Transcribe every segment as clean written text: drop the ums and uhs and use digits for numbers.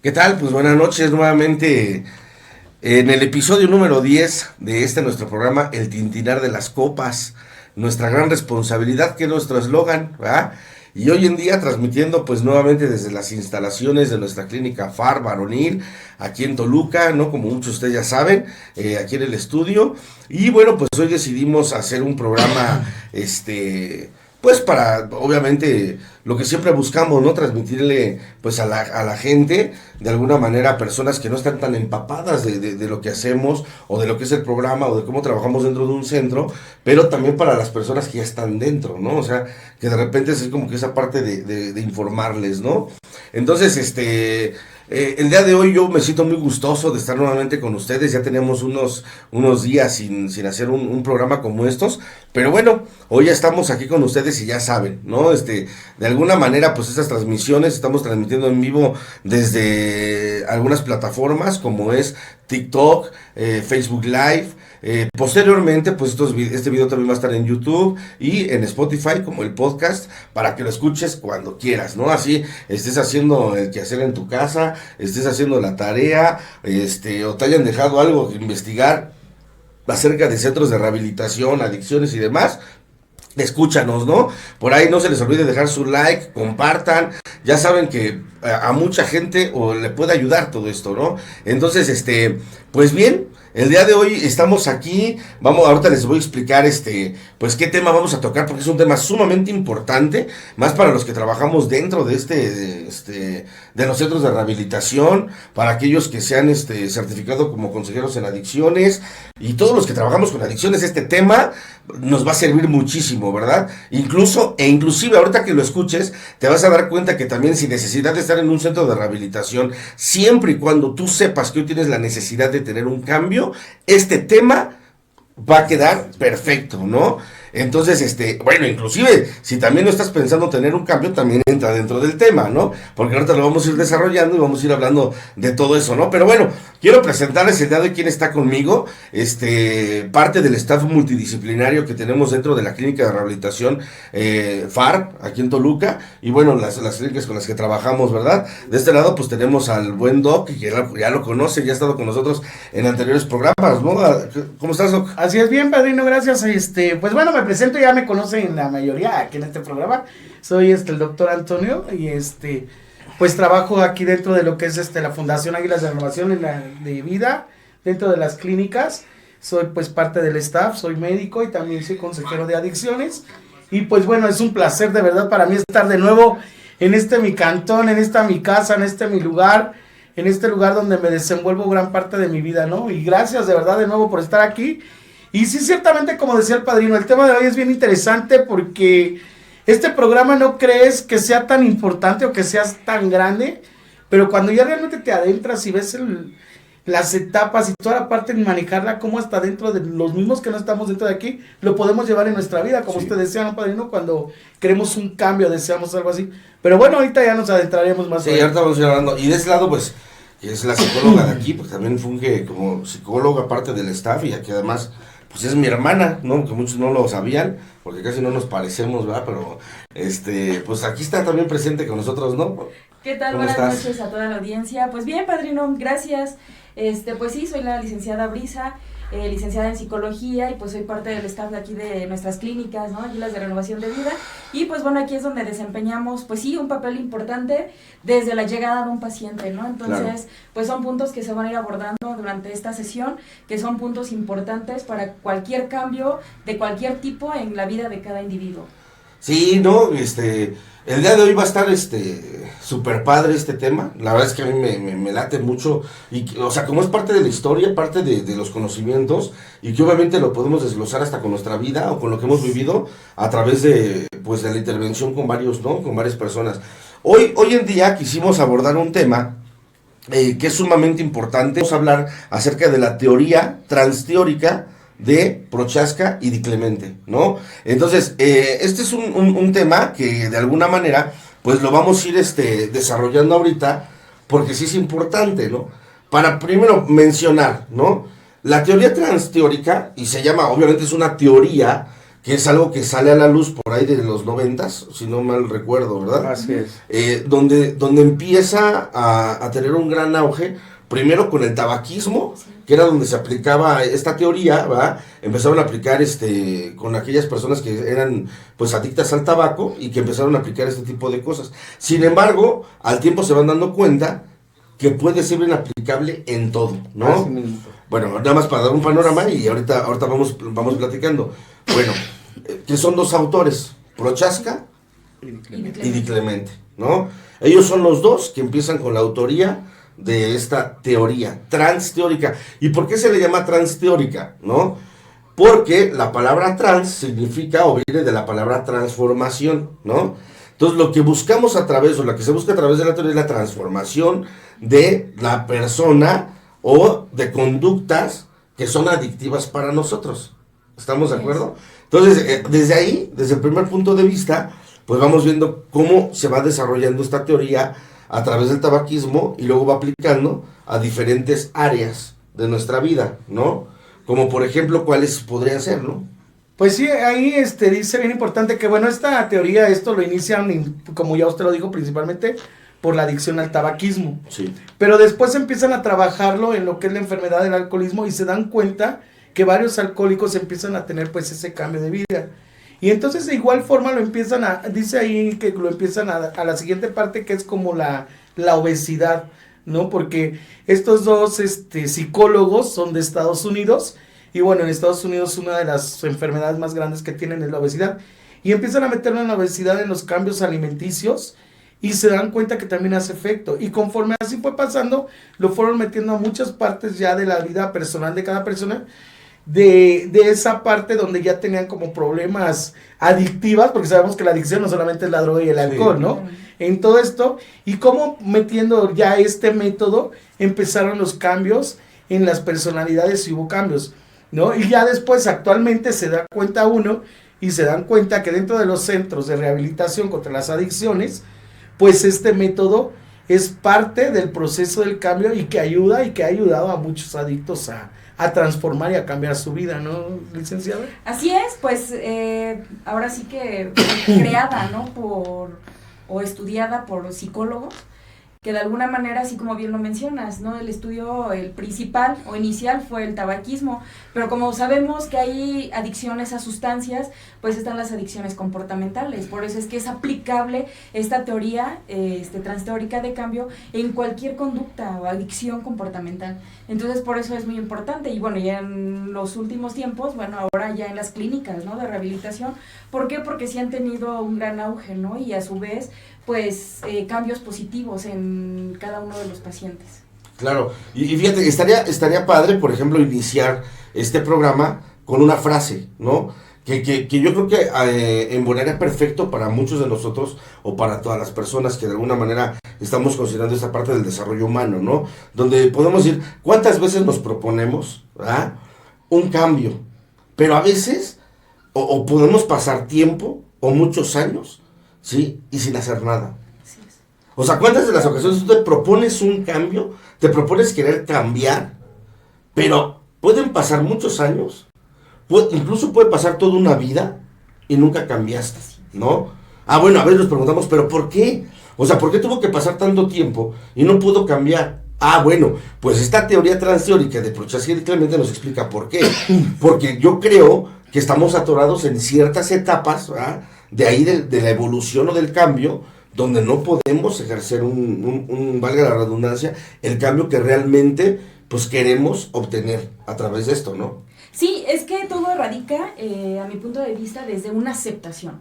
¿Qué tal? Pues buenas noches nuevamente en el episodio número 10 de nuestro programa El Tintinar de las Copas, nuestra gran responsabilidad, que es nuestro eslogan, ¿verdad? Y hoy en día transmitiendo pues nuevamente desde las instalaciones de nuestra clínica FAR Varonil, aquí en Toluca, ¿no? Como muchos de ustedes ya saben, aquí en el estudio. Y bueno, pues hoy decidimos hacer un programa, pues para, obviamente, lo que siempre buscamos, ¿no? Transmitirle, pues, a la gente, de alguna manera, a personas que no están tan empapadas de lo que hacemos, o de lo que es el programa, o de cómo trabajamos dentro de un centro, pero también para las personas que ya están dentro, ¿no? O sea, que de repente es como que esa parte de informarles, ¿no? Entonces, el día de hoy yo me siento muy gustoso de estar nuevamente con ustedes. Ya teníamos unos días sin hacer un programa como estos, pero bueno, hoy ya estamos aquí con ustedes y ya saben, ¿no? De alguna manera, pues estas transmisiones estamos transmitiendo en vivo desde algunas plataformas como es TikTok, Facebook Live. Posteriormente, pues este video también va a estar en YouTube y en Spotify como el podcast para que lo escuches cuando quieras, ¿no? Así estés haciendo el quehacer en tu casa, estés haciendo la tarea, o te hayan dejado algo que investigar acerca de centros de rehabilitación, adicciones y demás. Escúchanos, ¿no? Por ahí no se les olvide dejar su like, compartan. Ya saben que a mucha gente o le puede ayudar todo esto, ¿no? Entonces, pues bien, el día de hoy estamos aquí. Ahorita les voy a explicar, pues qué tema vamos a tocar, porque es un tema sumamente importante, más para los que trabajamos dentro de los centros de rehabilitación, para aquellos que se han, certificado como consejeros en adicciones, y todos los que trabajamos con adicciones. Este tema nos va a servir muchísimo, ¿verdad? Inclusive ahorita que lo escuches, te vas a dar cuenta que también, sin necesidad de estar en un centro de rehabilitación, siempre y cuando tú sepas que hoy tienes la necesidad de tener un cambio, este tema va a quedar perfecto, ¿no? Entonces, bueno, inclusive, si también no estás pensando tener un cambio, también entra dentro del tema, ¿no? Porque ahorita lo vamos a ir desarrollando y vamos a ir hablando de todo eso, ¿no? Pero bueno, quiero presentarles el día de hoy quién está conmigo, parte del staff multidisciplinario que tenemos dentro de la clínica de rehabilitación FAR, aquí en Toluca, y bueno, las clínicas con las que trabajamos, ¿verdad? De este lado, pues tenemos al buen Doc, que ya lo conoce, ya ha estado con nosotros en anteriores programas, ¿no? ¿Cómo estás, Doc? Así es, bien, padrino, gracias. Pues bueno, me presento, ya me conocen la mayoría aquí en este programa. Soy el doctor Antonio y pues trabajo aquí dentro de lo que es la Fundación Águilas de Renovación de Vida, dentro de las clínicas. Soy pues parte del staff, soy médico y también soy consejero de adicciones. Y pues bueno, es un placer de verdad para mí estar de nuevo en mi cantón, en mi casa, en mi lugar, en este lugar donde me desenvuelvo gran parte de mi vida, ¿no? Y gracias de verdad de nuevo por estar aquí. Y sí, ciertamente, como decía el padrino, el tema de hoy es bien interesante porque este programa no crees que sea tan importante o que sea tan grande, pero cuando ya realmente te adentras y ves las etapas y toda la parte de manejarla, como hasta dentro de los mismos que no estamos dentro de aquí, lo podemos llevar en nuestra vida, como usted decía, ¿no, padrino? Cuando queremos un cambio, deseamos algo así. Pero bueno, ahorita ya nos adentraremos más. Sí, ahorita vamos a ir hablando. Y de ese lado, pues, que es la psicóloga de aquí, pues también funge como psicóloga, parte del staff, y aquí además pues es mi hermana, ¿no? Que muchos no lo sabían, porque casi no nos parecemos, ¿verdad? Pero, pues aquí está también presente con nosotros, ¿no? ¿Qué tal? Buenas noches a toda la audiencia. Pues bien, padrino, gracias. Pues sí, soy la licenciada Brisa, licenciada en psicología, y pues soy parte del staff de aquí de nuestras clínicas, ¿no? Águilas de Renovación de Vida. Y pues bueno, aquí es donde desempeñamos, pues sí, un papel importante desde la llegada de un paciente, ¿no? Entonces, claro, pues son puntos que se van a ir abordando durante esta sesión, que son puntos importantes para cualquier cambio de cualquier tipo en la vida de cada individuo. Sí, no, el día de hoy va a estar súper padre este tema. La verdad es que a mí me late mucho, y o sea, como es parte de la historia, parte de los conocimientos, y que obviamente lo podemos desglosar hasta con nuestra vida o con lo que hemos vivido a través de la intervención con varios, ¿no? Con varias personas. Hoy en día quisimos abordar un tema que es sumamente importante. Vamos a hablar acerca de la teoría transteórica de Prochaska y Di Clemente, ¿no? Entonces, este es un tema que de alguna manera, pues lo vamos a ir desarrollando ahorita, porque sí es importante, ¿no? Para primero mencionar, ¿no? La teoría transteórica, y se llama, obviamente es una teoría que es algo que sale a la luz por ahí de los 90s, si no mal recuerdo, ¿verdad? Así es. Donde empieza a tener un gran auge, primero con el tabaquismo, que era donde se aplicaba esta teoría, ¿verdad? Empezaron a aplicar con aquellas personas que eran pues adictas al tabaco y que empezaron a aplicar este tipo de cosas. Sin embargo, al tiempo se van dando cuenta que puede ser bien aplicable en todo, ¿no? Bueno, nada más para dar un panorama y ahorita vamos platicando. Bueno, que son dos autores, Prochaska y Di Clemente, ¿no? Ellos son los dos que empiezan con la autoría de esta teoría transteórica. ¿Y por qué se le llama transteórica? ¿No? Porque la palabra trans significa o viene de la palabra transformación, ¿no? Entonces lo que buscamos a través, o lo que se busca a través de la teoría es la transformación de la persona o de conductas que son adictivas para nosotros. ¿Estamos de acuerdo? Entonces, desde ahí, desde el primer punto de vista, pues vamos viendo cómo se va desarrollando esta teoría a través del tabaquismo y luego va aplicando a diferentes áreas de nuestra vida, ¿no? Como por ejemplo, ¿cuáles podrían ser, no? Pues sí, ahí dice bien importante que bueno, esta teoría, esto lo inician, como ya usted lo dijo, principalmente por la adicción al tabaquismo. Sí. Pero después empiezan a trabajarlo en lo que es la enfermedad del alcoholismo y se dan cuenta que varios alcohólicos empiezan a tener pues ese cambio de vida. Y entonces de igual forma lo empiezan dice ahí que lo empiezan a la siguiente parte, que es como la obesidad, ¿no? Porque estos dos psicólogos son de Estados Unidos, y bueno, en Estados Unidos una de las enfermedades más grandes que tienen es la obesidad, y empiezan a meterlo en la obesidad en los cambios alimenticios, y se dan cuenta que también hace efecto, y conforme así fue pasando, lo fueron metiendo a muchas partes ya de la vida personal de cada persona, de esa parte donde ya tenían como problemas adictivas, porque sabemos que la adicción no solamente es la droga y el alcohol, ¿no? En todo esto, y cómo metiendo ya este método, empezaron los cambios en las personalidades y hubo cambios, ¿no? Y ya después, actualmente, se da cuenta uno, y se dan cuenta que dentro de los centros de rehabilitación contra las adicciones, pues este método es parte del proceso del cambio y que ayuda y que ha ayudado a muchos adictos a transformar y a cambiar su vida, ¿no, licenciada? Así es, pues ahora sí que creada, ¿no? O estudiada por psicólogos, que de alguna manera, así como bien lo mencionas, ¿no? El estudio, el principal o inicial fue el tabaquismo, pero como sabemos que hay adicciones a sustancias, pues están las adicciones comportamentales, por eso es que es aplicable esta teoría transteórica de cambio en cualquier conducta o adicción comportamental. Entonces por eso es muy importante, y bueno, ya en los últimos tiempos, bueno, ahora ya en las clínicas, ¿no? De rehabilitación, ¿por qué? Porque sí han tenido un gran auge, ¿no? Y a su vez, pues cambios positivos en cada uno de los pacientes. Claro, y fíjate, estaría padre, por ejemplo, iniciar este programa con una frase, ¿no? Que yo creo que embonaría perfecto para muchos de nosotros o para todas las personas que de alguna manera estamos considerando esta parte del desarrollo humano, ¿no? Donde podemos decir, ¿cuántas veces nos proponemos, ¿verdad? Un cambio? Pero a veces, o podemos pasar tiempo o muchos años, ¿sí? Y sin hacer nada. Así es. O sea, ¿cuántas de las ocasiones tú te propones un cambio, te propones querer cambiar, pero pueden pasar muchos años, incluso puede pasar toda una vida y nunca cambiaste, ¿no? Ah, bueno, a veces nos preguntamos, ¿pero por qué? O sea, ¿por qué tuvo que pasar tanto tiempo y no pudo cambiar? Ah, bueno, pues esta teoría transteórica de Prochaska y Clemente nos explica por qué. Porque yo creo que estamos atorados en ciertas etapas, ¿verdad? De ahí de la evolución o del cambio, donde no podemos ejercer valga la redundancia, el cambio que realmente pues queremos obtener a través de esto, ¿no? Sí, es que todo radica, a mi punto de vista, desde una aceptación,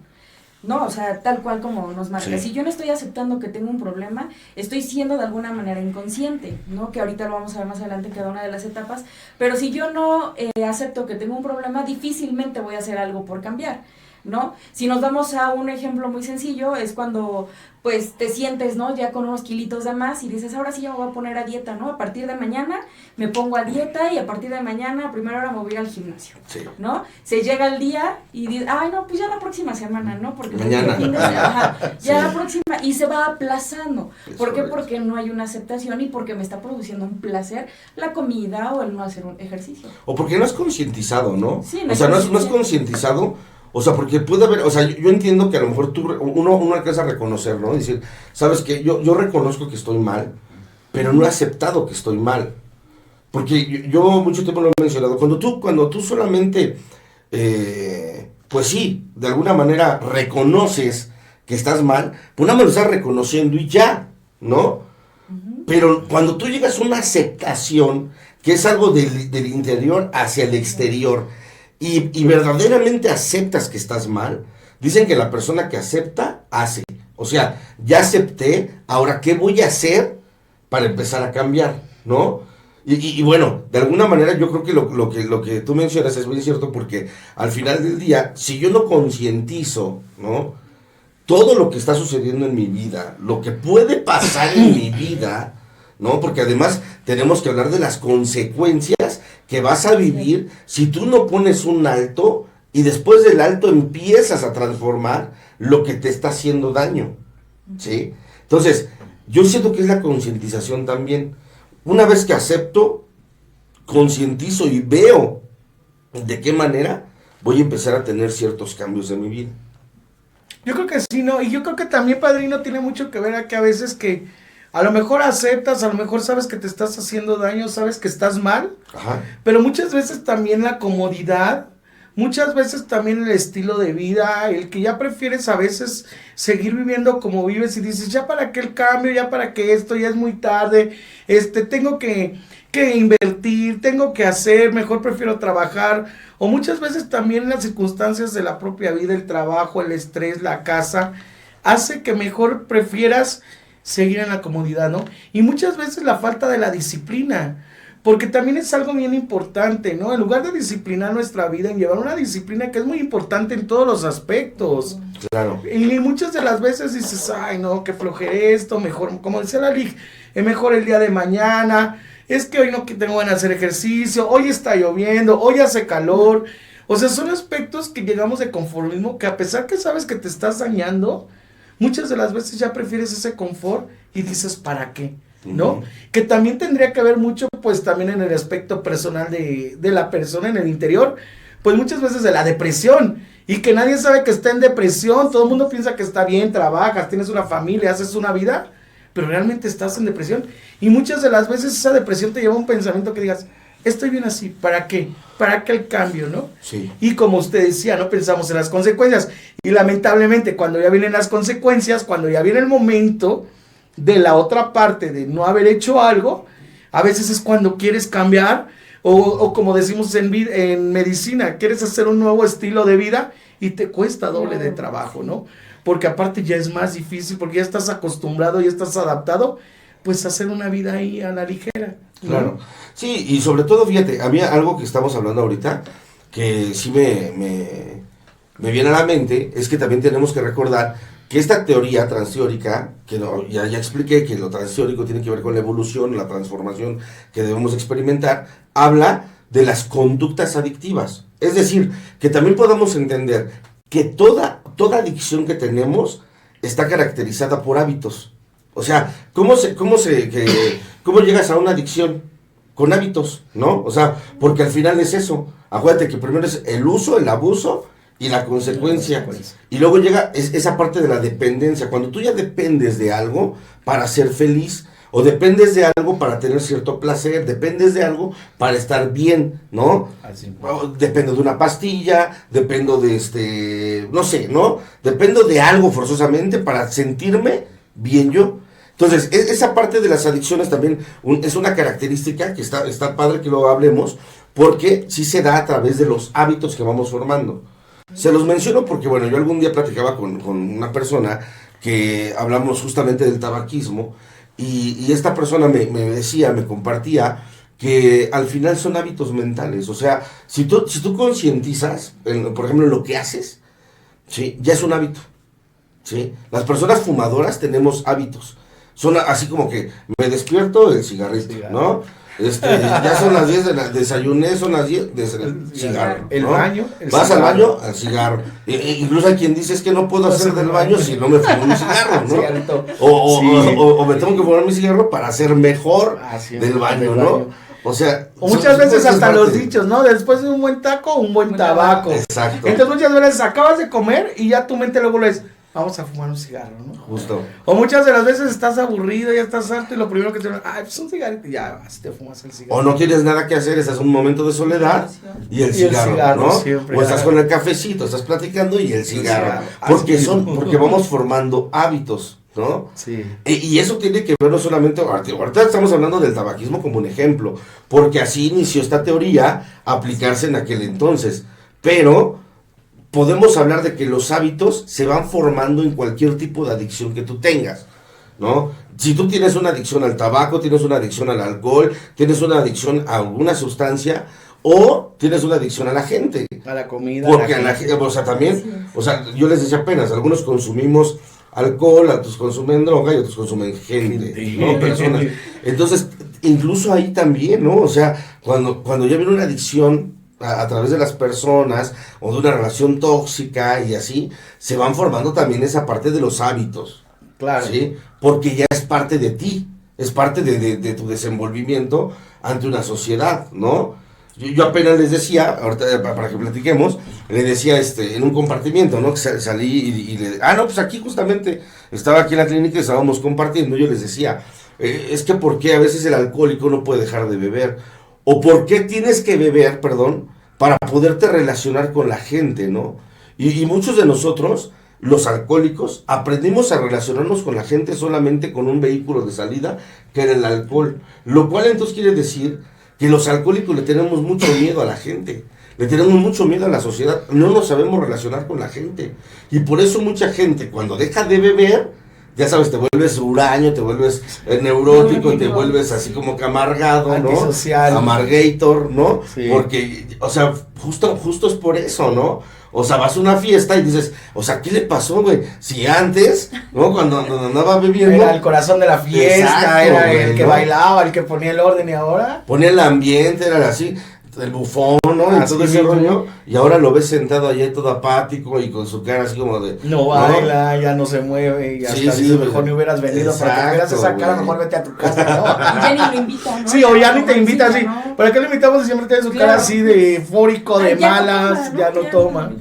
¿no? O sea, tal cual como nos marca. Sí. Si yo no estoy aceptando que tengo un problema, estoy siendo de alguna manera inconsciente, ¿no? Que ahorita lo vamos a ver más adelante en cada una de las etapas. Pero si yo no acepto que tengo un problema, difícilmente voy a hacer algo por cambiar, ¿no? Si nos vamos a un ejemplo muy sencillo, es cuando pues te sientes, ¿no? Ya con unos kilitos de más y dices, ahora sí ya me voy a poner a dieta, ¿no? A partir de mañana me pongo a dieta y a partir de mañana a primera hora me voy al gimnasio, Sí. ¿no? Se llega el día y dices, ay, no, pues ya la próxima semana, ¿no? Porque Mañana. ya Sí. la próxima, y se va aplazando. Es ¿Por qué? correcto. Porque no hay una aceptación y porque me está produciendo un placer la comida o el no hacer un ejercicio. O porque no es concientizado, ¿no? Sí, no o es sea, no es consciente. concientizado, O sea, porque puede haber, o sea, yo entiendo que a lo mejor uno alcanza a reconocer, ¿no? Decir, sabes que yo reconozco que estoy mal, pero no he aceptado que estoy mal. Porque yo mucho tiempo lo he mencionado, cuando tú solamente, pues sí, de alguna manera reconoces que estás mal, pues nada más lo estás reconociendo y ya, ¿no? Pero cuando tú llegas a una aceptación, que es algo del interior hacia el exterior, y verdaderamente aceptas que estás mal, dicen que la persona que acepta, hace. O sea, ya acepté, ahora ¿qué voy a hacer para empezar a cambiar? ¿No? Y bueno, de alguna manera yo creo que lo que tú mencionas es muy cierto, porque al final del día, si yo no concientizo, ¿no?, todo lo que está sucediendo en mi vida, lo que puede pasar en mi vida, ¿no? Porque además tenemos que hablar de las consecuencias que vas a vivir si tú no pones un alto y después del alto empiezas a transformar lo que te está haciendo daño, ¿sí? Entonces, yo siento que es la concientización también. Una vez que acepto, concientizo y veo de qué manera voy a empezar a tener ciertos cambios en mi vida. Yo creo que sí, ¿no? Y yo creo que también, padrino, tiene mucho que ver a que a veces que a lo mejor aceptas, a lo mejor sabes que te estás haciendo daño, sabes que estás mal, Ajá. pero muchas veces también la comodidad, muchas veces también el estilo de vida, el que ya prefieres a veces seguir viviendo como vives y dices, ya para qué el cambio, ya para qué esto, ya es muy tarde, tengo que invertir, tengo que hacer, mejor prefiero trabajar, o muchas veces también las circunstancias de la propia vida, el trabajo, el estrés, la casa, hace que mejor prefieras seguir en la comodidad, ¿no? Y muchas veces la falta de la disciplina, porque también es algo bien importante, ¿no? En lugar de disciplinar nuestra vida, en llevar una disciplina que es muy importante en todos los aspectos. Claro. Y muchas de las veces dices, ay, no, qué flojera esto, mejor, como decía la Lig, es mejor el día de mañana, es que hoy no tengo ganas de hacer ejercicio, hoy está lloviendo, hoy hace calor. O sea, son aspectos que llegamos de conformismo, que a pesar que sabes que te estás dañando, muchas de las veces ya prefieres ese confort y dices, ¿para qué? ¿No? Que también tendría que ver mucho, pues también en el aspecto personal de la persona en el interior, pues muchas veces de la depresión, y que nadie sabe que está en depresión, todo el mundo piensa que está bien, trabajas, tienes una familia, haces una vida, pero realmente estás en depresión, y muchas de las veces esa depresión te lleva a un pensamiento que digas, estoy bien así, ¿para qué? ¿Para qué el cambio, no? Sí. Y como usted decía, no pensamos en las consecuencias, y lamentablemente cuando ya vienen las consecuencias, cuando ya viene el momento de la otra parte de no haber hecho algo, a veces es cuando quieres cambiar, o como decimos en medicina, quieres hacer un nuevo estilo de vida y te cuesta doble de trabajo, ¿no? Porque aparte ya es más difícil, porque ya estás acostumbrado, ya estás adaptado, pues a hacer una vida ahí a la ligera, ¿no? Claro. Sí, y sobre todo, fíjate, había algo que estamos hablando ahorita, que sí me viene a la mente, es que también tenemos que recordar que esta teoría transteórica, que ya expliqué que lo transteórico tiene que ver con la evolución, la transformación que debemos experimentar, habla de las conductas adictivas. Es decir, que también podamos entender que toda adicción que tenemos está caracterizada por hábitos. O sea, ¿cómo llegas a una adicción? Con hábitos, ¿no? O sea, porque al final es eso. Acuérdate que primero es el uso, el abuso y la consecuencia. Y luego llega esa parte de la dependencia. Cuando tú ya dependes de algo para ser feliz, o dependes de algo para tener cierto placer, dependes de algo para estar bien, ¿no? Dependo de una pastilla, dependo de no sé, ¿no? Dependo de algo forzosamente para sentirme bien yo. Entonces, esa parte de las adicciones también es una característica que está padre que lo hablemos, porque sí se da a través de los hábitos que vamos formando. Se los menciono porque, bueno, yo algún día platicaba con una persona que hablamos justamente del tabaquismo, y esta persona me decía, me compartía, que al final son hábitos mentales. O sea, si tú concientizas, por ejemplo, en lo que haces, ¿sí?, ya es un hábito, ¿sí? Las personas fumadoras tenemos hábitos. Son así como que me despierto, el cigarrito, ¿no? Ya son las 10 de la desayuné, son las 10 del cigarro, ¿no? El baño, vas al baño, al cigarro. Incluso hay quien dice, es que no puedo hacer del baño si no me fumo mi cigarro, ¿no? O me tengo que fumar mi cigarro para hacer mejor del baño, ¿no? O sea, o muchas veces son hasta parte los de- dichos, ¿no? Después de un buen taco, un buen tabaco. Exacto. Entonces muchas veces acabas de comer y ya tu mente luego le dice, vamos a fumar un cigarro, ¿no? Justo. O muchas de las veces estás aburrido, ya estás harto y lo primero que te dicen, pues un cigarrito y ya vas, te fumas el cigarro. O no tienes nada que hacer, estás en un momento de soledad y el cigarro, ¿no? siempre, O estás ajá. con el cafecito, estás platicando y el cigarro. cigarro. Porque vamos formando hábitos, ¿no? Sí. Y eso tiene que ver no solamente, ahorita estamos hablando del tabaquismo como un ejemplo, porque así inició esta teoría a aplicarse en aquel entonces. Pero podemos hablar de que los hábitos se van formando en cualquier tipo de adicción que tú tengas, ¿no? Si tú tienes una adicción al tabaco, tienes una adicción al alcohol, tienes una adicción a alguna sustancia, o tienes una adicción a la gente. A la comida. Porque a la gente, o sea, también, o sea, yo les decía apenas, algunos consumimos alcohol, otros consumen droga y otros consumen gente, ¿no? Personas. Entonces, incluso ahí también, ¿no? O sea, cuando ya viene una adicción a través de las personas o de una relación tóxica y así, se van formando también esa parte de los hábitos. Claro. ¿Sí? Porque ya es parte de ti, es parte de tu desenvolvimiento ante una sociedad, ¿no? Yo apenas les decía, ahorita para que platiquemos, le decía en un compartimiento, ¿no? Que salí y no, pues aquí justamente, estaba aquí en la clínica y estábamos compartiendo, yo les decía, es que ¿por qué a veces el alcohólico no puede dejar de beber? O ¿por qué tienes que beber, perdón, para poderte relacionar con la gente, ¿no? Y muchos de nosotros, los alcohólicos, aprendimos a relacionarnos con la gente solamente con un vehículo de salida, que era el alcohol. Lo cual entonces quiere decir que los alcohólicos le tenemos mucho miedo a la gente, le tenemos mucho miedo a la sociedad, no nos sabemos relacionar con la gente. Y por eso mucha gente, cuando deja de beber, ya sabes, te vuelves huraño, te vuelves neurótico y te vuelves así como que amargado, ¿no? Antisocial. Amargator, ¿no? Sí. Porque, o sea, justo es por eso, ¿no? O sea, vas a una fiesta y dices, o sea, ¿qué le pasó, güey? Si antes, ¿no? Cuando andaba bebiendo, Era el corazón de la fiesta, Exacto, era güey, el que ¿no? bailaba, el que ponía el orden y ahora... ponía el ambiente, era así, el bufón, ¿no? Y Así todo ese mismo. rollo, y ahora lo ves sentado allá todo apático y con su cara así como de... No baila, ya no se mueve, y hasta Sí, sí, dice, güey. mejor ni hubieras venido, para que tuvieras esa Exacto, cara, güey. mejor vete a tu casa, ¿no? Y ya ni lo invita, ¿no? Sí, o ya ni te invita, invita, sí. ¿no? ¿Para qué lo invitamos si siempre tiene su cara Claro. así de eufórico, de Ay, ya no malas, toma, ya no toma?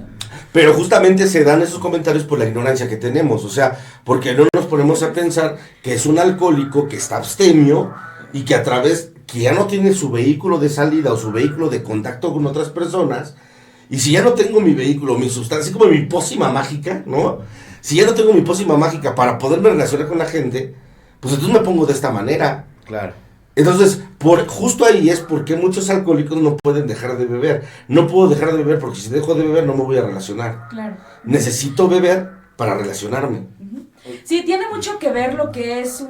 Pero justamente se dan esos comentarios por la ignorancia que tenemos, o sea, porque no nos ponemos a pensar que es un alcohólico que está abstemio y que a través, que ya no tiene su vehículo de salida o su vehículo de contacto con otras personas, y si ya no tengo mi vehículo, mi sustancia, así como mi pócima mágica, ¿no? Si ya no tengo mi pócima mágica para poderme relacionar con la gente, pues entonces me pongo de esta manera. Claro. Entonces, justo ahí es porque muchos alcohólicos no pueden dejar de beber. No puedo dejar de beber porque si dejo de beber no me voy a relacionar. Claro. Necesito beber para relacionarme. Sí, tiene mucho que ver lo que es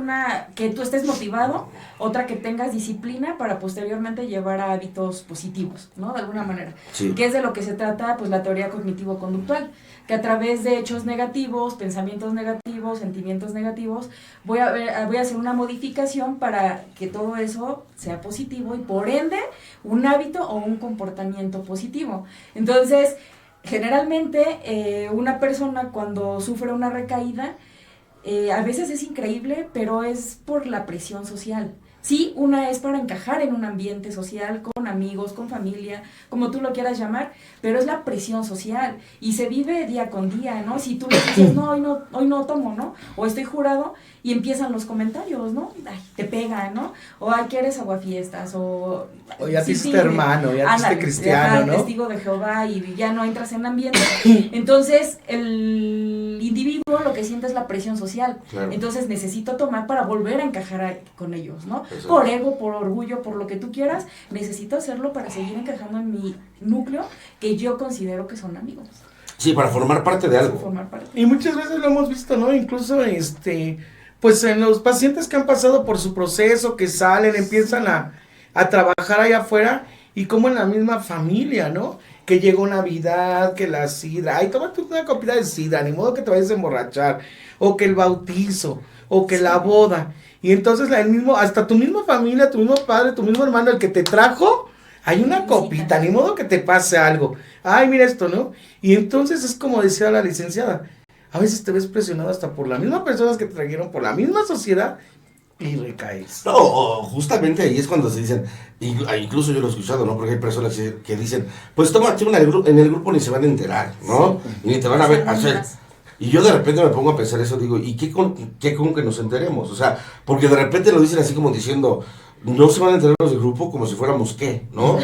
que tú estés motivado, otra que tengas disciplina para posteriormente llevar a hábitos positivos, ¿no? De alguna manera. Sí. Que es de lo que se trata, pues, la teoría cognitivo-conductual, que a través de hechos negativos, pensamientos negativos, sentimientos negativos, voy a hacer una modificación para que todo eso sea positivo y por ende un hábito o un comportamiento positivo. Entonces, generalmente una persona cuando sufre una recaída, a veces es increíble, pero es por la presión social. Sí, una es para encajar en un ambiente social, con amigos, con familia, como tú lo quieras llamar, pero es la presión social y se vive día con día, ¿no? Si tú le dices, no, hoy no tomo, ¿no? O estoy jurado y empiezan los comentarios, ¿no? Ay, te pegan, ¿no? O ay, que eres aguafiestas, o ya te hiciste hermano, ya te hiciste cristiano, ¿no? Testigo de Jehová y ya no entras en ambiente. Entonces, el individuo lo que siente es la presión social. Claro. Entonces, necesito tomar para volver a encajar con ellos, ¿no? Exacto. Por ego, por orgullo, por lo que tú quieras, necesito hacerlo para seguir encajando en mi núcleo que yo considero que son amigos. Sí, para formar parte de algo. Formar parte. Y muchas veces lo hemos visto, ¿no? Incluso, pues en los pacientes que han pasado por su proceso, que salen, empiezan a trabajar allá afuera, y como en la misma familia, ¿no? Que llegó Navidad, que la sidra, ay, tómate una copita de sidra, ni modo que te vayas a emborrachar, o que el bautizo, o que la boda, y entonces hasta tu misma familia, tu mismo padre, tu mismo hermano, el que te trajo, hay una copita, ni modo que te pase algo, ay, mira esto, ¿no? Y entonces es como decía la licenciada, a veces te ves presionado hasta por las mismas personas que te trajeron, por la misma sociedad, Y recaes. No, justamente ahí es cuando se dicen, incluso yo lo he escuchado, ¿no? Porque hay personas que dicen, pues tómate una en el grupo ni se van a enterar, ¿no? Sí. Y ni te van a ver hacer. Y yo de repente me pongo a pensar eso, digo, ¿y qué con que nos enteremos? O sea, porque de repente lo dicen así como diciendo, no se van a enterar los del grupo como si fuéramos qué, ¿no?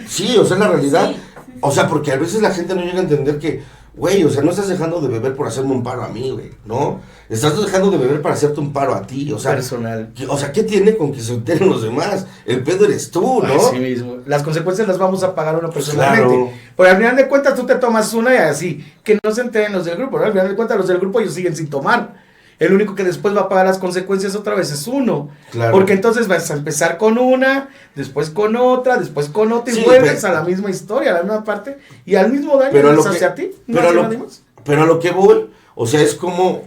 Sí, o sea, la realidad. Sí. O sea, porque a veces la gente no llega a entender que, güey, o sea, no estás dejando de beber por hacerme un paro a mí, güey, ¿no? Estás dejando de beber para hacerte un paro a ti, o sea. Personal. ¿Qué tiene con que se enteren los demás? El pedo eres tú, ¿no? Así mismo. Las consecuencias las vamos a pagar uno personalmente. Claro. Pero al final de cuentas tú te tomas una y así, que no se enteren los del grupo, ¿no? Al final de cuentas los del grupo ellos siguen sin tomar. El único que después va a pagar las consecuencias otra vez es uno. Claro. Porque entonces vas a empezar con una, después con otra, después con otra y Sí, vuelves pero- a la misma historia, a la misma parte y al mismo daño Pero a lo se que- hace a ti. No pero, hace a nadie lo, más. pero a lo que voy, o sea, es cómo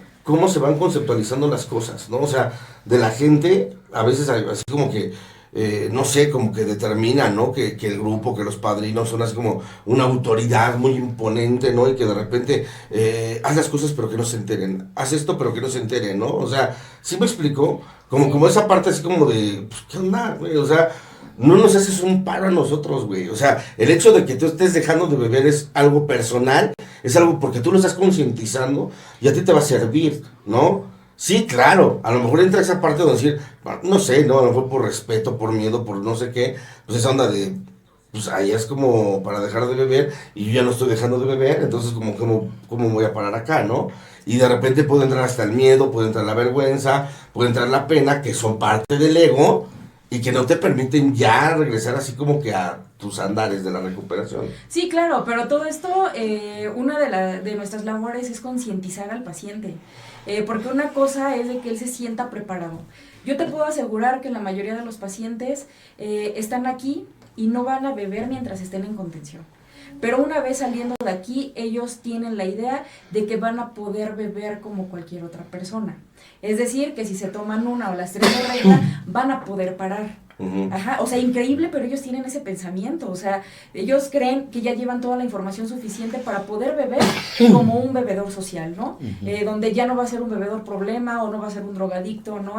se van conceptualizando las cosas, ¿no? O sea, de la gente, a veces así como que, no sé, como que determina, ¿no? Que el grupo, que los padrinos son así como una autoridad muy imponente, ¿no? Y que de repente haz las cosas pero que no se enteren, haz esto pero que no se enteren, ¿no? O sea, ¿sí me explico? Como esa parte así como de, pues, ¿qué onda, güey? O sea, no nos haces un paro a nosotros, güey. O sea, el hecho de que tú estés dejando de beber es algo personal, es algo porque tú lo estás concientizando y a ti te va a servir, ¿no? Sí, claro, a lo mejor entra esa parte de decir, no sé, no, a lo mejor por respeto, por miedo, por no sé qué, pues esa onda de, pues ahí es como para dejar de beber y yo ya no estoy dejando de beber, entonces ¿cómo voy a parar acá, no? Y de repente puede entrar hasta el miedo, puede entrar la vergüenza, puede entrar la pena, que son parte del ego y que no te permiten ya regresar así como que a tus andares de la recuperación. Sí, claro, pero todo esto, una de nuestras labores es concientizar al paciente, porque una cosa es de que él se sienta preparado. Yo te puedo asegurar que la mayoría de los pacientes están aquí y no van a beber mientras estén en contención. Pero una vez saliendo de aquí, ellos tienen la idea de que van a poder beber como cualquier otra persona. Es decir, que si se toman una o las 3 de regla, van a poder parar. Uh-huh. Ajá, o sea, increíble, pero ellos tienen ese pensamiento, o sea, ellos creen que ya llevan toda la información suficiente para poder beber como un bebedor social, ¿no? Donde ya no va a ser un bebedor problema o no va a ser un drogadicto, ¿no?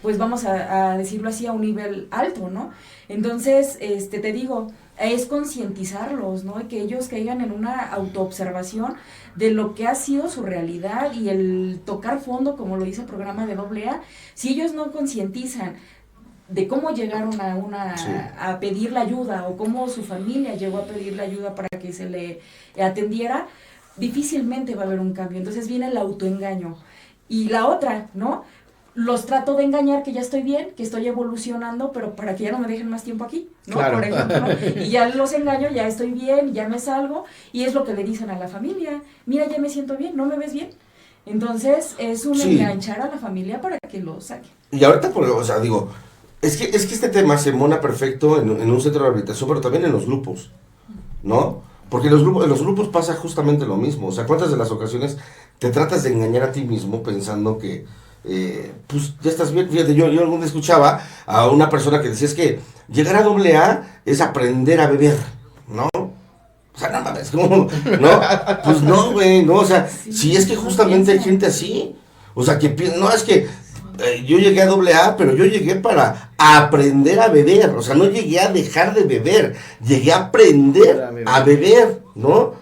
Pues vamos a decirlo así, a un nivel alto, ¿no? Entonces, te digo, es concientizarlos, ¿no? Y que ellos caigan en una autoobservación de lo que ha sido su realidad y el tocar fondo, como lo dice el programa de AA. Si ellos no concientizan de cómo llegaron a pedir la ayuda o cómo su familia llegó a pedir la ayuda para que se le atendiera, difícilmente va a haber un cambio. Entonces viene el autoengaño. Y la otra, ¿no? Los trato de engañar que ya estoy bien, que estoy evolucionando, pero para que ya no me dejen más tiempo aquí, ¿no? Claro. Por ejemplo, ¿no? Y ya los engaño, ya estoy bien, ya me salgo, y es lo que le dicen a la familia, mira, ya me siento bien, ¿no me ves bien? Entonces, es un enganchar a la familia para que lo saque. Y ahorita, o sea, digo, es que este tema se mona perfecto en un centro de rehabilitación, pero también en los grupos, ¿no? Porque en los grupos pasa justamente lo mismo. O sea, ¿cuántas de las ocasiones te tratas de engañar a ti mismo pensando que, pues, ya estás bien? Fíjate, yo algún día escuchaba a una persona que decía, es que llegar a AA es aprender a beber, ¿no? O sea, no mames, ¿cómo? ¿No? Pues no, güey, no, o sea, Sí, si es que no justamente hay piensa. gente así. O sea, que no, es que yo llegué a AA, pero yo llegué para aprender a beber. O sea, no llegué a dejar de beber, llegué a aprender a beber, ¿no?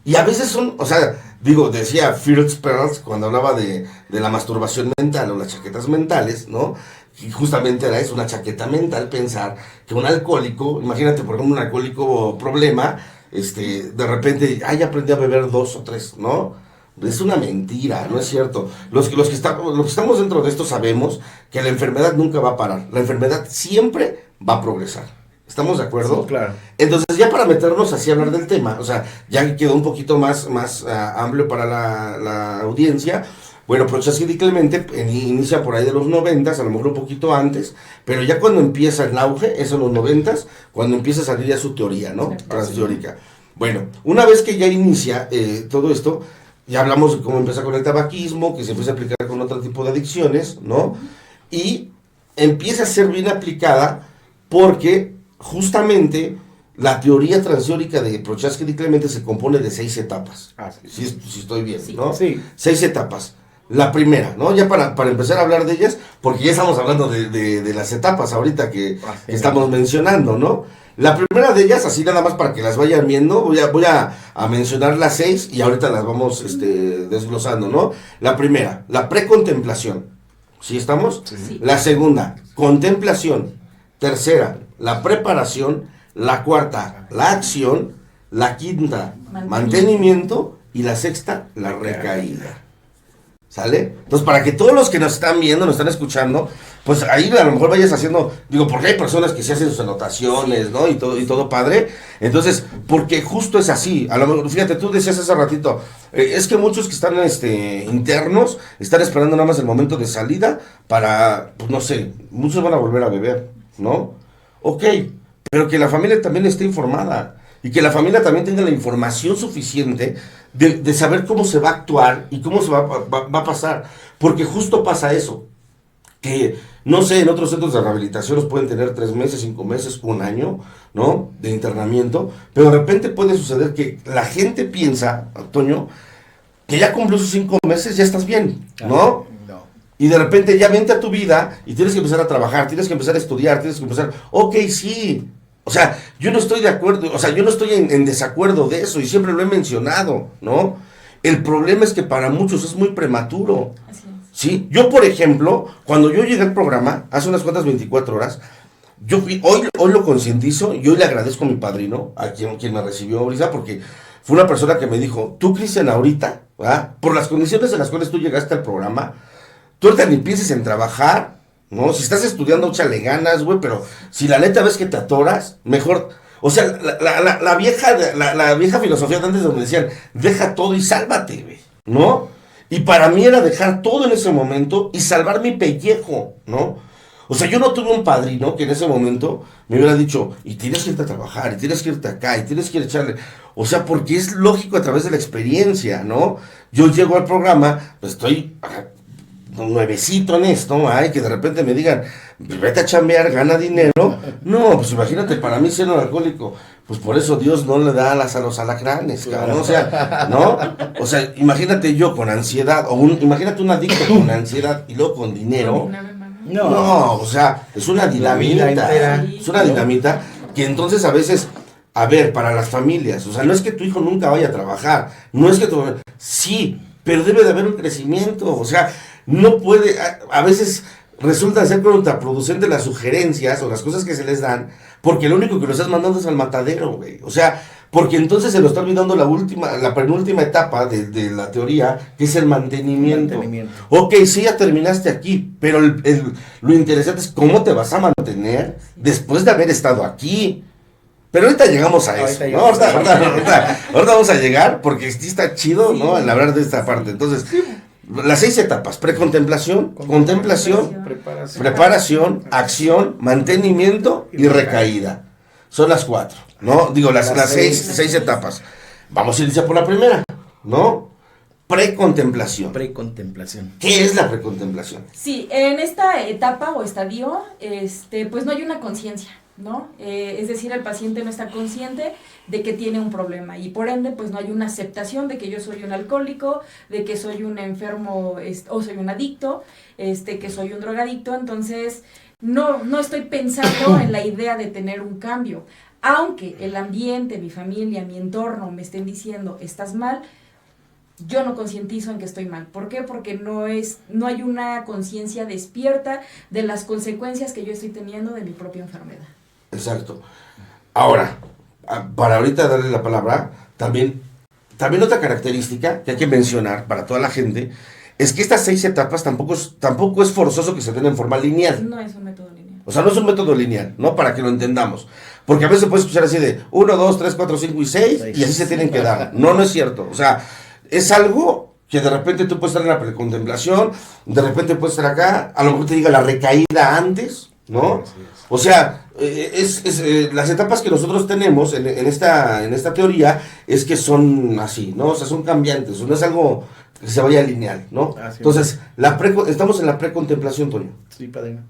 Y a veces son, o sea, digo, decía Fritz Perls cuando hablaba de la masturbación mental o las chaquetas mentales, ¿no? Y justamente era eso, una chaqueta mental, pensar que un alcohólico, imagínate, por ejemplo, un alcohólico problema, de repente, aprendí a beber 2 o 3, ¿no? Es una mentira, no es cierto. Los que estamos dentro de esto sabemos que la enfermedad nunca va a parar. La enfermedad siempre va a progresar. ¿Estamos de acuerdo? Sí, claro. Entonces, ya para meternos así a hablar del tema, o sea, ya quedó un poquito más amplio para la audiencia. Bueno, Prochaska y Clemente inicia por ahí de los 90s, a lo mejor un poquito antes, pero ya cuando empieza el auge, es en los 90s, cuando empieza a salir ya su teoría, ¿no? Transteórica. Bueno, una vez que ya inicia todo esto, ya hablamos de cómo empieza con el tabaquismo, que se empieza a aplicar con otro tipo de adicciones, ¿no? Y empieza a ser bien aplicada porque justamente la teoría transteórica de Prochaska y Clemente se compone de 6 etapas. Ah, sí. Si estoy bien, Sí. ¿no? Sí. 6 etapas. La primera, ¿no? Ya para empezar a hablar de ellas, porque ya estamos hablando de las etapas ahorita que estamos mencionando, ¿no? La primera de ellas, así nada más para que las vayan viendo, voy a mencionar las 6 y ahorita las vamos desglosando, ¿no? La primera, la precontemplación. ¿Sí estamos? Sí. La segunda, contemplación. Tercera, la preparación. La cuarta, la acción. La quinta, mantenimiento. Y la sexta, la recaída. ¿Sale? Entonces, para que todos los que nos están viendo, nos están escuchando, pues ahí a lo mejor vayas haciendo, digo, porque hay personas que se hacen sus anotaciones, ¿no? Y todo padre. Entonces, porque justo es así. A lo mejor, fíjate, tú decías hace ratito, es que muchos que están internos están esperando nada más el momento de salida para, pues no sé, muchos van a volver a beber, ¿no? Ok, pero que la familia también esté informada. Y que la familia también tenga la información suficiente de saber cómo se va a actuar y cómo se va a pasar. Porque justo pasa eso. Que, no sé, en otros centros de rehabilitación los pueden tener 3 meses, 5 meses, 1 año, ¿no? De internamiento. Pero de repente puede suceder que la gente piensa, Toño, que ya cumplió sus 5 meses, ya estás bien, ¿no? No. Y de repente ya vente a tu vida y tienes que empezar a trabajar, tienes que empezar a estudiar, tienes que empezar... Ok, sí. O sea, yo no estoy de acuerdo, o sea, yo no estoy en desacuerdo de eso y siempre lo he mencionado, ¿no? El problema es que para muchos es muy prematuro, Así es. ¿sí? Yo, por ejemplo, cuando yo llegué al programa, hace unas cuantas 24 horas, yo hoy lo concientizo y hoy le agradezco a mi padrino, a quien me recibió, Brisa, porque fue una persona que me dijo, tú, Cristian, ahorita, ¿verdad? Por las condiciones en las cuales tú llegaste al programa, tú ahorita ni pienses en trabajar, ¿no? Si estás estudiando, échale ganas, güey, pero si la neta ves que te atoras, mejor. O sea, la vieja filosofía de antes donde decían, deja todo y sálvate, güey, ¿no? Y para mí era dejar todo en ese momento y salvar mi pellejo, ¿no? O sea, yo no tuve un padrino que en ese momento me hubiera dicho, y tienes que irte a trabajar, y tienes que irte acá, y tienes que echarle. O sea, porque es lógico a través de la experiencia, ¿no? Yo llego al programa, pues estoy nuevecito en esto, ay, que de repente me digan, vete a chambear, gana dinero. No, pues imagínate, para mí ser un alcohólico, pues por eso Dios no le da alas a los alacranes, cabrón, o sea, ¿no? O sea, imagínate yo con ansiedad, imagínate un adicto con ansiedad y luego con dinero. No, o sea, es una dinamita, es una dinamita que entonces a veces, a ver, para las familias, o sea, no es que tu hijo nunca vaya a trabajar, no es que sí, pero debe de haber un crecimiento, o sea, no puede, a veces resulta ser contraproducente las sugerencias o las cosas que se les dan, porque lo único que lo estás mandando es al matadero, güey, o sea, porque entonces se lo está olvidando la penúltima etapa de la teoría, que es el mantenimiento. Ok, sí, ya terminaste aquí, pero lo interesante es cómo te vas a mantener después de haber estado aquí. Pero ahorita llegamos a eso, ¿no? Ahorita vamos a llegar, porque sí está chido, ¿no? En hablar de esta parte. Entonces, las 6 etapas: precontemplación, contemplación, preparación, acción, mantenimiento y recaída. Son las 4, ¿no? Digo, las 6 etapas. Vamos a iniciar por la primera, ¿no? Precontemplación. ¿Qué es la precontemplación? Sí, en esta etapa o estadio, pues no hay una conciencia, ¿no? Es decir, el paciente no está consciente de que tiene un problema y por ende pues no hay una aceptación de que yo soy un alcohólico, de que soy un enfermo o soy un adicto, que soy un drogadicto. Entonces no estoy pensando en la idea de tener un cambio, aunque el ambiente, mi familia, mi entorno me estén diciendo estás mal. Yo no concientizo en que estoy mal. ¿Por qué? Porque no hay una conciencia despierta de las consecuencias que yo estoy teniendo de mi propia enfermedad. Exacto. Ahora, para ahorita darle la palabra, también otra característica que hay que mencionar para toda la gente es que estas 6 etapas tampoco es forzoso que se den en forma lineal. No es un método lineal. O sea, no es un método lineal, ¿no? Para que lo entendamos. Porque a veces puedes escuchar así de 1, 2, 3, 4, 5 y 6 y así se tienen que dar. No es cierto. O sea, es algo que de repente tú puedes estar en la precontemplación, de repente puedes estar acá, a lo mejor te diga la recaída antes, ¿no? O sea, las etapas que nosotros tenemos en esta teoría es que son así, ¿no? O sea, son cambiantes, no es algo que se vaya lineal, ¿no? Entonces, estamos en la precontemplación, Toño. Sí, padrino.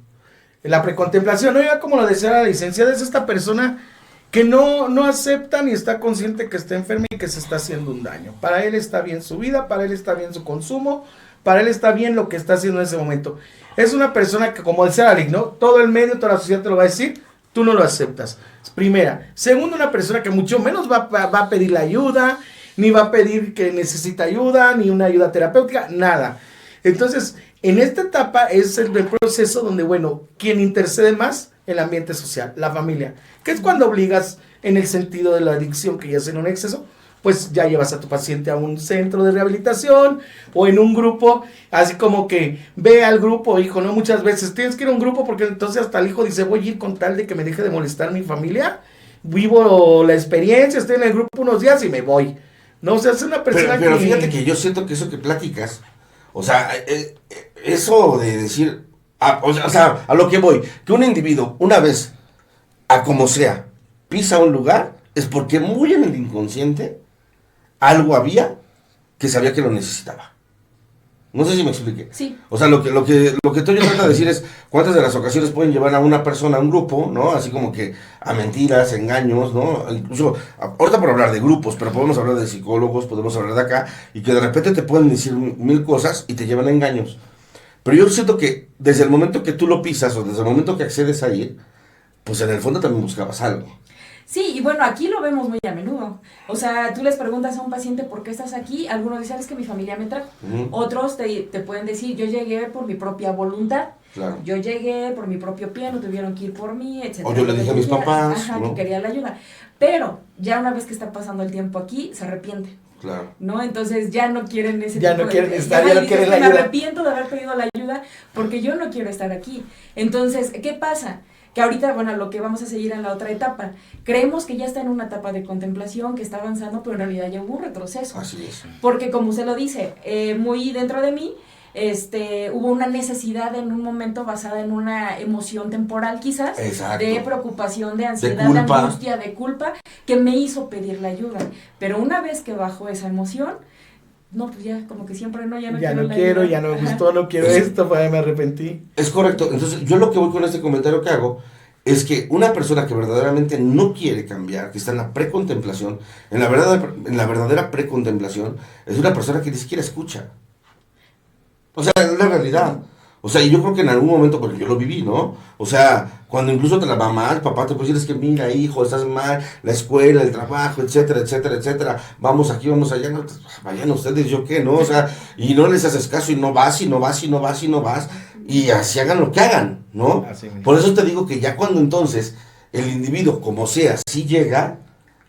En la precontemplación, ¿no? Ya como lo decía la licenciada, es esta persona que no acepta ni está consciente que está enferma y que se está haciendo un daño. Para él está bien su vida, para él está bien su consumo, para él está bien lo que está haciendo en ese momento. Es una persona que, como decía Alec, ¿no? Todo el medio, toda la sociedad te lo va a decir, tú no lo aceptas. Primera. Segundo, una persona que mucho menos va a pedir la ayuda, ni va a pedir que necesita ayuda, ni una ayuda terapéutica, nada. Entonces, en esta etapa es el proceso donde, bueno, quien intercede más, el ambiente social, la familia, que es cuando obligas en el sentido de la adicción, que ya es en un exceso, pues ya llevas a tu paciente a un centro de rehabilitación o en un grupo, así como que ve al grupo, hijo, ¿no? Muchas veces tienes que ir a un grupo porque entonces hasta el hijo dice, voy a ir con tal de que me deje de molestar mi familia, vivo la experiencia, estoy en el grupo unos días y me voy. No, o sea, es una persona pero fíjate que yo siento que eso que platicas, o sea, eso de decir, o sea, a lo que voy, que un individuo, una vez, a como sea, pisa un lugar, es porque muy en el inconsciente, algo había que sabía que lo necesitaba. No sé si me expliqué. Sí. O sea, lo que Toño trata de decir es cuántas de las ocasiones pueden llevar a una persona a un grupo, ¿no? Así como que a mentiras, engaños, ¿no? Incluso, ahorita por hablar de grupos, pero podemos hablar de psicólogos, podemos hablar de acá, y que de repente te pueden decir 1000 cosas y te llevan a engaños. Pero yo siento que desde el momento que tú lo pisas o desde el momento que accedes a ir, pues en el fondo también buscabas algo. Sí, y bueno, aquí lo vemos muy a menudo. O sea, tú les preguntas a un paciente por qué estás aquí, algunos dicen es que mi familia me trajo. Otros te pueden decir, yo llegué por mi propia voluntad. Claro. Yo llegué por mi propio pie, no tuvieron que ir por mí, etc. O yo le dije a mis papás. Ajá, ¿no? que quería la ayuda. Pero ya una vez que está pasando el tiempo aquí, se arrepiente. Claro. ¿No? Entonces ya no quieren ese ya tipo no quieren de... estar, ya no quieren la ayuda. Me arrepiento de haber pedido la ayuda porque yo no quiero estar aquí. Entonces, ¿qué pasa? Que ahorita, bueno, lo que vamos a seguir en la otra etapa, creemos que ya está en una etapa de contemplación, que está avanzando, pero en realidad ya hubo un retroceso. Así es. Porque como usted lo dice, muy dentro de mí, hubo una necesidad en un momento basada en una emoción temporal quizás, exacto, de preocupación, de ansiedad, de angustia, de culpa, que me hizo pedir la ayuda. Pero una vez que bajó esa emoción, no, pues ya, como que siempre no, ya no quiero, ya no me gustó, no quiero esto, pues me arrepentí. Es correcto. Entonces, yo lo que voy con este comentario que hago es que una persona que verdaderamente no quiere cambiar, que está en la precontemplación, en la verdadera precontemplación, es una persona que ni siquiera escucha. O sea, es la realidad. O sea, y yo creo que en algún momento, porque yo lo viví, ¿no? O sea, cuando incluso la mamá, el papá te puede decir, es que mira, hijo, estás mal, la escuela, el trabajo, etcétera, etcétera, etcétera, vamos aquí, vamos allá, no, vayan ustedes, yo qué, ¿no? O sea, y no les haces caso y no vas, y no vas, y no vas, y no vas, y así hagan lo que hagan, ¿no? Por eso te digo que ya cuando entonces el individuo, como sea, sí llega,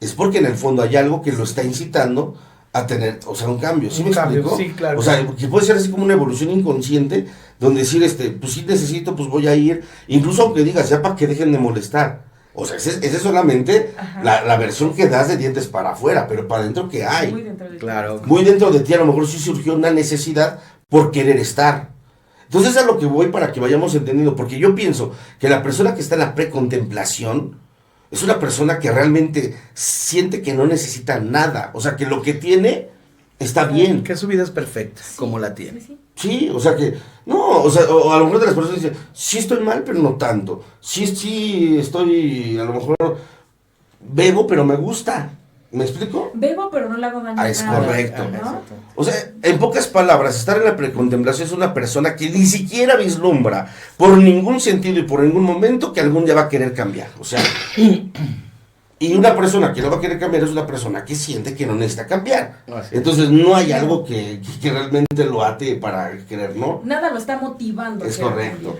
es porque en el fondo hay algo que lo está incitando a tener, o sea, un cambio, ¿sí me explico? Sí, claro. O sea, que puede ser así como una evolución inconsciente, donde decir, pues sí necesito, pues voy a ir, incluso aunque digas, ya para que dejen de molestar. O sea, esa es solamente la versión que das de dientes para afuera, pero para adentro, ¿qué hay? Muy dentro de ti. Claro. Muy dentro de ti, a lo mejor sí surgió una necesidad por querer estar. Entonces es a lo que voy para que vayamos entendiendo, porque yo pienso que la persona que está en la precontemplación es una persona que realmente siente que no necesita nada, o sea, que lo que tiene está bien. Que su vida es perfecta, como la tiene. Sí. Sí, o sea que, no, o sea, o a lo mejor de las personas dicen, sí estoy mal, pero no tanto. Sí estoy, a lo mejor, bebo, pero me gusta. ¿Me explico? Bebo, pero no le hago daño a Es nada, correcto. ¿no? O sea, en pocas palabras, estar en la precontemplación es una persona que ni siquiera vislumbra por ningún sentido y por ningún momento que algún día va a querer cambiar. O sea, y una persona que no va a querer cambiar es una persona que siente que no necesita cambiar. Entonces no hay algo que realmente lo ate para querer, ¿no? Nada lo está motivando. Es correcto.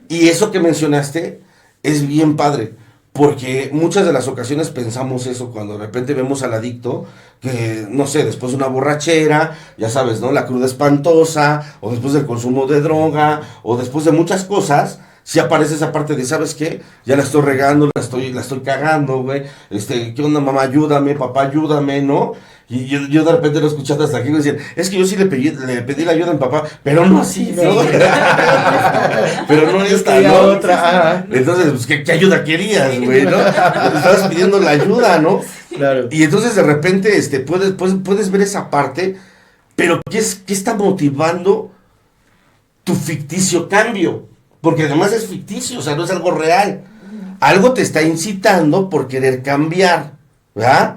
Y eso que mencionaste es bien padre. Porque muchas de las ocasiones pensamos eso cuando de repente vemos al adicto que, no sé, después de una borrachera, ya sabes, ¿no? La cruda espantosa, o después del consumo de droga, o después de muchas cosas, sí aparece esa parte de, ¿sabes qué? Ya la estoy regando, la estoy cagando, güey. ¿Qué onda, mamá? Ayúdame, papá, ayúdame, ¿no? Y yo de repente lo escuchando hasta aquí, me decían, es que yo sí le pedí la ayuda a mi papá, pero no así, ¿no? Pero no esta, ¿no? Otra. Entonces, pues, ¿qué ayuda querías, güey, no? Estabas pidiendo la ayuda, ¿no? Claro. Y entonces de repente, puedes ver esa parte, pero ¿qué está motivando tu ficticio cambio? Porque además es ficticio, o sea, no es algo real. Algo te está incitando por querer cambiar, ¿verdad?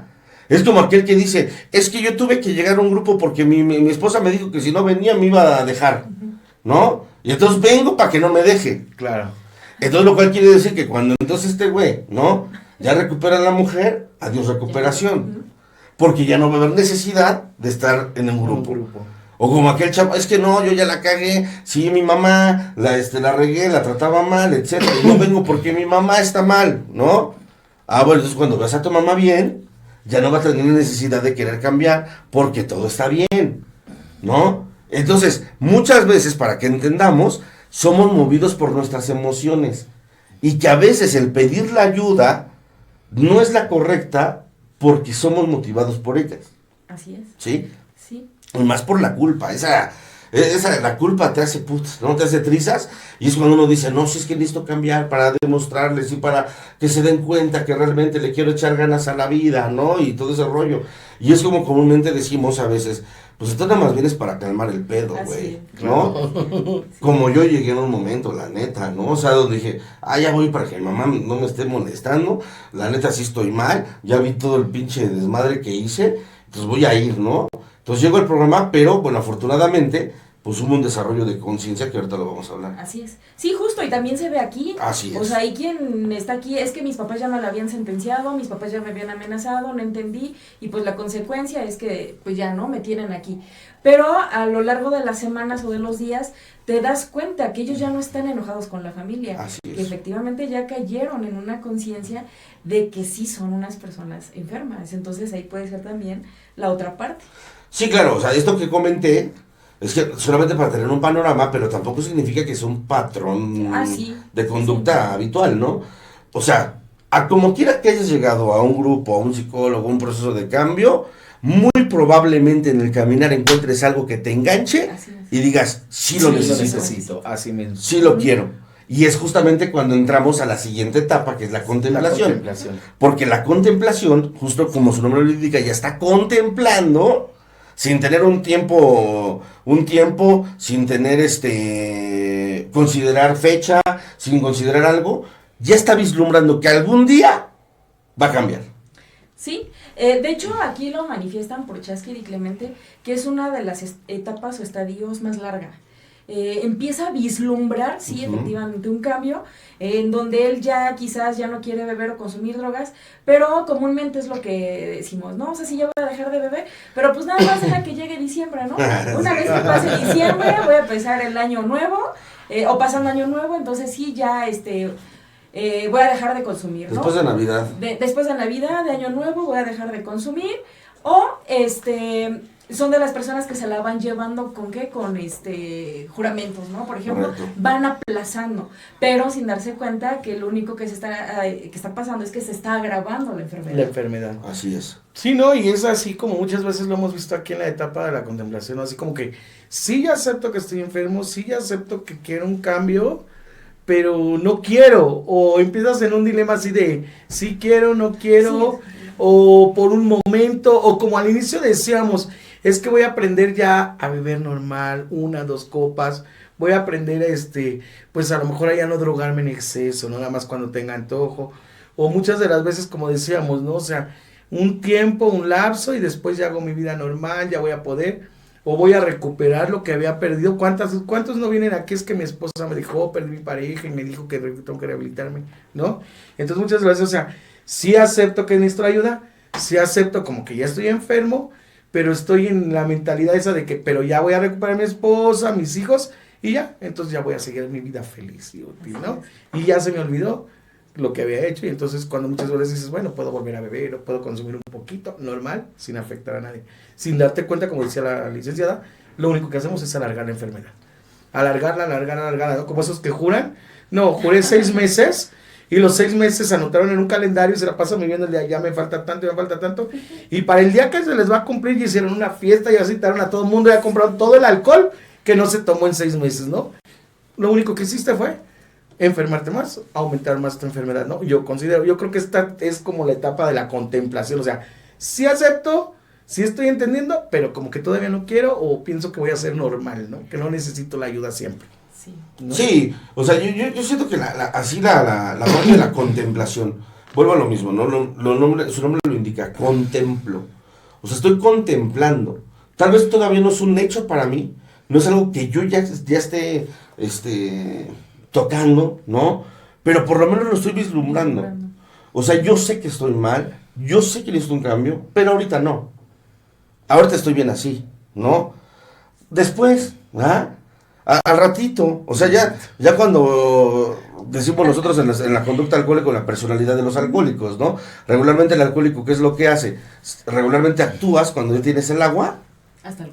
Es como aquel que dice, es que yo tuve que llegar a un grupo porque mi esposa me dijo que si no venía me iba a dejar, ¿no? Y entonces vengo para que no me deje. Claro. Entonces lo cual quiere decir que cuando entonces este güey, ¿no? Ya recupera a la mujer, adiós recuperación. Porque ya no va a haber necesidad de estar en un grupo. O como aquel chavo, es que no, yo ya la cagué, sí, mi mamá, la regué, la trataba mal, etcétera. Y no vengo porque mi mamá está mal, ¿no? Ah, bueno, entonces cuando veas a tu mamá bien, ya no va a tener necesidad de querer cambiar porque todo está bien, ¿no? Entonces, muchas veces, para que entendamos, somos movidos por nuestras emociones. Y que a veces el pedir la ayuda no es la correcta porque somos motivados por ellas. Así es. ¿Sí? Sí. Y más por la culpa. La culpa te hace putas, ¿no? Te hace trizas. Y es cuando uno dice, no, si es que necesito cambiar para demostrarles y para que se den cuenta que realmente le quiero echar ganas a la vida, ¿no? Y todo ese rollo. Y es como comúnmente decimos a veces, pues esto nada más vienes para calmar el pedo, güey, ¿no? Sí. Como yo llegué en un momento, la neta, ¿no? O sea, donde dije, ya voy para que mi mamá no me esté molestando, la neta sí estoy mal, ya vi todo el pinche desmadre que hice, entonces voy a ir, ¿no? Entonces llego al programa, pero, bueno, afortunadamente, pues hubo un desarrollo de conciencia que ahorita lo vamos a hablar. Así es. Sí, justo, y también se ve aquí. Así es. O sea, ahí quien está aquí es que mis papás ya me la habían sentenciado, mis papás ya me habían amenazado, no entendí, y pues la consecuencia es que, pues ya, ¿no? Me tienen aquí. Pero a lo largo de las semanas o de los días, te das cuenta que ellos ya no están enojados con la familia. Así es. Que efectivamente ya cayeron en una conciencia de que sí son unas personas enfermas. Entonces ahí puede ser también la otra parte. Sí, claro, o sea, esto que comenté es que solamente para tener un panorama, pero tampoco significa que es un patrón de conducta habitual, ¿no? O sea, a como quiera que hayas llegado a un grupo, a un psicólogo, un proceso de cambio, muy probablemente en el caminar encuentres algo que te enganche y digas, sí lo necesito, así mismo. Sí lo quiero. Y es justamente cuando entramos a la siguiente etapa, que es la contemplación. Porque la contemplación, justo como su nombre lo indica, ya está contemplando, sin tener un tiempo, sin tener considerar fecha, sin considerar algo, ya está vislumbrando que algún día va a cambiar. Sí, de hecho aquí lo manifiestan por Chasquid y Clemente, que es una de las etapas o estadios más larga. Empieza a vislumbrar, sí, efectivamente, un cambio en donde él ya quizás ya no quiere beber o consumir drogas, pero comúnmente es lo que decimos, ¿no? O sea, sí, ya voy a dejar de beber, pero pues nada más deja que llegue diciembre, ¿no? Una vez que pase diciembre, voy a empezar el año nuevo, o pasando año nuevo, entonces sí, ya voy a dejar de consumir, ¿no? Después de Navidad. Después de Navidad, de año nuevo, voy a dejar de consumir, o son de las personas que se la van llevando con ¿qué? Con juramentos, ¿no? Por ejemplo, correcto, van aplazando, pero sin darse cuenta que lo único que está pasando es que se está agravando la enfermedad. La enfermedad. Así es. Sí, ¿no? Y es así como muchas veces lo hemos visto aquí en la etapa de la contemplación, así como que sí ya acepto que estoy enfermo, sí ya acepto que quiero un cambio, pero no quiero, o empiezas en un dilema así de sí quiero, no quiero, sí, o por un momento, o como al inicio decíamos, es que voy a aprender ya a beber normal, 1, 2 copas, voy a aprender pues a lo mejor a ya no drogarme en exceso, no nada más cuando tenga antojo, o muchas de las veces como decíamos, ¿no? O sea, un tiempo, un lapso y después ya hago mi vida normal, ya voy a poder, o voy a recuperar lo que había perdido. ¿Cuántos no vienen aquí? Es que mi esposa me dijo, perdí mi pareja y me dijo que tengo que rehabilitarme, ¿no? Entonces muchas veces, o sea, sí acepto que necesito ayuda, sí acepto como que ya estoy enfermo, pero estoy en la mentalidad esa de que, pero ya voy a recuperar a mi esposa, a mis hijos, y ya, entonces ya voy a seguir mi vida feliz y útil, ¿no? Y ya se me olvidó lo que había hecho, y entonces cuando muchas veces dices, bueno, puedo volver a beber, o puedo consumir un poquito, normal, sin afectar a nadie. Sin darte cuenta, como decía la licenciada, lo único que hacemos es alargar la enfermedad. Alargarla, ¿no? Como esos que juran, no, juré 6 meses, y los 6 meses se anotaron en un calendario y se la pasan viviendo el día, ya me falta tanto, y para el día que se les va a cumplir ya hicieron una fiesta, ya citaron a todo el mundo, ya compraron todo el alcohol que no se tomó en 6 meses, ¿no? Lo único que hiciste fue enfermarte más, aumentar más tu enfermedad, ¿no? Yo creo que esta es como la etapa de la contemplación, o sea, sí acepto, sí estoy entendiendo, pero como que todavía no quiero o pienso que voy a ser normal, ¿no? Que no necesito la ayuda siempre. Sí, ¿no? Sí, o sea, yo siento que así la parte de la contemplación, vuelvo a lo mismo, ¿no? Su nombre lo indica, contemplo. O sea, estoy contemplando. Tal vez todavía no es un hecho para mí, no es algo que yo ya esté tocando, ¿no? Pero por lo menos lo estoy vislumbrando. O sea, yo sé que estoy mal, yo sé que necesito un cambio, pero ahorita no. Ahorita estoy bien así, ¿no? Después, al ratito, o sea, ya cuando decimos nosotros en la conducta alcohólica, en la personalidad de los alcohólicos, ¿no? Regularmente el alcohólico, ¿qué es lo que hace? Regularmente actúas cuando ya tienes el agua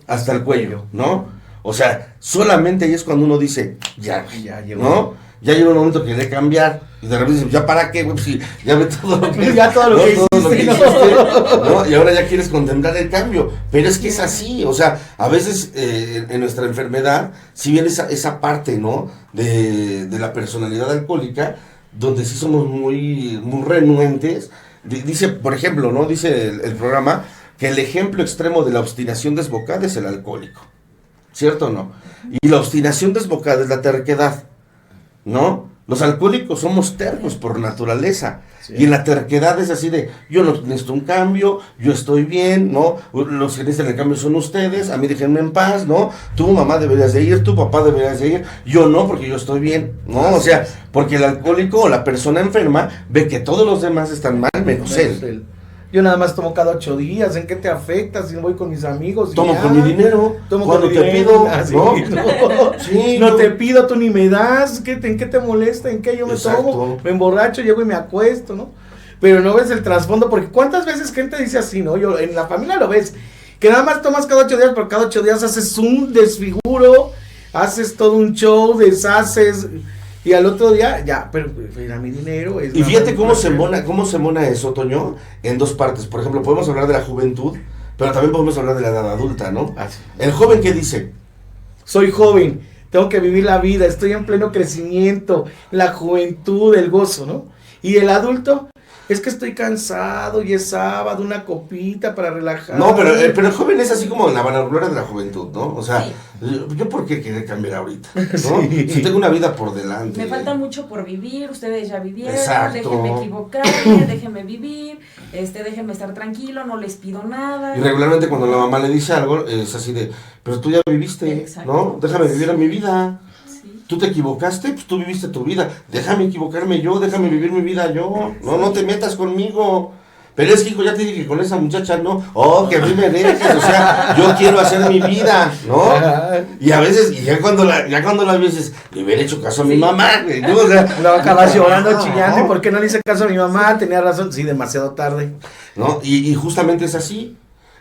hasta el cuello, ¿no? O sea, solamente ahí es cuando uno dice, ya llegó, ¿no? Ya llega un momento que quiere cambiar, y de repente dice, ¿ya para qué, güey? Pues si ya ve todo lo que ya todo lo que hiciste, ¿no? Y ahora ya quieres contemplar el cambio, pero es que es así, o sea, a veces en nuestra enfermedad, si bien esa parte, ¿no? De la personalidad alcohólica, donde sí somos muy renuentes, dice, por ejemplo, ¿no? Dice el programa, que el ejemplo extremo de la obstinación desbocada es el alcohólico, ¿cierto o no? Y la obstinación desbocada es la terquedad, ¿no? Los alcohólicos somos tercos por naturaleza. Sí. Y en la terquedad es así de, yo no necesito un cambio, yo estoy bien, ¿no? Los que necesitan el cambio son ustedes, a mí déjenme en paz, ¿no? Tu mamá deberías de ir, tu papá deberías de ir, yo no, porque yo estoy bien, ¿no? O sea, porque el alcohólico o la persona enferma ve que todos los demás están mal, menos él. Yo nada más tomo cada 8 días, ¿en qué te afecta? Si voy con mis amigos. Tomo con mi dinero, cuando te pido, ¿no? Sí, no te pido, tú ni me das, ¿en qué te molesta? ¿En qué yo me tomo? Me emborracho, llego y me acuesto, ¿no? Pero no ves el trasfondo, porque ¿cuántas veces gente dice así, no? Yo en la familia lo ves, que nada más tomas cada 8 días, pero cada 8 días haces un desfiguro, haces todo un show, deshaces... Y al otro día, ya, pero era mi dinero. Y fíjate cómo se mona eso, Toño, en dos partes. Por ejemplo, podemos hablar de la juventud, pero también podemos hablar de la edad adulta, ¿no? Sí. El joven, ¿qué dice? Soy joven, tengo que vivir la vida, estoy en pleno crecimiento, la juventud, el gozo, ¿no? Y el adulto, es que estoy cansado y es sábado, una copita para relajar. No, pero el joven es así como la vanagloria de la juventud, ¿no? O sea, ¿yo por qué querer cambiar ahorita? ¿No? Sí. Si tengo una vida por delante. Me falta mucho por vivir, ustedes ya vivieron, exacto. Déjenme equivocarme, déjenme vivir, déjenme estar tranquilo, no les pido nada. Y regularmente cuando la mamá le dice algo, es así de, pero tú ya viviste, exacto. ¿No? Déjame vivir mi vida. ¿Tú te equivocaste? Pues tú viviste tu vida. Déjame equivocarme yo, déjame vivir mi vida yo. No te metas conmigo. Pero es que, hijo, ya te dije que con esa muchacha no. Oh, que a mí me dejes. O sea, yo quiero hacer mi vida, ¿no? Y a veces, y ya cuando la dices, le hubiera hecho caso a mi mamá, güey, ¿no? O sea, lo acabas llorando, chillando. ¿Por qué no le hice caso a mi mamá? Tenía razón. Sí, demasiado tarde. ¿No? Y justamente es así.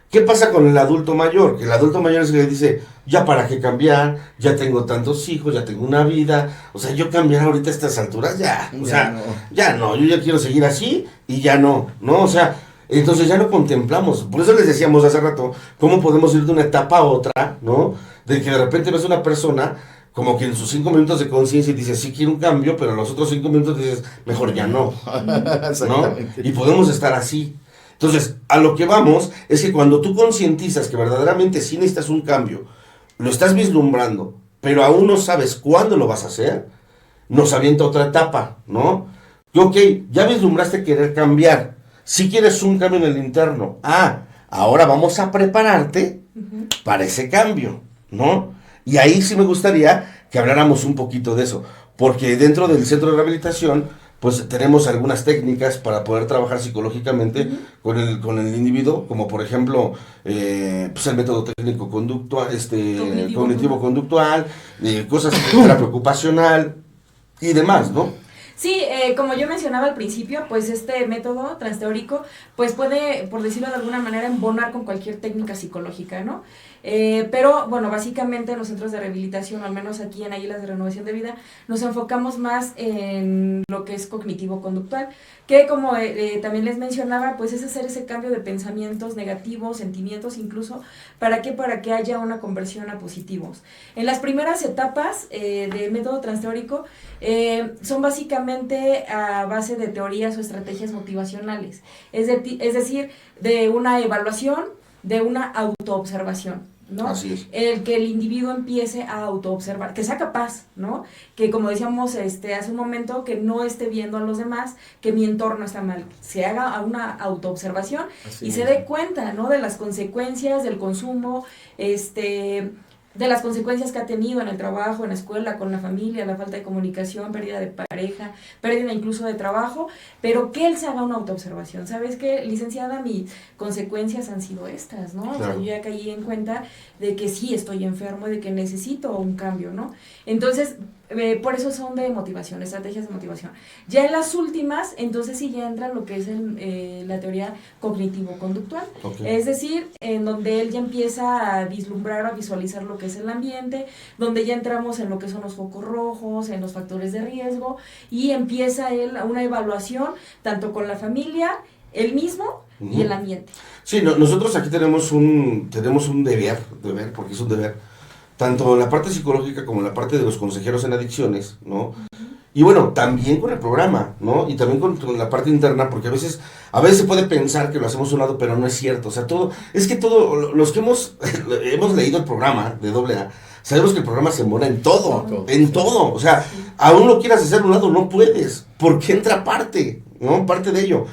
¿Qué pasa con el adulto mayor? Que el adulto mayor es el que dice, ya para qué cambiar, ya tengo tantos hijos, ya tengo una vida, o sea, yo cambiar ahorita a estas alturas, ya no, yo ya quiero seguir así y ya no, o sea, entonces ya no contemplamos, por eso les decíamos hace rato, cómo podemos ir de una etapa a otra, ¿no? De que de repente ves una persona como que en sus 5 minutos de conciencia dices, sí quiero un cambio, pero en los otros 5 minutos dices, mejor ya no, ¿no? Y podemos estar así. Entonces, a lo que vamos es que cuando tú concientizas que verdaderamente sí necesitas un cambio, lo estás vislumbrando, pero aún no sabes cuándo lo vas a hacer, nos avienta otra etapa, ¿no? Y ok, ya vislumbraste querer cambiar, si quieres un cambio en el interno, ahora vamos a prepararte para ese cambio, ¿no? Y ahí sí me gustaría que habláramos un poquito de eso, porque dentro del centro de rehabilitación, pues tenemos algunas técnicas para poder trabajar psicológicamente con el individuo, como por ejemplo, pues el método técnico conductual, cognitivo-conductual, cosas de terapia ocupacional y demás, ¿no? Sí, como yo mencionaba al principio, pues este método transteórico, pues puede, por decirlo de alguna manera, embonar con cualquier técnica psicológica, ¿no? Pero, bueno, básicamente en los centros de rehabilitación, al menos aquí en Águilas de Renovación de Vida, nos enfocamos más en lo que es cognitivo-conductual, que como también les mencionaba, pues es hacer ese cambio de pensamientos negativos, sentimientos incluso, ¿para qué? Para que haya una conversión a positivos. En las primeras etapas del método transteórico, son básicamente a base de teorías o estrategias motivacionales, es decir, de una evaluación, de una autoobservación. ¿no? Así es. El que el individuo empiece a autoobservar, que sea capaz, ¿no? Que como decíamos hace un momento, que no esté viendo a los demás, que mi entorno está mal, se haga una autoobservación y se dé cuenta, ¿no? De las consecuencias del consumo, de las consecuencias que ha tenido en el trabajo, en la escuela, con la familia, la falta de comunicación, pérdida de pareja, pérdida incluso de trabajo, pero que él se haga una autoobservación. ¿Sabes qué, licenciada? Mis consecuencias han sido estas, ¿no? Claro. O sea, yo ya caí en cuenta de que sí estoy enfermo, de que necesito un cambio, ¿no? Entonces, por eso son de motivación, estrategias de motivación. Ya en las últimas, entonces sí ya entra lo que es la teoría cognitivo-conductual. Okay. Es decir, en donde él ya empieza a vislumbrar, a visualizar lo que es el ambiente, donde ya entramos en lo que son los focos rojos, en los factores de riesgo, y empieza él una evaluación tanto con la familia, él mismo y el ambiente. Sí, nosotros aquí tenemos un deber, porque es un deber, tanto en la parte psicológica como en la parte de los consejeros en adicciones, ¿no? Y bueno, también con el programa, ¿no? Y también con la parte interna, porque a veces se puede pensar que lo hacemos a un lado, pero no es cierto. O sea, los que hemos leído el programa de AA, sabemos que el programa se embona en todo. O sea, aún lo quieras hacer a un lado, no puedes, porque entra parte, ¿no? Parte de ello.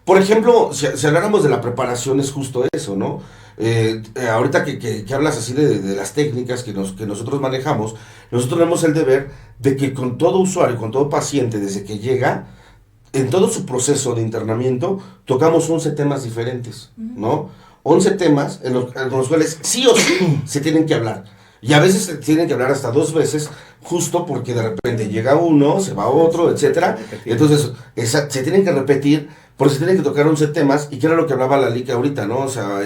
Por ejemplo, si habláramos de la preparación, es justo eso, ¿no? Ahorita que hablas así de las técnicas que nosotros manejamos, nosotros tenemos el deber de que con todo usuario, con todo paciente, desde que llega, en todo su proceso de internamiento, tocamos 11 temas diferentes, ¿no? 11 temas en los cuales sí o sí se tienen que hablar. Y a veces se tienen que hablar hasta 2 veces, justo porque de repente llega uno, se va otro, etcétera. Y entonces se tienen que repetir, porque se tienen que tocar 11 temas, y que era lo que hablaba la Lica ahorita, ¿no? O sea,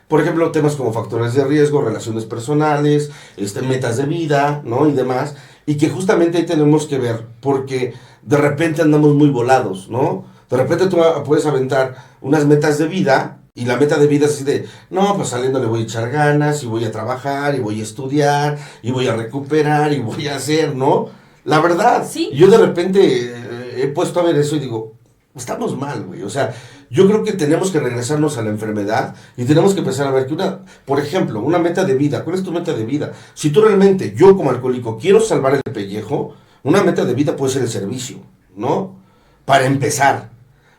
por ejemplo, temas como factores de riesgo, relaciones personales, metas de vida, ¿no? Y demás. Y que justamente ahí tenemos que ver, porque de repente andamos muy volados, ¿no? De repente tú puedes aventar unas metas de vida, y la meta de vida es así de, no, pues saliendo le voy a echar ganas, y voy a trabajar, y voy a estudiar, y voy a recuperar, y voy a hacer, ¿no? La verdad, ¿Sí? Yo de repente he puesto a ver eso y digo, estamos mal, güey. O sea, yo creo que tenemos que regresarnos a la enfermedad y tenemos que empezar a ver que por ejemplo, una meta de vida. ¿Cuál es tu meta de vida? Si tú realmente, yo como alcohólico, quiero salvar el pellejo, una meta de vida puede ser el servicio, ¿no? Para empezar.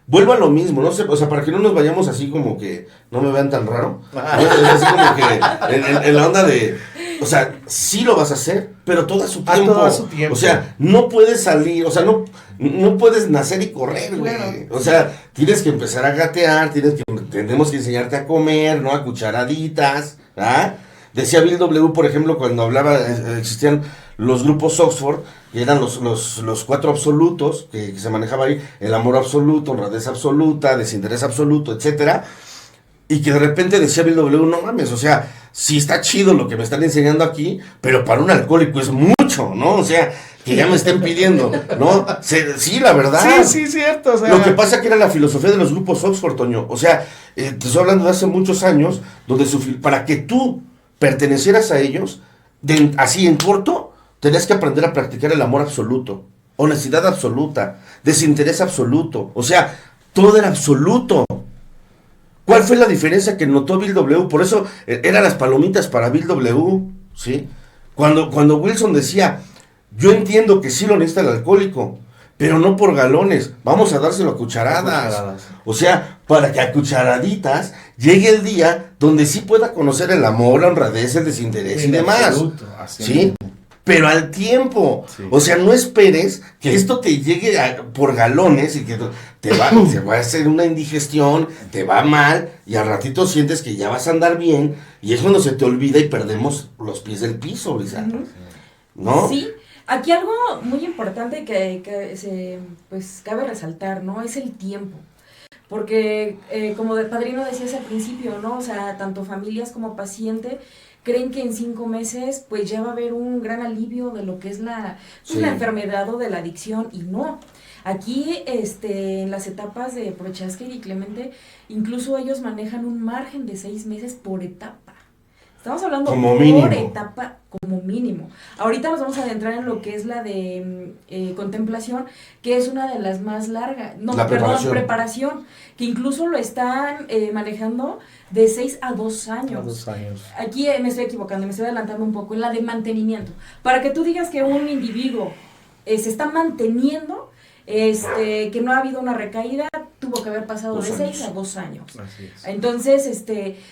Vuelvo a lo mismo, no sé, o sea, para que no nos vayamos así como que no me vean tan raro. ¿No? Es así como que en la onda de, o sea, sí lo vas a hacer, pero todo a su tiempo. Todo a su tiempo. O sea, no puedes salir, o sea, no puedes nacer y correr, güey. Claro. O sea, tienes que empezar a gatear, tenemos que enseñarte a comer, ¿no? A cucharaditas, ¿ah? Decía Bill W., por ejemplo, cuando hablaba, existían los grupos Oxford, que eran los 4 absolutos que se manejaba ahí: el amor absoluto, honradez absoluta, desinterés absoluto, etcétera. Y que de repente decía Bill W., no mames, o sea, sí está chido lo que me están enseñando aquí, pero para un alcohólico es mucho, ¿no? O sea, que ya me estén pidiendo, ¿no? Sí, la verdad. Sí, cierto. O sea, Lo que pasa que era la filosofía de los grupos Oxford, Toño. O sea, te estoy hablando de hace muchos años, donde para que tú pertenecieras a ellos, así en corto, tenías que aprender a practicar el amor absoluto, honestidad absoluta, desinterés absoluto. O sea, todo era absoluto. ¿Cuál fue la diferencia que notó Bill W.? Por eso eran las palomitas para Bill W., ¿sí? Cuando Wilson decía, yo entiendo que sí lo necesita el alcohólico, pero no por galones, vamos a dárselo a cucharadas. O sea, para que a cucharaditas llegue el día donde sí pueda conocer el amor, la honradez, el desinterés y demás. ¿Sí? Pero al tiempo. Sí. O sea, no esperes que esto te llegue por galones y que se va a hacer una indigestión, te va mal, y al ratito sientes que ya vas a andar bien, y es cuando se te olvida y perdemos los pies del piso, Lisa. ¿No? Sí. Aquí algo muy importante que pues cabe resaltar, ¿no? Es el tiempo. Porque, como el padrino decías al principio, ¿no? O sea, tanto familias como paciente creen que en 5 meses pues ya va a haber un gran alivio de lo que es la enfermedad o de la adicción, y no. Aquí, en las etapas de Prochaska y Clemente, incluso ellos manejan un margen de 6 meses por etapa. Estamos hablando como por mínimo. etapa como mínimo. Ahorita nos vamos a adentrar en lo que es la de contemplación, que es una de las más largas. No, La perdón, preparación, que incluso lo están manejando de 6 a 2 años. A 2 años. Aquí me estoy equivocando, me estoy adelantando un poco en la de mantenimiento. Para que tú digas que un individuo se está manteniendo, que no ha habido una recaída, tuvo que haber pasado 2 de 6 años. a 2 años. Así es. Entonces,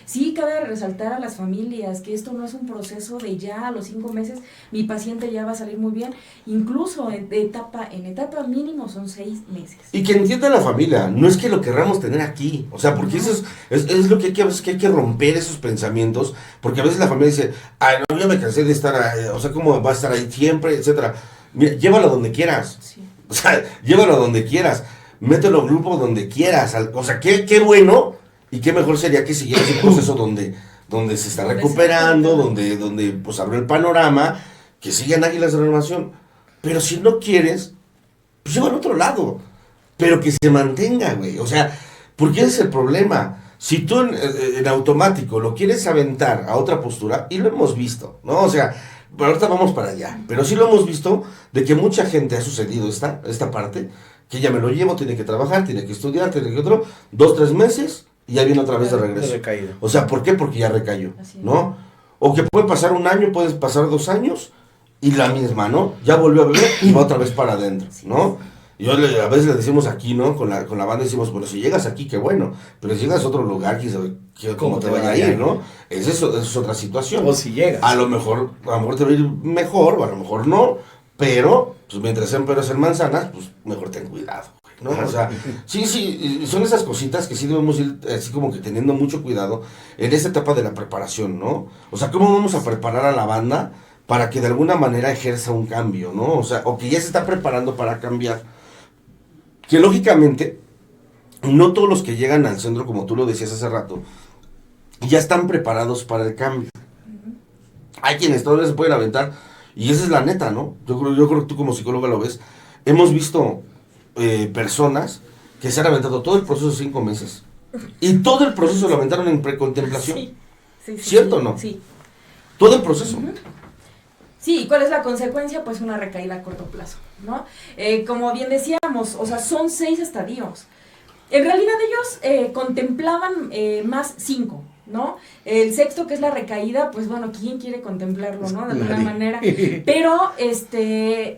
sí cabe resaltar a las familias que esto no es un proceso de ya a los 5 meses mi paciente ya va a salir muy bien, incluso en etapa mínimo son 6 meses. Y que entienda la familia, no es que lo querramos tener aquí, o sea, porque eso es lo que hay que, a veces que hay que romper esos pensamientos, porque a veces la familia dice, ay, no, yo me cansé de estar, o sea, ¿cómo va a estar ahí siempre, etcétera? Mira, llévalo donde quieras, Sí. o sea, llévalo donde quieras, mételo en grupo donde quieras, o sea, qué bueno y qué mejor sería que siguiera ese proceso donde se está Donde recuperando, se donde pues abre el panorama, que sigan Águilas de Renovación, pero si no quieres, pues llévalo a otro lado, pero que se mantenga, güey, o sea, porque ese es el problema. Si tú en automático lo quieres aventar a otra postura, y lo hemos visto, ¿no? O sea, pero ahorita vamos para allá, pero sí lo hemos visto de que mucha gente ha sucedido esta parte, que ya me lo llevo, tiene que trabajar, tiene que estudiar, tiene que otro, 2, 3 meses, y ya viene otra vez de regreso. Recaída. O sea, ¿por qué? Porque ya recayó, Así es. ¿no? O que puede pasar 1 año, puedes pasar 2 años, y la misma, ¿no? Ya volvió a beber y va otra vez para adentro, ¿no? Y a veces le decimos aquí, ¿no? Con la banda decimos, bueno, si llegas aquí, qué bueno, pero si llegas a otro lugar, quién sabe cómo te vaya a ir, ¿no? Eso es otra situación. O si llegas. A lo mejor te va a ir mejor, o a lo mejor no, pero, pues mientras sean peras en manzanas, pues mejor ten cuidado, ¿no? O sea, sí, son esas cositas que sí debemos ir así como que teniendo mucho cuidado en esta etapa de la preparación, ¿no? O sea, ¿cómo vamos a preparar a la banda para que de alguna manera ejerza un cambio, ¿no? O sea, o que ya se está preparando para cambiar. Que lógicamente, no todos los que llegan al centro, como tú lo decías hace rato, ya están preparados para el cambio. Hay quienes todavía se pueden aventar, y esa es la neta, ¿no? Yo creo que tú como psicóloga lo ves. Hemos visto personas que se han aventado todo el proceso de 5 meses, y todo el proceso lo aventaron en precontemplación. Sí, ¿Cierto o no? Sí. Todo el proceso. Sí, ¿y cuál es la consecuencia? Pues una recaída a corto plazo, ¿no? Como bien decíamos, o sea, son 6 estadios. En realidad ellos contemplaban más 5, ¿no? El sexto, que es la recaída, pues bueno, ¿quién quiere contemplarlo, no? De alguna manera. Pero,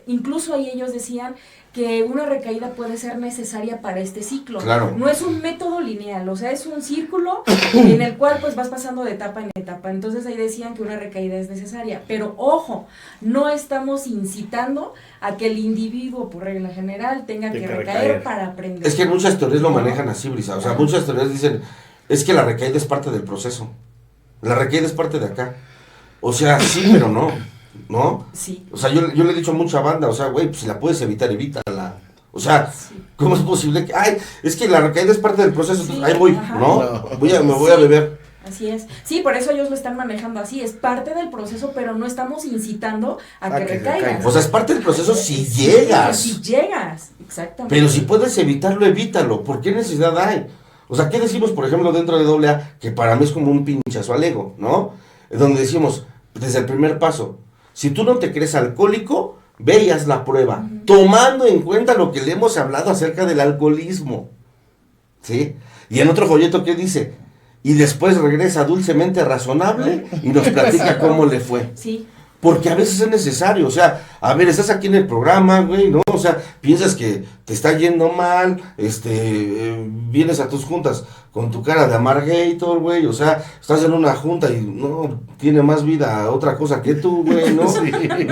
incluso ahí ellos decían que una recaída puede ser necesaria para este ciclo. Claro. No es un método lineal, o sea, es un círculo en el cual pues vas pasando de etapa en etapa. Entonces ahí decían que una recaída es necesaria. Pero ojo, no estamos incitando a que el individuo, por regla general, tenga que recaer para aprender. Es que muchas teorías lo manejan así, Brisa. O sea, muchas teorías dicen, es que la recaída es parte del proceso. La recaída es parte de acá. O sea, sí, pero no. ¿No? Sí. O sea, yo le he dicho a mucha banda, o sea, güey, pues si la puedes evitar, evítala. O sea, Sí. ¿cómo es posible que, ay, es que la recaída es parte del proceso, Sí, ahí voy, ajá. ¿no? No. Me voy a Sí. beber. Así es. Sí, por eso ellos lo están manejando así. Es parte del proceso, pero no estamos incitando a que recaigas. recaigas. O sea, es parte del proceso si Sí, llegas. Si llegas, exactamente. Pero si puedes evitarlo, evítalo. ¿Por qué necesidad hay? O sea, ¿qué decimos, por ejemplo, dentro de AA? Que para mí es como un pinchazo al ego, ¿no? Donde decimos, desde el primer paso, si tú no te crees alcohólico, ve y haz la prueba, tomando en cuenta lo que le hemos hablado acerca del alcoholismo. ¿Sí? Y en otro folleto, ¿qué dice? Y después regresa dulcemente razonable y nos platica cómo le fue. Sí. Porque a veces es necesario, o sea, a ver, estás aquí en el programa, güey, ¿no? O sea, piensas que te está yendo mal, vienes a tus juntas con tu cara de amargator, güey, o sea, estás en una junta y no tiene más vida otra cosa que tú, güey, ¿no? Sí.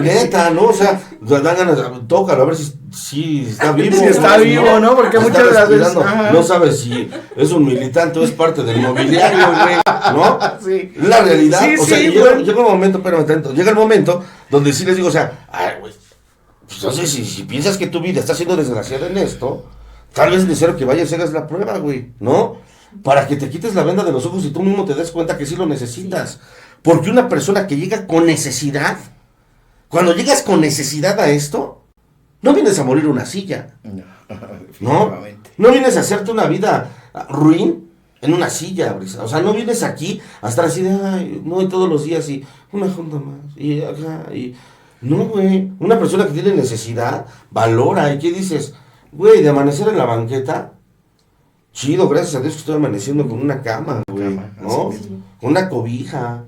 Neta, ¿no? O sea, dan ganas, tócalo, a ver si está vivo. Si está vivo, ¿no? Porque Está muchas de las veces, respirando. ajá. No sabes si es un militante o es parte del mobiliario, güey, ¿no? Sí. Es la realidad, Sí, o sea, sí, llega güey. un momento, espérame tanto, llega el momento donde sí les digo, o sea, ay, güey, pues entonces si piensas que tu vida está siendo desgraciada en esto, tal vez es necesario que vayas y hagas la prueba, güey, ¿no? Para que te quites la venda de los ojos y tú mismo te des cuenta que sí lo necesitas. Porque una persona que llega con necesidad, cuando llegas con necesidad a esto, no vienes a morir una silla, No, ¿no? definitivamente. No vienes a hacerte una vida ruin en una silla, Brisa. O sea, no vienes aquí a estar así de, ay, no, y todos los días, y una junta más, y acá, y... No, güey. Una persona que tiene necesidad, valora, ¿y qué dices? Güey, de amanecer en la banqueta, chido, gracias a Dios que estoy amaneciendo con una cama, güey, ¿no? Con una cobija,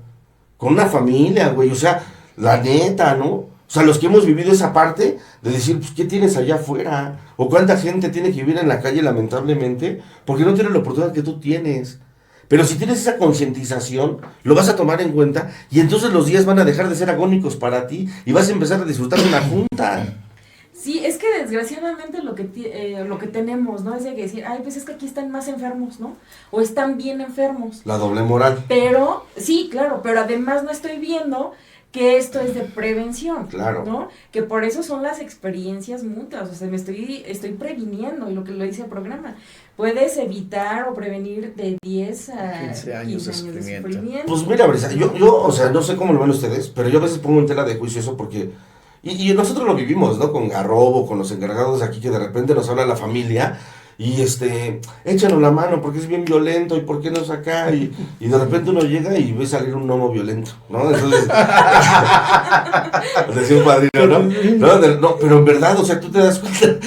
con una familia, güey, o sea, la neta, ¿no? O sea, los que hemos vivido esa parte de decir, pues, ¿qué tienes allá afuera? O cuánta gente tiene que vivir en la calle, lamentablemente, porque no tiene la oportunidad que tú tienes. Pero si tienes esa concientización, lo vas a tomar en cuenta y entonces los días van a dejar de ser agónicos para ti y vas a empezar a disfrutar de una junta. Sí, es que desgraciadamente lo que tenemos, ¿no? Es de que decir, ay, pues es que aquí están más enfermos, ¿no? O están bien enfermos. La doble moral. Pero, sí, claro, pero además no estoy viendo que esto es de prevención, Claro. ¿no? Que por eso son las experiencias mutuas, o sea, estoy previniendo, y lo que lo dice el programa, puedes evitar o prevenir de 10 a 15 años de sufrimiento. Pues mira, Brisa, yo, o sea, no sé cómo lo ven ustedes, pero yo a veces pongo en tela de juicio eso porque... Y nosotros lo vivimos, ¿no? Con Garrobo, con los encargados de aquí, que de repente nos habla la familia y échanos la mano porque es bien violento y por qué no acá y de repente uno llega y ve salir un gnomo violento, ¿no? Entonces, decía un padrino, ¿no? No, pero en verdad, o sea, tú te das cuenta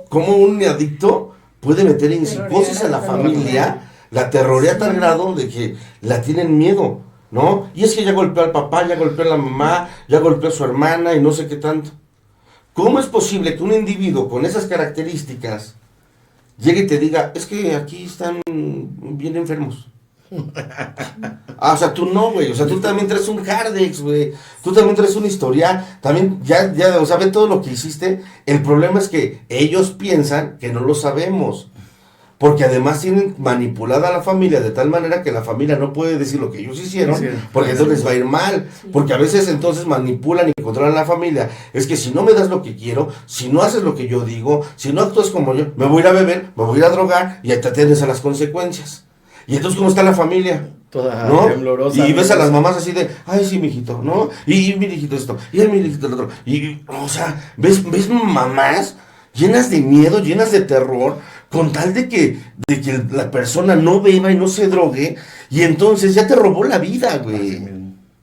cómo un adicto puede meter en psicosis a la familia, la terrorea a tal grado de que la tienen miedo, ¿no? Y es que ya golpeó al papá, ya golpeó a la mamá, ya golpeó a su hermana y no sé qué tanto. ¿Cómo es posible que un individuo con esas características llegue y te diga, es que aquí están bien enfermos? O sea, tú no, güey, o sea, tú también traes un Hardex, güey, tú también traes una historia, también, ya, o sea, ve todo lo que hiciste. El problema es que ellos piensan que no lo sabemos. Porque además tienen manipulada a la familia de tal manera que la familia no puede decir lo que ellos hicieron, sí, porque entonces les va a ir mal. Sí. Porque a veces entonces manipulan y controlan a la familia. Es que si no me das lo que quiero, si no haces lo que yo digo, si no actúas como yo, me voy a ir a beber, me voy a ir a drogar y te atiendes a las consecuencias. Y entonces, ¿cómo está la familia? Toda ¿no? temblorosa. Y ves a las mamás así de, ay, sí, mijito, ¿no? Y mi hijito esto, y mi hijito el otro. Y, o sea, ves mamás llenas de miedo, llenas de terror, con tal de que la persona no beba y no se drogue, y entonces ya te robó la vida, güey.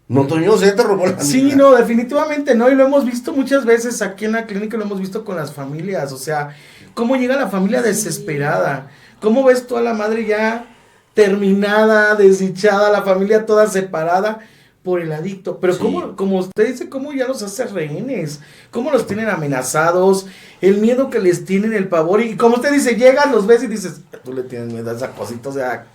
No, Toño, o sea, ya te robó la vida. Sí, no, definitivamente no, y lo hemos visto muchas veces aquí en la clínica, lo hemos visto con las familias, o sea, cómo llega la familia desesperada, cómo ves tú a la madre ya terminada, desdichada, la familia toda separada por el adicto, pero sí. como usted dice, cómo ya los hace rehenes, cómo los tienen amenazados, el miedo que les tienen, el pavor, y como usted dice, llegas, los ves y dices, tú le tienes miedo a esa cosita, o sea,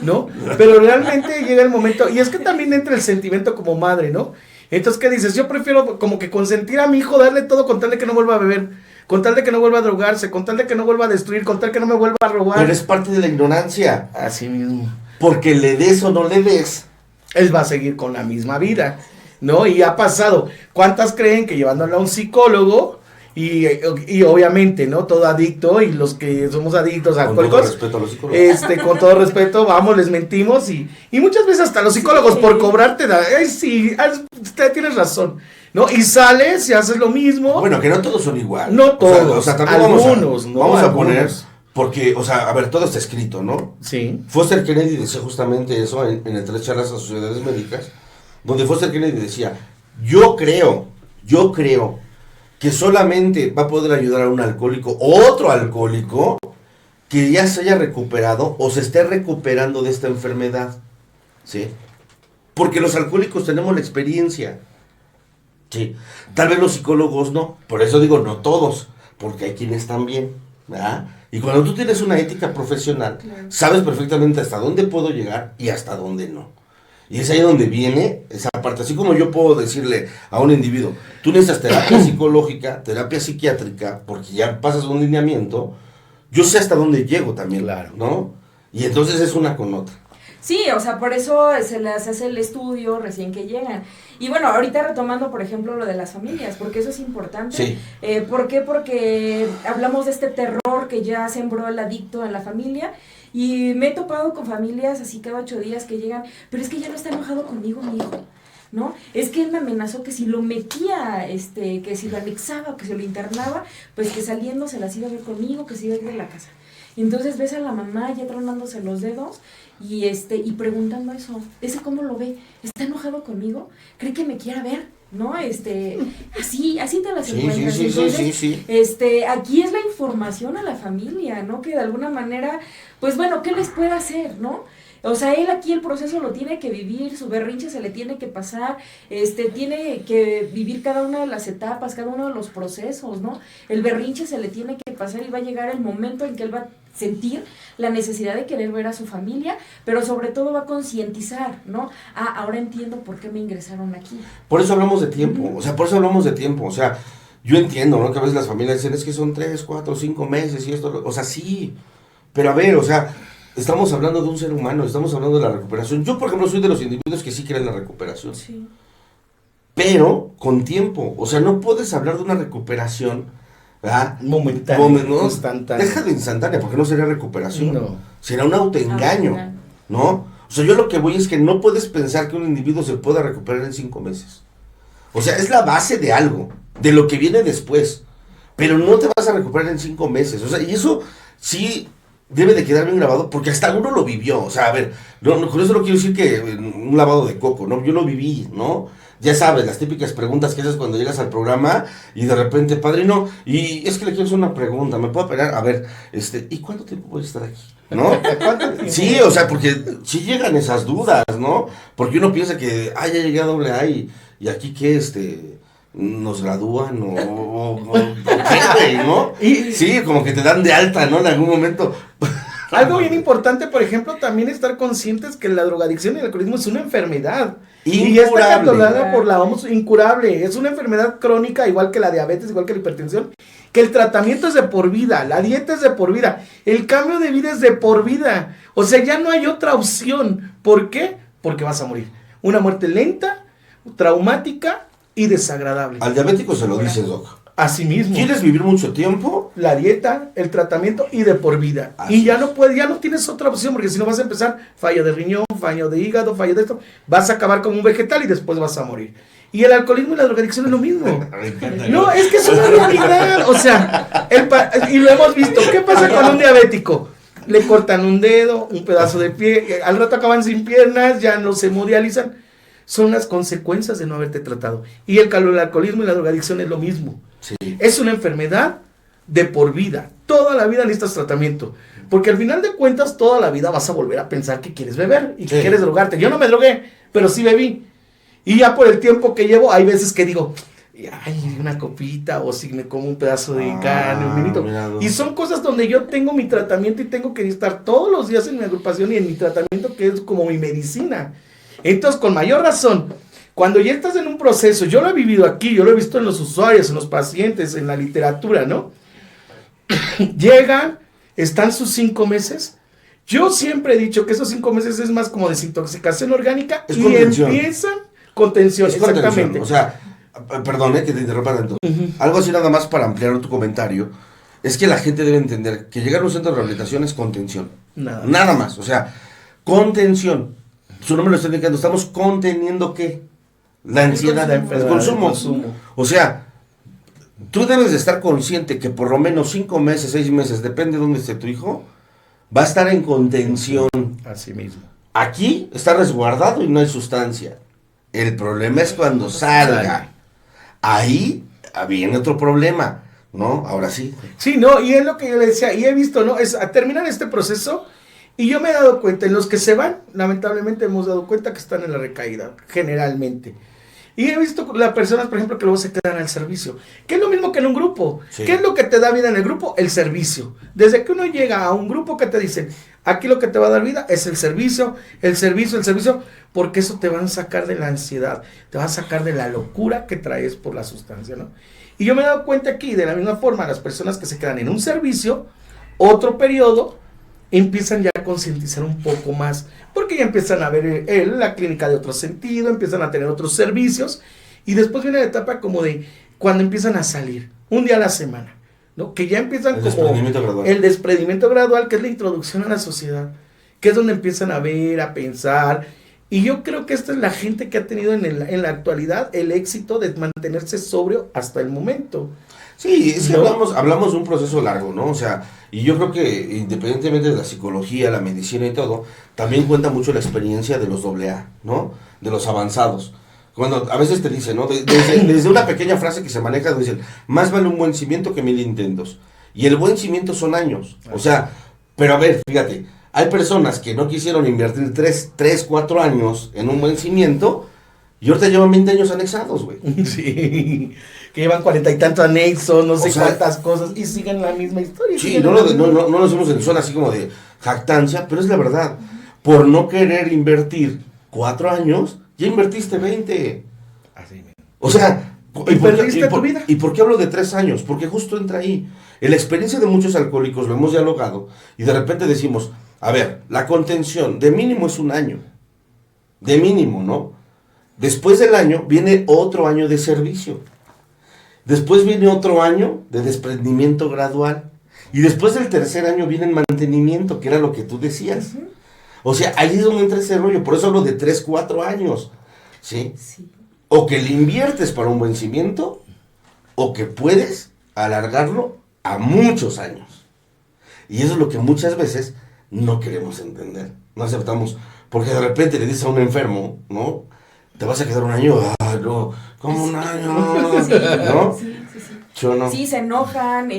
¿no? Pero realmente llega el momento, y es que también entra el sentimiento como madre, ¿no? Entonces, ¿qué dices? Yo prefiero como que consentir a mi hijo, darle todo con tal de que no vuelva a beber, con tal de que no vuelva a drogarse, con tal de que no vuelva a destruir, con tal de que no me vuelva a robar. Pero es parte de la ignorancia. Así mismo. Porque le des o no le des, él va a seguir con la misma vida, ¿no? Y ha pasado. ¿Cuántas creen que llevándolo a un psicólogo y obviamente, ¿no? Todo adicto y los que somos adictos a alcohólicos. Con todo respeto a los psicólogos. Con todo respeto, vamos, les mentimos y muchas veces hasta los psicólogos por cobrarte, ay, sí, usted tienes razón, ¿no? Y sales y haces lo mismo. Bueno, que no todos son igual. No todos, o sea, también algunos, vamos a poner, porque, o sea, a ver, todo está escrito, ¿no? Sí. Foster Kennedy decía justamente eso en el 3 charlas a sociedades médicas, donde Foster Kennedy decía, yo creo que solamente va a poder ayudar a un alcohólico, otro alcohólico, que ya se haya recuperado o se esté recuperando de esta enfermedad, ¿sí? Porque los alcohólicos tenemos la experiencia, ¿sí? Tal vez los psicólogos no, por eso digo no todos, porque hay quienes también, ¿verdad? Y cuando tú tienes una ética profesional, claro, sabes perfectamente hasta dónde puedo llegar y hasta dónde no. Y es ahí donde viene esa parte. Así como yo puedo decirle a un individuo, tú necesitas terapia psicológica, terapia psiquiátrica, porque ya pasas un lineamiento, yo sé hasta dónde llego también, claro, ¿no? Y entonces es una con otra. Sí, o sea, por eso se les hace el estudio recién que llegan. Y bueno, ahorita retomando, por ejemplo, lo de las familias, porque eso es importante. Sí. ¿Por qué? Porque hablamos de este terror que ya sembró el adicto en la familia. Y me he topado con familias así cada 8 días que llegan, pero es que ya no está enojado conmigo mi hijo. ¿no? Es que él me amenazó que si lo metía, que si lo anexaba, que si lo internaba, pues que saliendo se las iba a ver conmigo, que se iba a ir de la casa. Y entonces ves a la mamá ya tronándose los dedos y preguntando eso, ¿ese cómo lo ve? ¿Está enojado conmigo? ¿Cree que me quiera ver? ¿No? Así te las encuentras. Sí, entonces, sí. Aquí es la información a la familia, ¿no? Que de alguna manera, pues bueno, ¿qué les puede hacer, no? O sea, él aquí el proceso lo tiene que vivir, su berrinche se le tiene que pasar, tiene que vivir cada una de las etapas, cada uno de los procesos, ¿no? El berrinche se le tiene que pasar y va a llegar el momento en que él va a sentir la necesidad de querer ver a su familia, pero sobre todo va a concientizar, ¿no? Ahora entiendo por qué me ingresaron aquí. Por eso hablamos de tiempo, o sea, yo entiendo, ¿no? Que a veces las familias dicen, es que son 3, 4, 5 meses y esto, o sea, sí, pero a ver, o sea, estamos hablando de un ser humano, estamos hablando de la recuperación. Yo, por ejemplo, soy de los individuos que sí creen en la recuperación. Sí. Pero con tiempo. O sea, no puedes hablar de una recuperación, ¿verdad? Momentánea, ¿no? instantánea. Deja de instantánea, porque no sería recuperación. No. Será un autoengaño, ¿no? O sea, yo lo que voy es que no puedes pensar que un individuo se pueda recuperar en 5 meses. O sea, es la base de algo, de lo que viene después. Pero no te vas a recuperar en 5 meses. O sea, y eso sí debe de quedar bien grabado, porque hasta uno lo vivió. O sea, a ver, con eso no quiero decir que un lavado de coco, ¿no? Yo lo viví, ¿no? Ya sabes, las típicas preguntas que haces cuando llegas al programa y de repente, padrino, y es que le quiero hacer una pregunta, ¿me puedo pegar? A ver, ¿y cuánto tiempo voy a estar aquí? ¿No? Sí, o sea, porque sí llegan esas dudas, ¿no? Porque uno piensa que, ya llegué a AA y aquí que, nos gradúan o qué, ¿no? Sí, como que te dan de alta, ¿no? En algún momento. Algo bien importante, por ejemplo, también estar conscientes que la drogadicción y el alcoholismo es una enfermedad. Incurable. Y está catalogada por la OMS incurable. Es una enfermedad crónica, igual que la diabetes, igual que la hipertensión. Que el tratamiento es de por vida, la dieta es de por vida, el cambio de vida es de por vida. O sea, ya no hay otra opción. ¿Por qué? Porque vas a morir. Una muerte lenta, traumática y desagradable. Al diabético se lo dices, Doc. Así mismo. ¿Quieres vivir mucho tiempo? La dieta, el tratamiento y de por vida. Así y ya no puedes, ya no tienes otra opción, porque si no vas a empezar fallo de riñón, fallo de hígado, fallo de esto, vas a acabar como un vegetal y después vas a morir. Y el alcoholismo y la drogadicción es lo mismo. No, es que es una realidad. O sea, y lo hemos visto. ¿Qué pasa con un diabético? Le cortan un dedo, un pedazo de pie, al rato acaban sin piernas, ya no se hemodializan. Son las consecuencias de no haberte tratado. Y el alcoholismo y la drogadicción es lo mismo. Sí. Es una enfermedad de por vida. Toda la vida necesitas tratamiento. Porque al final de cuentas, toda la vida vas a volver a pensar que quieres beber y que quieres drogarte. Yo no me drogué, pero sí bebí. Y ya por el tiempo que llevo, hay veces que digo, ay, una copita, o si me como un pedazo de carne, un vinito. Y son cosas donde yo tengo mi tratamiento y tengo que estar todos los días en mi agrupación y en mi tratamiento, que es como mi medicina. Entonces, con mayor razón, cuando ya estás en un proceso, yo lo he vivido aquí, yo lo he visto en los usuarios, en los pacientes, en la literatura, ¿no? Llegan, están sus 5 meses. Yo siempre he dicho que esos 5 meses es más como desintoxicación orgánica y empiezan contención, exactamente. O sea, perdón, que te interrumpa tanto. Algo así nada más para ampliar tu comentario. Es que la gente debe entender que llegar a un centro de rehabilitación es contención. Nada más. O sea, contención. Su nombre lo está indicando. Estamos conteniendo ¿qué? La ansiedad, el consumo. O sea, tú debes de estar consciente que por lo menos 5 meses, 6 meses, depende de dónde esté tu hijo, va a estar en contención. Así mismo. Aquí está resguardado y no hay sustancia. El problema es cuando salga. Ahí viene otro problema, ¿no? Ahora sí. Sí, no, y es lo que yo le decía, y he visto, ¿no? Es a terminar este proceso, y yo me he dado cuenta, en los que se van, lamentablemente hemos dado cuenta que están en la recaída, generalmente. Y he visto las personas, por ejemplo, que luego se quedan al servicio, que es lo mismo que en un grupo. Sí. ¿Qué es lo que te da vida en el grupo? El servicio. Desde que uno llega a un grupo que te dicen, aquí lo que te va a dar vida es el servicio, porque eso te va a sacar de la ansiedad, te va a sacar de la locura que traes por la sustancia, ¿no? Y yo me he dado cuenta aquí, de la misma forma, las personas que se quedan en un servicio, otro periodo, empiezan ya a concientizar un poco más, porque ya empiezan a ver la clínica de otro sentido, empiezan a tener otros servicios, y después viene la etapa como de cuando empiezan a salir, un día a la semana, ¿no? Que ya empiezan el desprendimiento gradual, que es la introducción a la sociedad, que es donde empiezan a ver, a pensar, Y yo creo que esta es la gente que ha tenido en la actualidad el éxito de mantenerse sobrio hasta el momento. Sí, es que ¿No? hablamos de un proceso largo, ¿no? O sea, y yo creo que independientemente de la psicología, la medicina y todo, también cuenta mucho la experiencia de los AA, ¿no? De los avanzados. Cuando a veces te dicen, ¿no? Desde una pequeña frase que se maneja, dicen, más vale un buen cimiento que 1000 intentos. Y el buen cimiento son años. O sea, pero a ver, fíjate, hay personas que no quisieron invertir 3, 4 años en un buen cimiento y ahorita llevan 20 años anexados, güey. Sí, que llevan 40 y tantos anexos, no sé O sea, cuántas cosas, y siguen la misma historia. Sí, no lo hacemos en zona así como de jactancia, pero es la verdad. Por no querer invertir 4 años, ya invertiste 20. Así. O sea, Y perdiste tu vida. ¿Y por qué hablo de 3 años? Porque justo entra ahí. En la experiencia de muchos alcohólicos lo hemos dialogado y de repente decimos, a ver, la contención de mínimo es 1 año. De mínimo, ¿no? Después del año viene otro año de servicio. Después viene otro año de desprendimiento gradual. Y después del tercer año viene el mantenimiento, que era lo que tú decías. O sea, ahí es donde entra ese rollo. Por eso hablo de 3, 4 años. ¿Sí? Sí. O que le inviertes para un buen cimiento, o que puedes alargarlo a muchos años. Y eso es lo que muchas veces no queremos entender. No aceptamos. Porque de repente le dices a un enfermo, ¿no? Te vas a quedar 1 año. Ah, no. ¿Cómo 1 año? Sí, ¿No? sí. ¿Yo no? Sí, se enojan,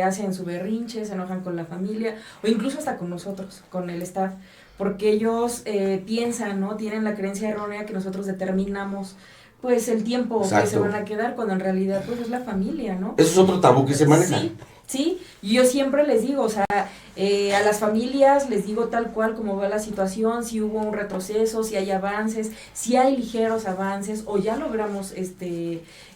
hacen su berrinche, se enojan con la familia, o incluso hasta con nosotros, con el staff, porque ellos piensan, ¿no? Tienen la creencia errónea que nosotros determinamos, pues, el tiempo Exacto. que se van a quedar, cuando en realidad, pues, es la familia, ¿no? Eso es otro tabú que se maneja. Sí, y yo siempre les digo, o sea, a las familias les digo tal cual como va la situación, si hubo un retroceso, si hay avances, si hay ligeros avances, o ya logramos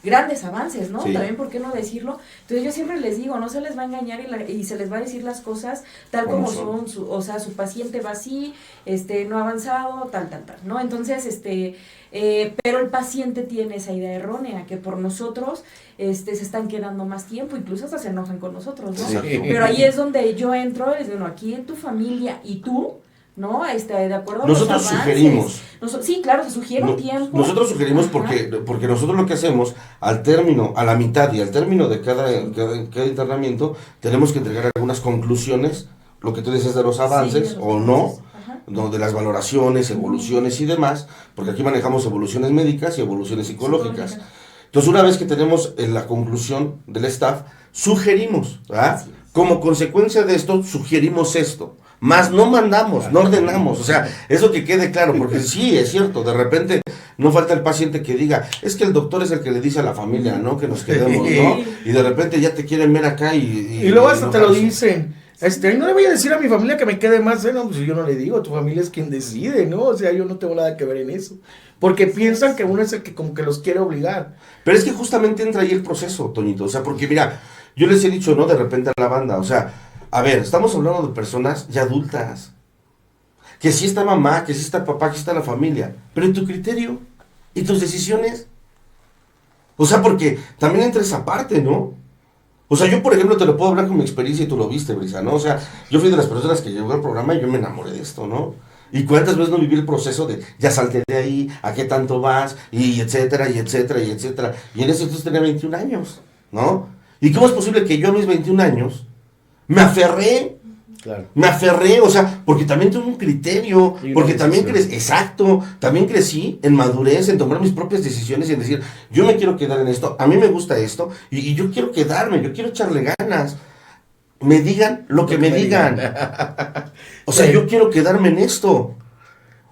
grandes avances, ¿no? Sí. También, ¿por qué no decirlo? Entonces yo siempre les digo, no se les va a engañar y se les va a decir las cosas tal como son, o sea, su paciente va así, no ha avanzado, tal, ¿no? Entonces, pero el paciente tiene esa idea errónea, que por nosotros se están quedando más tiempo, incluso hasta se enojan con nosotros, ¿no? Sí. Pero ahí es donde yo entro, les digo, no, aquí en tu familia y tú, ¿no? De acuerdo a Nosotros los avances. Sugerimos. Sí, claro, se sugiere un tiempo. Nosotros sugerimos porque nosotros lo que hacemos, a la mitad y al término de cada internamiento, tenemos que entregar algunas conclusiones, lo que tú dices de los avances, Sí, de los o avances. no, de las valoraciones, evoluciones y demás, porque aquí manejamos evoluciones médicas y evoluciones psicológicas. Psicológica. Entonces, una vez que tenemos la conclusión del staff, sugerimos, ¿verdad? Así es. Como consecuencia de esto, sugerimos esto. Más no mandamos, no ordenamos. O sea, eso que quede claro, porque sí, es cierto, de repente no falta el paciente que diga, es que el doctor es el que le dice a la familia, ¿no? Que nos quedemos, ¿no? Y de repente ya te quieren ver acá Y luego hasta no te lo pasa. dicen. No le voy a decir a mi familia que me quede más, no, pues yo no le digo, tu familia es quien decide, ¿no? O sea, yo no tengo nada que ver en eso. Porque piensan que uno es el que como que los quiere obligar. Pero es que justamente entra ahí el proceso, Toñito. O sea, porque mira, yo les he dicho, ¿no? De repente a la banda, o sea, a ver, estamos hablando de personas ya adultas. Que sí está mamá, que sí está papá, que sí está la familia. Pero en tu criterio y tus decisiones. O sea, porque también entra esa parte, ¿no? O sea, yo, por ejemplo, te lo puedo hablar con mi experiencia y tú lo viste, Brisa, ¿no? O sea, yo fui de las personas que llegó al programa y yo me enamoré de esto, ¿no? Y cuántas veces no viví el proceso de, ya salte de ahí, a qué tanto vas, y etcétera, y etcétera, y etcétera. Y en ese entonces tenía 21 años, ¿no? ¿Y cómo es posible que yo a mis 21 años me aferré? Claro. Me aferré, o sea, porque también tuve un criterio, Y una porque también decisión. exacto, también crecí en madurez, en tomar mis propias decisiones y en decir, yo me quiero quedar en esto, a mí me gusta esto, y yo quiero quedarme, yo quiero echarle ganas. Me digan lo que me digan. O sea, Sí. yo quiero quedarme en esto.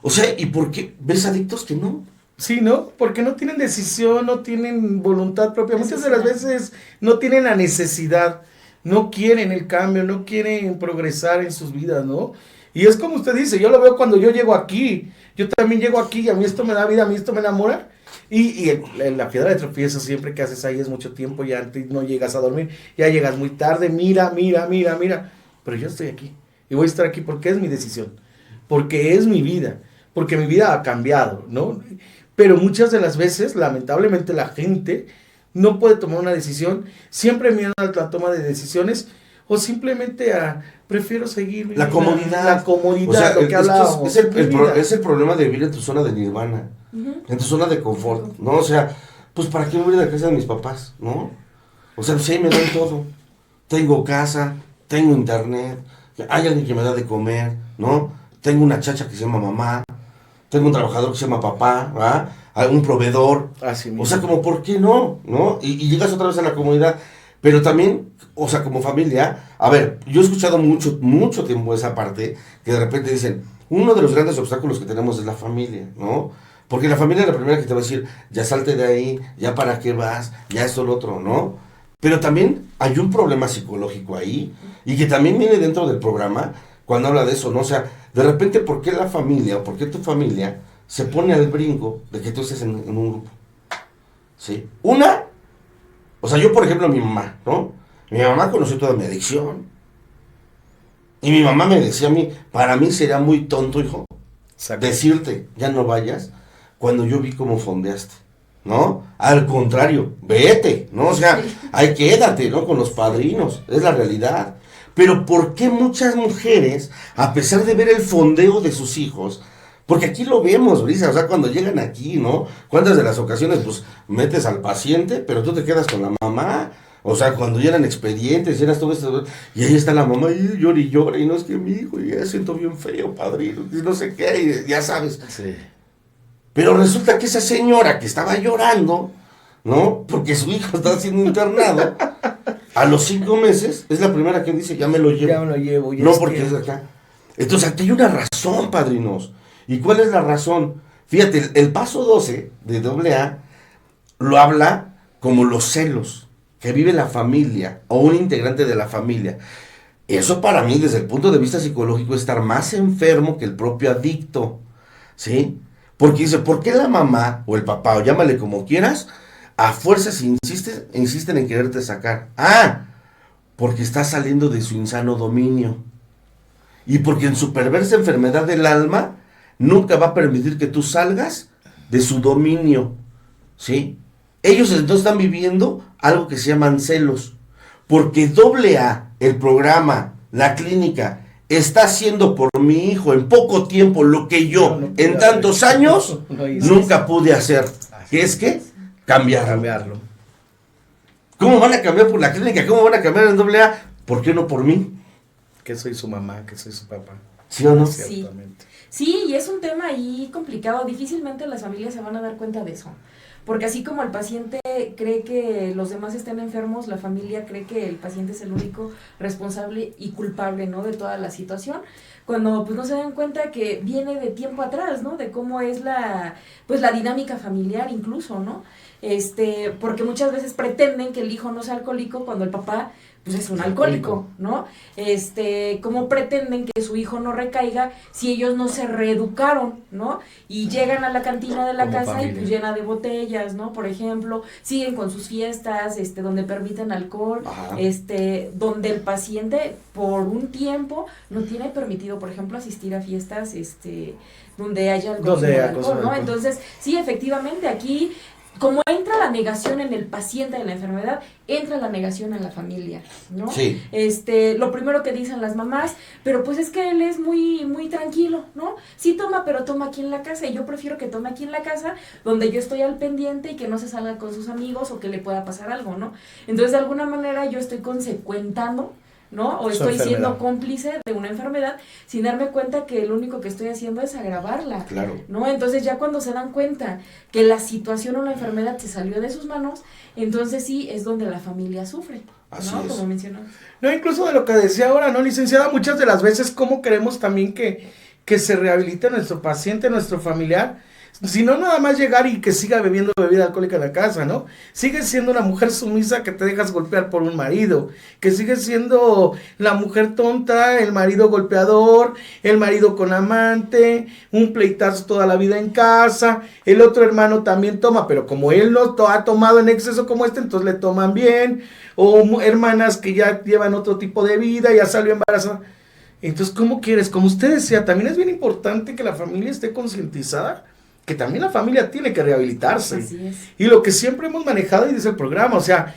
O sea, ¿y por qué ves adictos que no? Sí, ¿no? Porque no tienen decisión, no tienen voluntad propia. Muchas de las veces no tienen la necesidad, no quieren el cambio, no quieren progresar en sus vidas, ¿no? Y es como usted dice, yo lo veo cuando yo llego aquí. Yo también llego aquí y a mí esto me da vida, a mí esto me enamora. Y la piedra de tropiezo siempre que haces ahí es mucho tiempo, ya antes no llegas a dormir, ya llegas muy tarde, mira. Pero yo estoy aquí y voy a estar aquí porque es mi decisión, porque es mi vida, porque mi vida ha cambiado, ¿no? Pero muchas de las veces, lamentablemente, la gente no puede tomar una decisión, siempre miedo a la toma de decisiones, o simplemente prefiero seguir La comodidad. La comodidad, O sea, lo que hablábamos. es el problema de vivir en tu zona de nirvana, en tu zona de confort, ¿no? O sea, pues ¿para qué morir de la casa de mis papás, no? O sea, sí, me dan todo. Tengo casa, tengo internet, hay alguien que me da de comer, ¿no? Tengo una chacha que se llama mamá, tengo un trabajador que se llama papá, ¿verdad? Un proveedor. Así mismo. O sea, como, ¿por qué no? ¿No? Y llegas otra vez a la comunidad. Pero también, o sea, como familia, a ver, yo he escuchado mucho tiempo esa parte, que de repente dicen, uno de los grandes obstáculos que tenemos es la familia, ¿no? Porque la familia es la primera que te va a decir, ya salte de ahí, ya para qué vas, ya esto, lo otro, ¿no? Pero también hay un problema psicológico ahí, y que también viene dentro del programa, cuando habla de eso, ¿no? O sea, de repente, ¿por qué la familia, o por qué tu familia se pone al brinco de que tú estés en un grupo? ¿Sí? O sea, yo por ejemplo, mi mamá, ¿no? Mi mamá conoció toda mi adicción. Y mi mamá me decía a mí, para mí sería muy tonto, hijo, decirte, ya no vayas, cuando yo vi cómo fondeaste, ¿no? Al contrario, vete, ¿no? O sea, quédate, ¿no? Con los padrinos, es la realidad. Pero ¿por qué muchas mujeres, a pesar de ver el fondeo de sus hijos, porque aquí lo vemos, Brisa, o sea, cuando llegan aquí, ¿no? ¿Cuántas de las ocasiones, pues, metes al paciente, pero tú te quedas con la mamá? O sea, cuando llegan expedientes, llenas todo esto, y ahí está la mamá, y llora, y no es que mi hijo, y ya siento bien feo, padrino, y no sé qué, y ya sabes. Sí. Pero resulta que esa señora que estaba llorando, ¿no? Porque su hijo está siendo internado, a los 5 meses, es la primera que dice, ya me lo llevo. Ya me lo llevo. No, porque es de acá. Entonces, aquí hay una razón, padrinos. ¿Y cuál es la razón? Fíjate, el paso 12 de AA lo habla como los celos que vive la familia o un integrante de la familia. Eso para mí, desde el punto de vista psicológico, es estar más enfermo que el propio adicto, ¿sí? Porque dice, ¿por qué la mamá o el papá, o llámale como quieras, a fuerzas insisten en quererte sacar? Porque está saliendo de su insano dominio. Y porque en su perversa enfermedad del alma nunca va a permitir que tú salgas de su dominio, ¿sí? Ellos entonces están viviendo algo que se llaman celos, porque AA, el programa, la clínica, está haciendo por mi hijo en poco tiempo lo que yo en tantos años nunca pude hacer, que es que cambiarlo. ¿Cómo van a cambiar por la clínica? ¿Cómo van a cambiar en AA? ¿Por qué no por mí? Que soy su mamá, que soy su papá. ¿Sí o no? Sí. Sí, y es un tema ahí complicado. Difícilmente las familias se van a dar cuenta de eso. Porque así como el paciente cree que los demás estén enfermos, la familia cree que el paciente es el único responsable y culpable, ¿no? De toda la situación. Cuando pues no se dan cuenta que viene de tiempo atrás, ¿no? De cómo es la dinámica familiar incluso, ¿no? Porque muchas veces pretenden que el hijo no sea alcohólico cuando el papá pues es un alcohólico, ¿no? ¿Cómo pretenden que su hijo no recaiga si ellos no se reeducaron, ¿no? Y llegan a la cantina de la Como casa familia. y pues llena de botellas, ¿no? Por ejemplo, siguen con sus fiestas, donde permiten alcohol, Ajá. donde el paciente por un tiempo no tiene permitido, por ejemplo, asistir a fiestas, donde haya alcohol, ¿no? Entonces, sí, efectivamente, aquí como entra la negación en el paciente de la enfermedad, entra la negación en la familia, ¿no? Sí. Lo primero que dicen las mamás, pero pues es que él es muy, muy tranquilo, ¿no? Sí toma, pero toma aquí en la casa, y yo prefiero que tome aquí en la casa, donde yo estoy al pendiente y que no se salga con sus amigos o que le pueda pasar algo, ¿no? Entonces, de alguna manera, yo estoy consecuentando, ¿no? O estoy siendo cómplice de una enfermedad sin darme cuenta que lo único que estoy haciendo es agravarla, Claro. ¿no? Entonces ya cuando se dan cuenta que la situación o la enfermedad se salió de sus manos, entonces sí es donde la familia sufre, ¿no? Así es. Como mencionó. No, incluso de lo que decía ahora, ¿no, licenciada? Muchas de las veces, ¿cómo queremos también que se rehabilite nuestro paciente, nuestro familiar? Si no, nada más llegar y que siga bebiendo bebida alcohólica en la casa, ¿no? Sigues siendo una mujer sumisa que te dejas golpear por un marido, que sigues siendo la mujer tonta, el marido golpeador, el marido con amante, un pleitazo toda la vida en casa, el otro hermano también toma, pero como él no ha tomado en exceso como entonces le toman bien, o hermanas que ya llevan otro tipo de vida, ya salió embarazada. Entonces, ¿cómo quieres? Como usted decía, también es bien importante que la familia esté concientizada, que también la familia tiene que rehabilitarse. Así es. Y lo que siempre hemos manejado y dice el programa, o sea,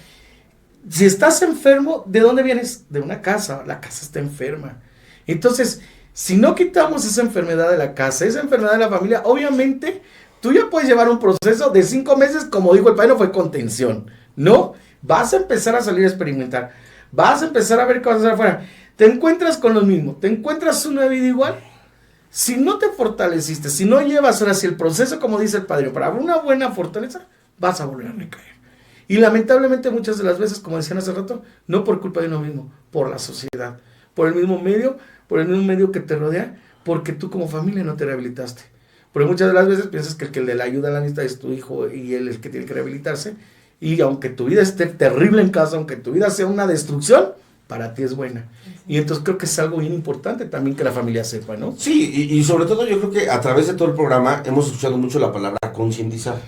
Si estás enfermo, ¿de dónde vienes? De una casa, la casa está enferma. Entonces, si no quitamos esa enfermedad de la casa, esa enfermedad de la familia, obviamente tú ya puedes llevar un proceso de 5 meses, como dijo el padre, no fue contención, ¿no? Vas a empezar a salir a experimentar, vas a empezar a ver cosas afuera, te encuentras con lo mismo, te encuentras una vida igual. Si no te fortaleciste, si no llevas ahora sí el proceso, como dice el padre, para una buena fortaleza, vas a volver a recaer. Y lamentablemente muchas de las veces, como decían hace rato, no por culpa de uno mismo, por la sociedad, por el mismo medio que te rodea, porque tú como familia no te rehabilitaste. Porque muchas de las veces piensas que el que le ayuda a la amistad es tu hijo y él es el que tiene que rehabilitarse. Y aunque tu vida esté terrible en casa, aunque tu vida sea una destrucción, para ti es buena. Y entonces creo que es algo bien importante también que la familia sepa, ¿no? Sí, y sobre todo yo creo que a través de todo el programa hemos escuchado mucho la palabra concientizar,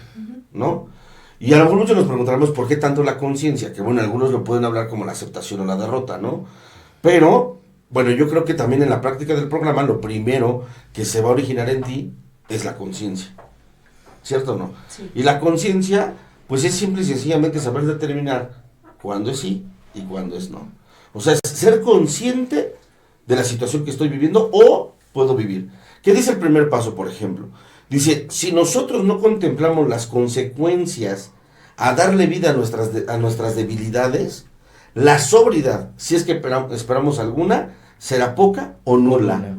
¿no? Y a lo mejor muchos nos preguntaremos por qué tanto la conciencia, que bueno, algunos lo pueden hablar como la aceptación o la derrota, ¿no? Pero, bueno, yo creo que también en la práctica del programa lo primero que se va a originar en ti es la conciencia, ¿cierto o no? Sí. Y la conciencia, pues es simple y sencillamente saber determinar cuándo es sí y cuándo es no. O sea, es ser consciente de la situación que estoy viviendo o puedo vivir. ¿Qué dice el primer paso, por ejemplo? Dice, si nosotros no contemplamos las consecuencias a darle vida a nuestras debilidades, la sobriedad, si es que esperamos alguna, será poca o nula.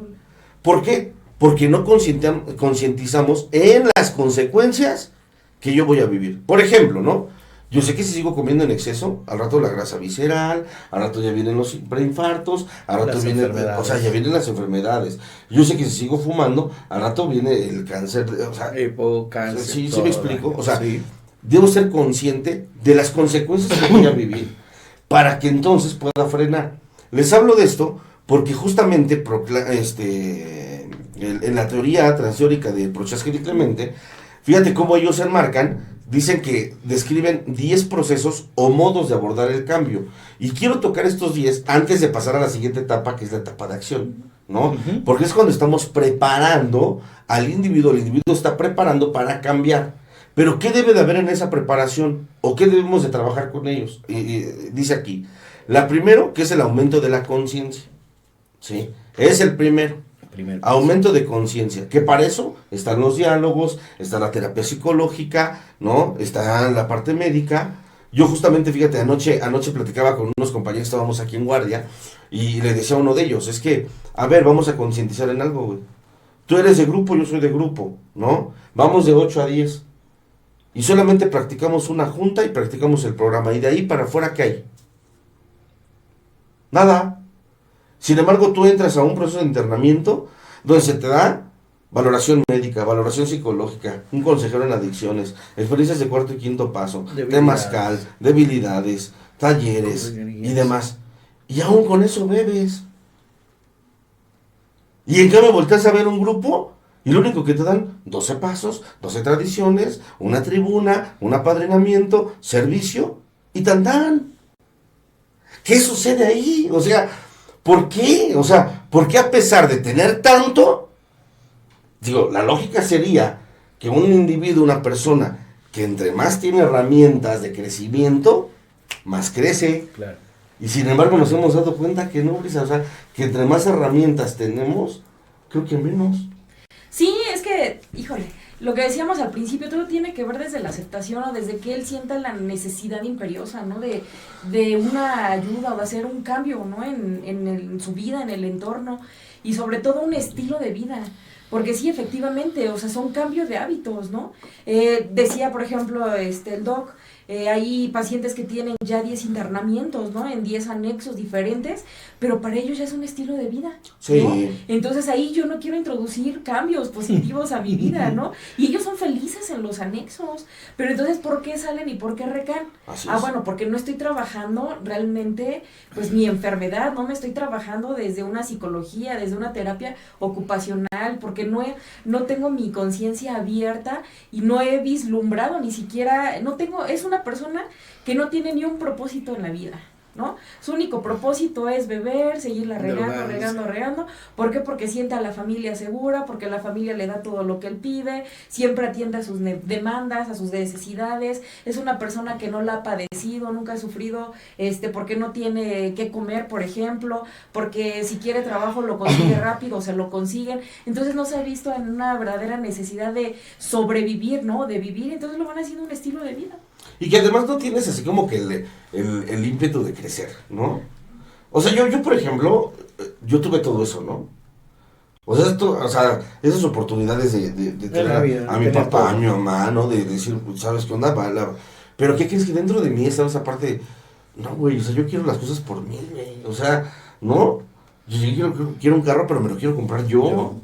¿Por qué? Porque no concientizamos en las consecuencias que yo voy a vivir. Por ejemplo, ¿no? Yo sé que si sigo comiendo en exceso, al rato la grasa visceral, al rato ya vienen los preinfartos, al rato ya vienen las enfermedades. Yo sé que si sigo fumando, al rato viene el cáncer, Cáncer. Sí me explico. O sea, debo ser consciente de las consecuencias que voy a vivir para que entonces pueda frenar. Les hablo de esto porque justamente en la teoría transteórica de Prochaska y Clemente, fíjate cómo ellos se enmarcan. Dicen que describen 10 procesos o modos de abordar el cambio. Y quiero tocar estos 10 antes de pasar a la siguiente etapa, que es la etapa de acción, ¿no? Uh-huh. Porque es cuando estamos preparando al individuo. El individuo está preparando para cambiar. Pero ¿qué debe de haber en esa preparación? ¿O qué debemos de trabajar con ellos? Dice aquí, la primero, que es el aumento de la conciencia. ¿Sí? Es el primero. Aumento de conciencia, que para eso están los diálogos, está la terapia psicológica, ¿no? Está la parte médica. Yo justamente, fíjate, anoche platicaba con unos compañeros, estábamos aquí en guardia, y le decía a uno de ellos, es que, a ver, vamos a concientizar en algo, güey. Tú eres de grupo, yo soy de grupo, ¿no? Vamos de 8 a 10. Y solamente practicamos una junta y practicamos el programa. Y de ahí para afuera, ¿qué hay? Nada. Sin embargo, tú entras a un proceso de internamiento donde se te da valoración médica, valoración psicológica, un consejero en adicciones, experiencias de cuarto y quinto paso, temazcal, debilidades, talleres y demás. Y aún con eso bebes. Y en cambio volteas a ver un grupo y lo único que te dan 12 pasos, 12 tradiciones, una tribuna, un apadrinamiento, servicio y tan. ¿Qué sucede ahí? O sea, ¿por qué? O sea, ¿por qué a pesar de tener tanto? Digo, la lógica sería que un individuo, una persona, que entre más tiene herramientas de crecimiento, más crece. Claro. Y sin embargo nos hemos dado cuenta que no, Brisa, o sea, que entre más herramientas tenemos, creo que menos. Sí, es que, híjole, lo que decíamos al principio, todo tiene que ver desde la aceptación o desde que él sienta la necesidad imperiosa, ¿no? De una ayuda o de hacer un cambio, ¿no? En su vida, en el entorno y sobre todo un estilo de vida. Porque sí, efectivamente, o sea, son cambios de hábitos, ¿no? Decía, por ejemplo, el doc, hay pacientes que tienen ya 10 internamientos, ¿no? En 10 anexos diferentes, pero para ellos ya es un estilo de vida, ¿no? Sí. Entonces ahí yo no quiero introducir cambios positivos a mi vida, ¿no? Y ellos son felices en los anexos, pero entonces, ¿por qué salen y por qué recaen? Bueno, porque no estoy trabajando realmente, pues, mi enfermedad, no me estoy trabajando desde una psicología, desde una terapia ocupacional, porque no tengo mi conciencia abierta y no he vislumbrado ni siquiera, es una persona que no tiene ni un propósito en la vida, ¿no? Su único propósito es beber, seguirla regando. ¿Por qué? Porque siente a la familia segura, porque la familia le da todo lo que él pide, siempre atiende a sus demandas, a sus necesidades. Es una persona que no la ha padecido, nunca ha sufrido, porque no tiene qué comer, por ejemplo, porque si quiere trabajo lo consigue rápido, se lo consiguen. Entonces no se ha visto en una verdadera necesidad de sobrevivir, ¿no? De vivir, entonces lo van haciendo un estilo de vida. Y que además no tienes así como que el ímpetu de crecer, ¿no? O sea, yo por ejemplo, yo tuve todo eso, ¿no? O sea, esas oportunidades de tener vida, a mi papá, a mi mamá, ¿no? De decir, ¿sabes qué onda? Pero ¿qué crees? Que dentro de mí estaba esa parte, no, güey, o sea, yo quiero las cosas por mí, güey. O sea, ¿no? Yo quiero un carro, pero me lo quiero comprar yo.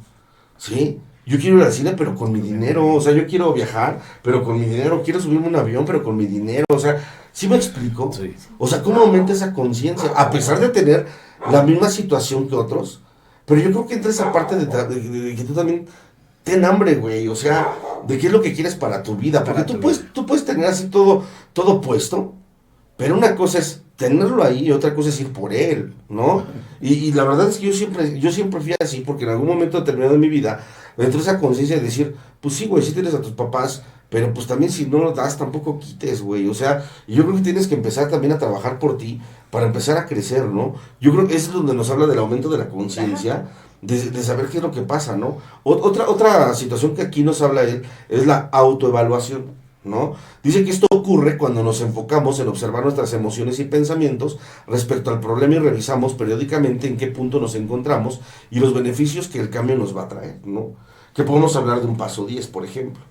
¿Sí? Yo quiero ir al cine, pero con mi dinero. O sea, yo quiero viajar, pero con mi dinero. Quiero subirme a un avión, pero con mi dinero. O sea, ¿sí me explico? Sí. O sea, ¿cómo aumenta esa conciencia? A pesar de tener la misma situación que otros. Pero yo creo que entra esa parte de que tú también ten hambre, güey. O sea, de qué es lo que quieres para tu vida. Porque tú puedes tener así todo puesto. Pero una cosa es tenerlo ahí y otra cosa es ir por él, ¿no? Y la verdad es que yo siempre fui así, porque en algún momento determinado de mi vida me entró esa conciencia de decir, pues sí, güey, sí tienes a tus papás, pero pues también si no los das, tampoco quites, güey. O sea, yo creo que tienes que empezar también a trabajar por ti para empezar a crecer, ¿no? Yo creo que eso es donde nos habla del aumento de la conciencia, de saber qué es lo que pasa, ¿no? Otra situación que aquí nos habla él es la autoevaluación, ¿no? Dice que esto ocurre cuando nos enfocamos en observar nuestras emociones y pensamientos respecto al problema y revisamos periódicamente en qué punto nos encontramos y los beneficios que el cambio nos va a traer, ¿no? Que podemos hablar de un paso 10, por ejemplo,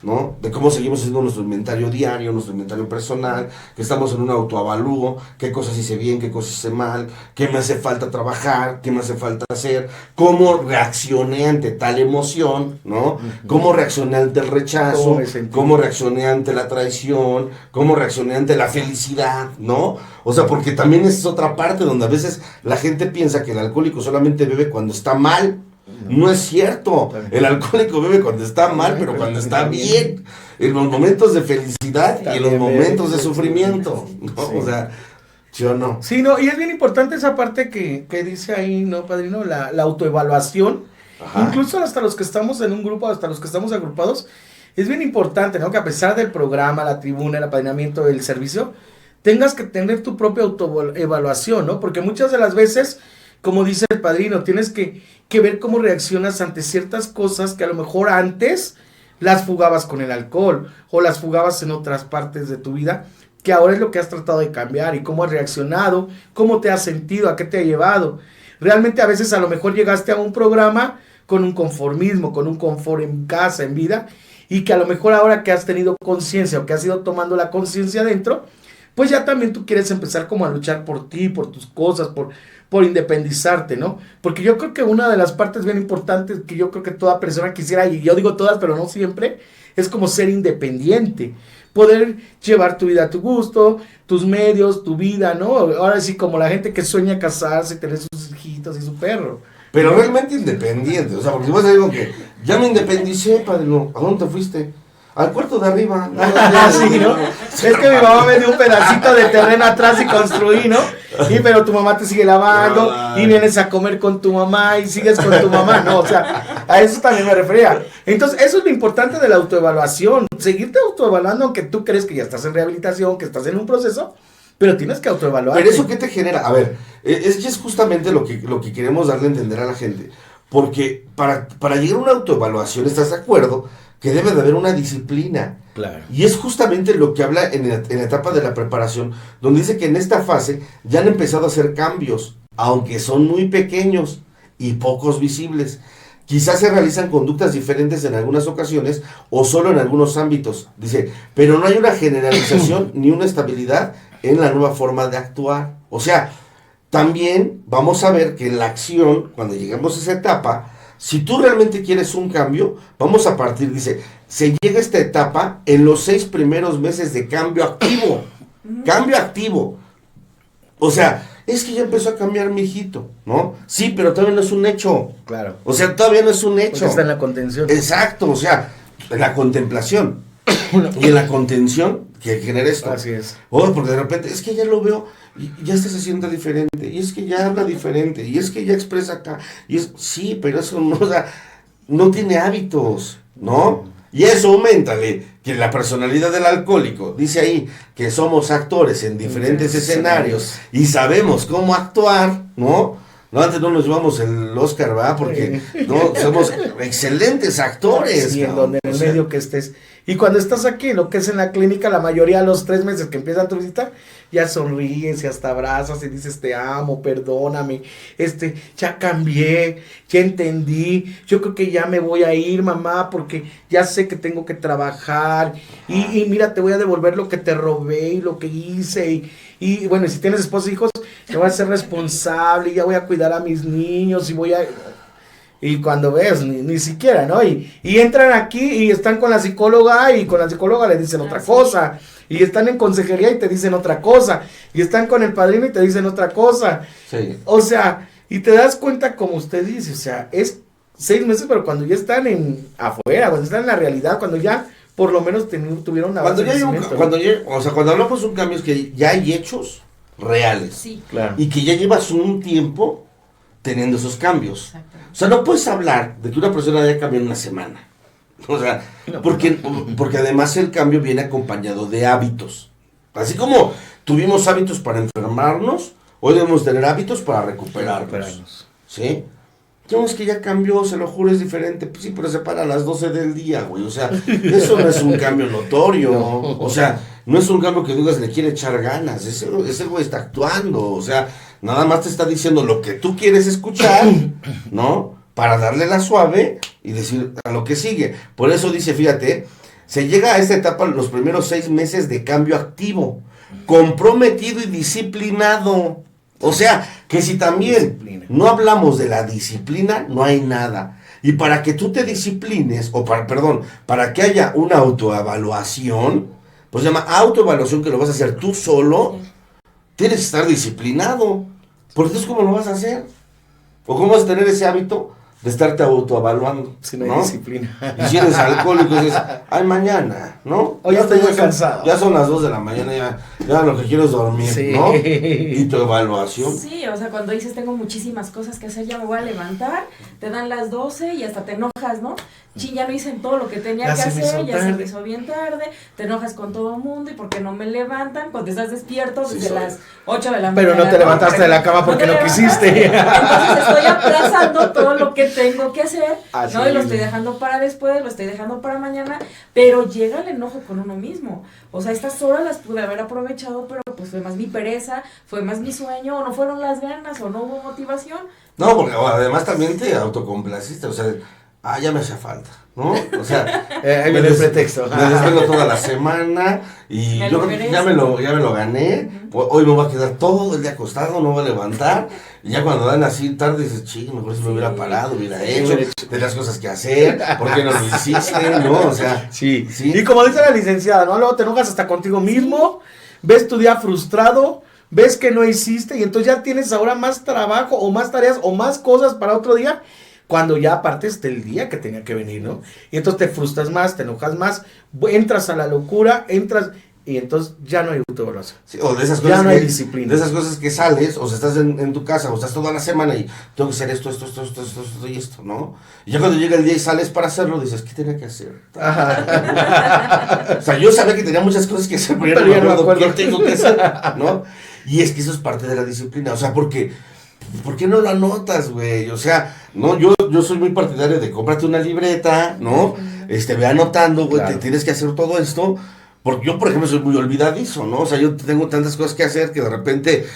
¿no? De cómo seguimos haciendo nuestro inventario diario, nuestro inventario personal, que estamos en un autoavalúo, qué cosas hice bien, qué cosas hice mal, qué me hace falta trabajar, qué me hace falta hacer, cómo reaccioné ante tal emoción, ¿no? Cómo reaccioné ante el rechazo, cómo reaccioné ante la traición, cómo reaccioné ante la felicidad, ¿no? O sea, porque también es otra parte donde a veces la gente piensa que el alcohólico solamente bebe cuando está mal. No es cierto, el alcohólico bebe cuando está mal, pero cuando está bien, en los momentos de felicidad y en los momentos de sufrimiento, ¿no? Sí. O sea, ¿sí o no? Sí, no, y es bien importante esa parte que dice ahí, ¿no, padrino? La autoevaluación. Ajá. Incluso hasta los que estamos en un grupo, hasta los que estamos agrupados, es bien importante, ¿no? Que a pesar del programa, la tribuna, el apadrinamiento, el servicio, tengas que tener tu propia autoevaluación, ¿no? Porque muchas de las veces, como dice el padrino, tienes que ver cómo reaccionas ante ciertas cosas que a lo mejor antes las fugabas con el alcohol o las fugabas en otras partes de tu vida, que ahora es lo que has tratado de cambiar y cómo has reaccionado, cómo te has sentido, a qué te ha llevado. Realmente a veces a lo mejor llegaste a un programa con un conformismo, con un confort en casa, en vida, y que a lo mejor ahora que has tenido conciencia o que has ido tomando la conciencia dentro, pues ya también tú quieres empezar como a luchar por ti, por tus cosas, por independizarte, ¿no? Porque yo creo que una de las partes bien importantes que yo creo que toda persona quisiera, y yo digo todas, pero no siempre, es como ser independiente, poder llevar tu vida a tu gusto, tus medios, tu vida, ¿no? Ahora sí, como la gente que sueña casarse, tener sus hijitos y su perro. Pero realmente independiente, o sea, porque vos digo que ya me independicé, padre, no, ¿a dónde te fuiste? Al cuarto de arriba. Sí, ¿no? Es que mi mamá me dio un pedacito de terreno atrás y construí, ¿no? Y pero tu mamá te sigue lavando y vienes a comer con tu mamá y sigues con tu mamá, ¿no? O sea, a eso también me refería. Entonces, eso es lo importante de la autoevaluación. Seguirte autoevaluando aunque tú crees que ya estás en rehabilitación, que estás en un proceso, pero tienes que autoevaluar. Pero eso, ¿qué te genera? A ver, es justamente lo que queremos darle a entender a la gente. Porque para llegar a una autoevaluación, ¿estás de acuerdo? Que debe de haber una disciplina. Claro. Y es justamente lo que habla en la etapa de la preparación, donde dice que en esta fase ya han empezado a hacer cambios, aunque son muy pequeños y pocos visibles. Quizás se realizan conductas diferentes en algunas ocasiones o solo en algunos ámbitos. Dice, pero no hay una generalización ni una estabilidad en la nueva forma de actuar. O sea, también vamos a ver que en la acción, cuando lleguemos a esa etapa, si tú realmente quieres un cambio, vamos a partir, dice, se llega a esta etapa en los 6 primeros meses de cambio activo. Cambio activo. O sea, es que ya empezó a cambiar mi hijito, ¿no? Sí, pero todavía no es un hecho. Claro. O sea, todavía no es un hecho. Porque está en la contención. Exacto, o sea, en la contemplación. Y en la contención, que genera esto. Así es. O porque de repente, es que ya lo veo, y ya se siente diferente, y es que ya habla diferente, y es que ya expresa acá, sí, pero eso no, o sea, no tiene hábitos, ¿no? Y eso, aumentale, que la personalidad del alcohólico, dice ahí, que somos actores en diferentes escenarios, y sabemos cómo actuar, ¿no? No, antes no nos llevamos el Oscar, ¿verdad? Porque no somos excelentes actores. Sí, en donde, en el medio que estés. Y cuando estás aquí, lo que es en la clínica, la mayoría a los 3 meses que empiezan tu visita, ya sonríes y hasta abrazas y dices, te amo, perdóname, ya cambié, ya entendí, yo creo que ya me voy a ir, mamá, porque ya sé que tengo que trabajar, y mira, te voy a devolver lo que te robé y lo que hice, y bueno, y si tienes esposa e hijos, te voy a ser responsable, y ya voy a cuidar a mis niños, y voy a... Y cuando ves, ni siquiera, ¿no? Y entran aquí y están con la psicóloga y con la psicóloga le dicen otra cosa. Y están en consejería y te dicen otra cosa. Y están con el padrino y te dicen otra cosa. Sí. O sea, y te das cuenta como usted dice, o sea, es 6 meses, pero cuando ya están afuera, cuando están en la realidad, cuando ya por lo menos tuvieron una base de conocimiento. Cuando hablamos de un cambio es que ya hay hechos reales. Sí. Claro. Y que ya llevas un tiempo teniendo esos cambios. Exacto. O sea, no puedes hablar de que una persona haya cambiado en una semana. O sea, porque además el cambio viene acompañado de hábitos. Así como tuvimos hábitos para enfermarnos, hoy debemos tener hábitos para recuperarnos. ¿Sí? Digamos que ya cambió, se lo juro, es diferente. Pues sí, pero se para a las 12 del día, güey. O sea, eso no es un cambio notorio. No. O sea, no es un cambio que digas le quiere echar ganas. Ese güey está actuando. O sea, nada más te está diciendo lo que tú quieres escuchar, ¿no? Para darle la suave y decir a lo que sigue. Por eso dice, fíjate, se llega a esta etapa los primeros 6 meses de cambio activo, comprometido y disciplinado. O sea, que si también no hablamos de la disciplina, no hay nada. Y para que tú te disciplines, para que haya una autoevaluación, pues se llama autoevaluación, que lo vas a hacer tú solo, tienes que estar disciplinado. Porque entonces, ¿cómo lo vas a hacer? ¿O cómo vas a tener ese hábito de estarte autoevaluando? Si no hay disciplina. Y si eres alcohólico, dices, ay, mañana, ¿no? Hoy estoy muy cansado. Ya son las 2 de la mañana, ya lo que quiero es dormir, Sí. ¿no? Y tu evaluación. Sí, o sea, cuando dices tengo muchísimas cosas que hacer, ya me voy a levantar, te dan las 12 y hasta te enojas, ¿no? Ya no hice todo lo que tenía Ya que se me hizo hacer, ya se tarde. me hizo bien tarde, te enojas con todo el mundo y porque no me levantan, cuando estás despierto Sí, desde soy. las 8 de la mañana. Pero no te levantaste de la cama porque te no levantaste. quisiste. Entonces estoy aplazando todo lo que tengo que hacer, Así ¿no? Y lo es. estoy dejando para después, lo estoy dejando para mañana, pero llega el enojo con uno mismo. O sea, estas horas las pude haber aprovechado, pero pues fue más mi pereza, fue más mi sueño, o no fueron las ganas, o no hubo motivación. No, porque además también te autocomplaciste, o sea, ya me hacía falta, ¿no? O sea, Ahí viene el pretexto. Me desvelo toda la semana y Me yo lo creo que merezco. ya me lo gané. Hoy me voy a quedar todo el día acostado, no voy a levantar. Y ya cuando dan así tarde dices, mejor si me hubiera parado, hubiera hecho, tenías cosas que hacer, ¿por qué no lo hiciste? ¿No? O sea, Sí. sí. Y como dice la licenciada, ¿no? Luego te enojas hasta contigo mismo, ves tu día frustrado, ves que no hiciste y entonces ya tienes ahora más trabajo o más tareas o más cosas para otro día cuando ya partes del día que tenía que venir, ¿no? Y entonces te frustras más, te enojas más, entras a la locura, y entonces ya no hay autoevaluación. Sí, o de esas Ya cosas no hay disciplina. De esas cosas que sales, o sea, estás en tu casa, o estás toda la semana y tengo que hacer esto y esto, ¿no? Y ya cuando llega el día y sales para hacerlo, dices, ¿qué tenía que hacer? O sea, yo sabía que tenía muchas cosas que hacer, pero ya no me acuerdo qué tengo que hacer, ¿no? Y es que eso es parte de la disciplina, o sea, porque ¿por qué no lo anotas, güey? O sea, no, yo soy muy partidario de cómprate una libreta, ¿no? Ve anotando, güey, Claro. te tienes que hacer todo esto. Porque yo, por ejemplo, soy muy olvidadizo, ¿no? O sea, yo tengo tantas cosas que hacer que de repente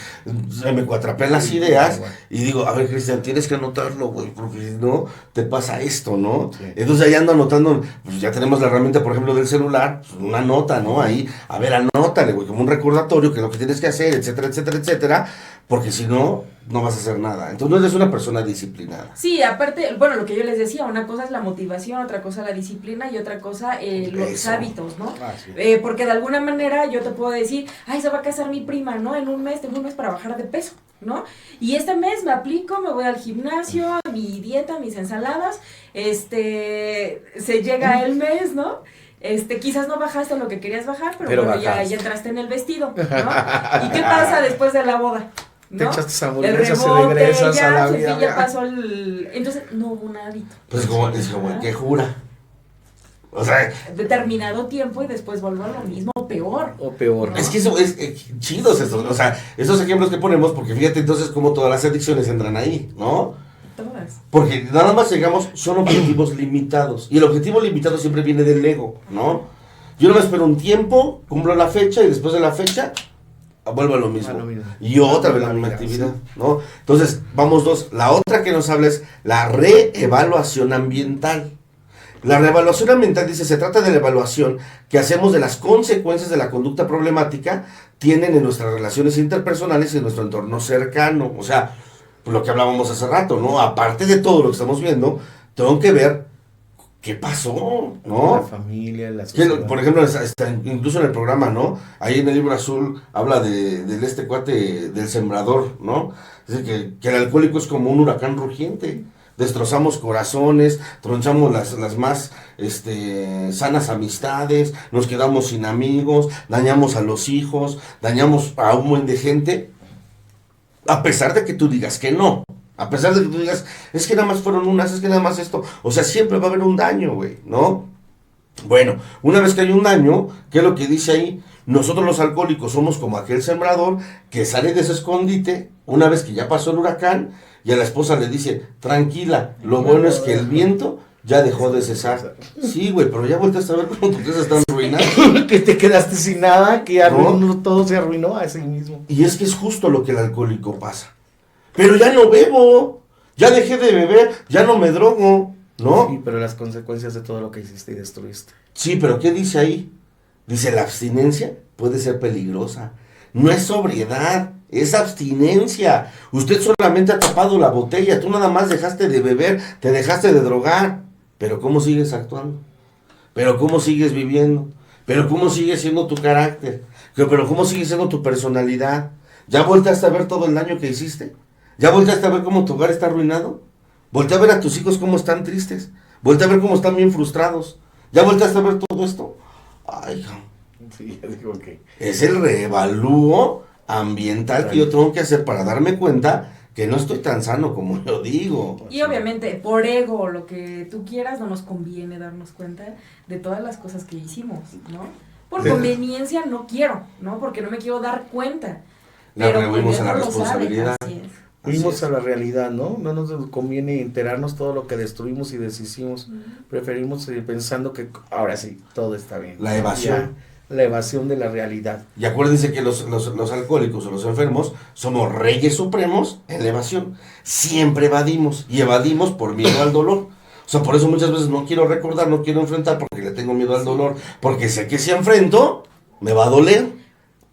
se me cuatrapean las ideas y digo, a ver, Cristian, tienes que anotarlo, güey, porque si no, te pasa esto, ¿no? Sí. Entonces ahí ando anotando, pues ya tenemos la herramienta, por ejemplo, del celular, pues, una nota, ¿no? Ahí, a ver, anótale, güey, como un recordatorio, que es lo que tienes que hacer, etcétera, etcétera, etcétera, porque si no, no vas a hacer nada. Entonces no eres una persona disciplinada. Sí, aparte, bueno, lo que yo les decía, una cosa es la motivación, otra cosa la disciplina y otra cosa los Eso. hábitos, ¿no? Así es. Porque de alguna manera yo te puedo decir, ay, se va a casar mi prima, ¿no? En un mes, tengo un mes para bajar de peso, ¿no? Y este mes me aplico, me voy al gimnasio, mi dieta, mis ensaladas, se llega el mes, ¿no? Quizás no bajaste lo que querías bajar, pero Pero bueno, ya bajaste. entraste en el vestido, ¿no? ¿Y qué pasa después de la boda? Te ¿No? echaste El hamburguesas y rebote, regresas a la ya, vida. ya pasó entonces no hubo un hábito. Pues como el que jura. O sea, Determinado tiempo y después vuelvo a lo mismo, o peor. O peor. ¿no? es que eso es chidos estos, o sea, esos ejemplos que ponemos, porque fíjate entonces cómo todas las adicciones entran ahí, ¿no? Todas. Porque nada más llegamos, son objetivos limitados. Y el objetivo limitado siempre viene del ego, ¿no? Yo no me espero un tiempo, cumplo la fecha y después de la fecha vuelvo a lo mismo. A lo mismo. Y otra vez la misma actividad, ¿no? Entonces, vamos dos. La otra que nos habla es la reevaluación ambiental. La reevaluación ambiental dice, se trata de la evaluación que hacemos de las consecuencias de la conducta problemática tienen en nuestras relaciones interpersonales y en nuestro entorno cercano. O sea, lo que hablábamos hace rato, ¿no? Aparte de todo lo que estamos viendo, tengo que ver qué pasó, ¿no? La familia, la Que, sociedad. por ejemplo, incluso en el programa, ¿no? Ahí en el libro azul habla de este cuate del sembrador, ¿no? Dice que el alcohólico es como un huracán rugiente. Destrozamos corazones, tronchamos las más sanas amistades, nos quedamos sin amigos, dañamos a los hijos, dañamos a un buen de gente, a pesar de que tú digas que no. A pesar de que tú digas, es que nada más fueron unas, es que nada más esto. O sea, siempre va a haber un daño, güey, ¿no? Bueno, una vez que hay un daño, ¿qué es lo que dice ahí? Nosotros los alcohólicos somos como aquel sembrador que sale de ese escondite una vez que ya pasó el huracán y a la esposa le dice, tranquila, lo bueno es que el viento ya dejó de cesar. Sí, güey, pero ya volteaste a ver cómo tu casa está arruinada. Que te quedaste sin nada, que arruinó, ¿No? todo se arruinó a sí mismo. Y es que es justo lo que el alcohólico pasa. Pero ya no bebo, ya dejé de beber, ya no me drogo, ¿no? Sí, pero las consecuencias de todo lo que hiciste y destruiste. Sí, pero ¿qué dice ahí? Dice, la abstinencia puede ser peligrosa. No es sobriedad, es abstinencia. Usted solamente ha tapado la botella, tú nada más dejaste de beber, te dejaste de drogar. Pero ¿cómo sigues actuando? ¿Pero cómo sigues viviendo? ¿Pero cómo sigue siendo tu carácter? ¿Pero cómo sigue siendo tu personalidad? ¿Ya volteaste a ver todo el daño que hiciste? ¿Ya volteaste a ver cómo tu hogar está arruinado? ¿Voltea a ver a tus hijos cómo están tristes? ¿Voltea a ver cómo están bien frustrados? ¿Ya volteaste a ver todo esto? Ay, Sí, ya digo que... es el reevalúo ambiental que yo tengo que hacer para darme cuenta que no estoy tan sano como yo digo. Y obviamente, por ego o lo que tú quieras, no nos conviene darnos cuenta de todas las cosas que hicimos, ¿no? Por De- conveniencia no quiero, ¿no? Porque no me quiero dar cuenta. Le Pero atribuimos a la Dios lo sabe, responsabilidad. así es. Así Fuimos es. a la realidad, ¿no? No nos conviene enterarnos todo lo que destruimos y deshicimos. Preferimos seguir pensando que ahora sí, todo está bien. La evasión. Ya, la evasión de la realidad. Y acuérdense que los alcohólicos o los enfermos somos reyes supremos en la evasión. Siempre evadimos y evadimos por miedo al dolor. O sea, por eso muchas veces no quiero recordar, no quiero enfrentar porque le tengo miedo al dolor. Porque sé que si enfrento, me va a doler.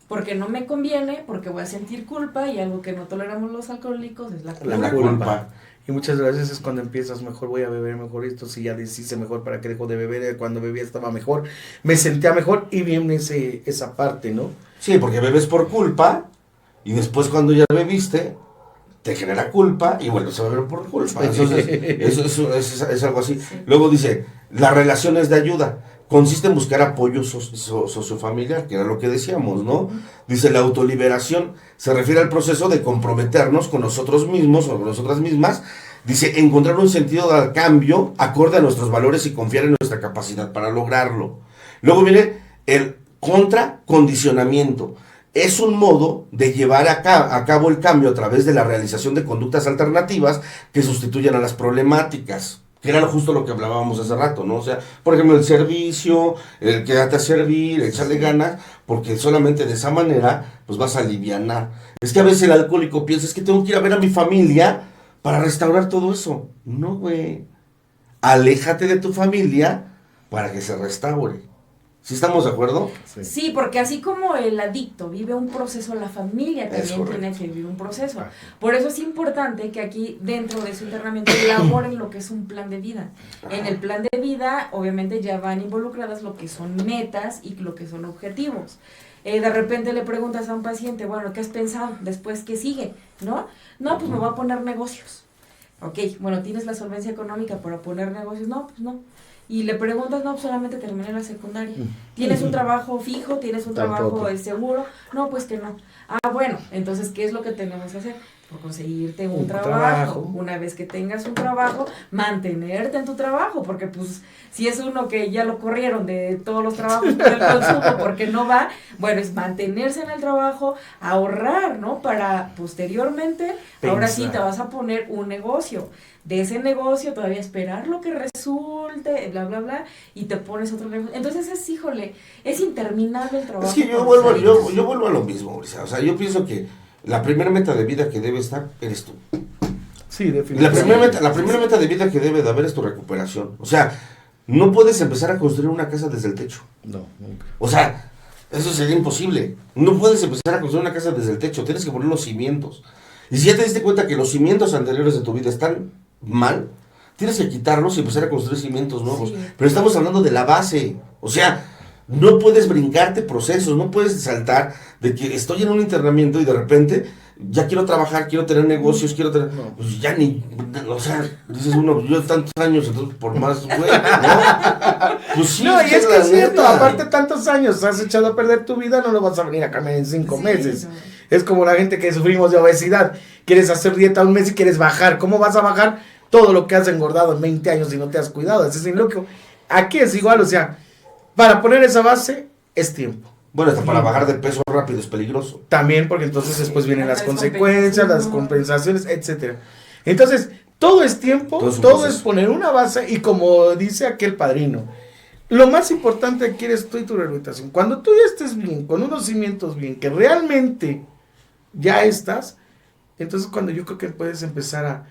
Porque no me conviene, porque voy a sentir culpa y algo que no toleramos los alcohólicos es la culpa. La culpa. Y muchas veces es cuando empiezas, mejor voy a beber, mejor esto, si ya deshice mejor, ¿para qué dejo de beber? Cuando bebía estaba mejor, me sentía mejor y viene esa parte, ¿no? Sí, porque bebes por culpa y después cuando ya bebiste, te genera culpa y vuelves a beber por culpa. Entonces, eso es algo así. Sí. Luego dice, las relaciones de ayuda consiste en buscar apoyo sociofamiliar, que era lo que decíamos, ¿no? Dice, la autoliberación se refiere al proceso de comprometernos con nosotros mismos o con nosotras mismas. Dice, encontrar un sentido del cambio acorde a nuestros valores y confiar en nuestra capacidad para lograrlo. Luego viene el contracondicionamiento. Es un modo de llevar a cabo el cambio a través de la realización de conductas alternativas que sustituyan a las problemáticas. Que era justo lo que hablábamos hace rato, ¿no? O sea, por ejemplo, el servicio, el quédate a servir, echarle ganas, porque solamente de esa manera, pues vas a alivianar. Es que a veces el alcohólico piensa, es que tengo que ir a ver a mi familia para restaurar todo eso. No, güey. Aléjate de tu familia para que se restaure. ¿Sí estamos de acuerdo? Sí, porque así como el adicto vive un proceso, la familia Es también correcto. tiene que vivir un proceso. Por eso es importante que aquí dentro de su internamiento elaboren lo que es un plan de vida. En el plan de vida obviamente ya van involucradas lo que son metas y lo que son objetivos. De repente le preguntas a un paciente, bueno, ¿qué has pensado? Después, ¿qué sigue? ¿No? No, pues me voy a poner negocios. Ok, bueno, ¿tienes la solvencia económica para poner negocios? No, pues no. y le preguntas, no, pues solamente terminé la secundaria. ¿Tienes un trabajo fijo? ¿Tienes un trabajo seguro? No, pues que no. Ah, bueno, entonces, ¿qué es lo que tenemos que hacer? Por conseguirte un trabajo. Una vez que tengas un trabajo, mantenerte en tu trabajo, porque pues si es uno que ya lo corrieron de todos los trabajos por el consumo porque no va, bueno, es mantenerse en el trabajo, ahorrar, ¿no? Para posteriormente, ahora sí te vas a poner un negocio. De ese negocio todavía esperar lo que resulte, bla, bla, bla, y te pones otro negocio. Entonces es, híjole, es interminable el trabajo. Es que yo vuelvo a lo mismo, Mauricio. O sea, yo pienso que la primera meta de vida que debe estar eres tú. Sí, definitivamente. La primera meta de vida que debe de haber es tu recuperación. O sea, no puedes empezar a construir una casa desde el techo. No, nunca. O sea, eso sería imposible. No puedes empezar a construir una casa desde el techo. Tienes que poner los cimientos. Y si ya te diste cuenta que los cimientos anteriores de tu vida están mal, tienes que quitarlos y empezar a construir cimientos nuevos. Sí. Pero estamos hablando de la base. O sea, no puedes brincarte procesos, no puedes saltar de que estoy en un internamiento y de repente ya quiero trabajar, quiero tener negocios, quiero tener... No. Pues ya ni... O sea, dices uno, yo tantos años, entonces por más, güey, ¿no? Pues sí, no, y es que es cierto, aparte tantos años has echado a perder tu vida, no lo vas a venir a cambiar en 5 meses. No. Es como la gente que sufrimos de obesidad. Quieres hacer dieta un mes y quieres bajar. ¿Cómo vas a bajar todo lo que has engordado en 20 años si no te has cuidado? Eso es loco. Aquí es igual, o sea, para poner esa base es tiempo. Bueno, hasta para bajar de peso rápido es peligroso. También, porque entonces después vienen las consecuencias, las compensaciones, etcétera. Entonces, todo es tiempo, todo es poner una base y como dice aquel padrino, lo más importante aquí eres tú y tu rehabilitación. Cuando tú ya estés bien, con unos cimientos bien, que realmente ya estás, entonces cuando yo creo que puedes empezar a,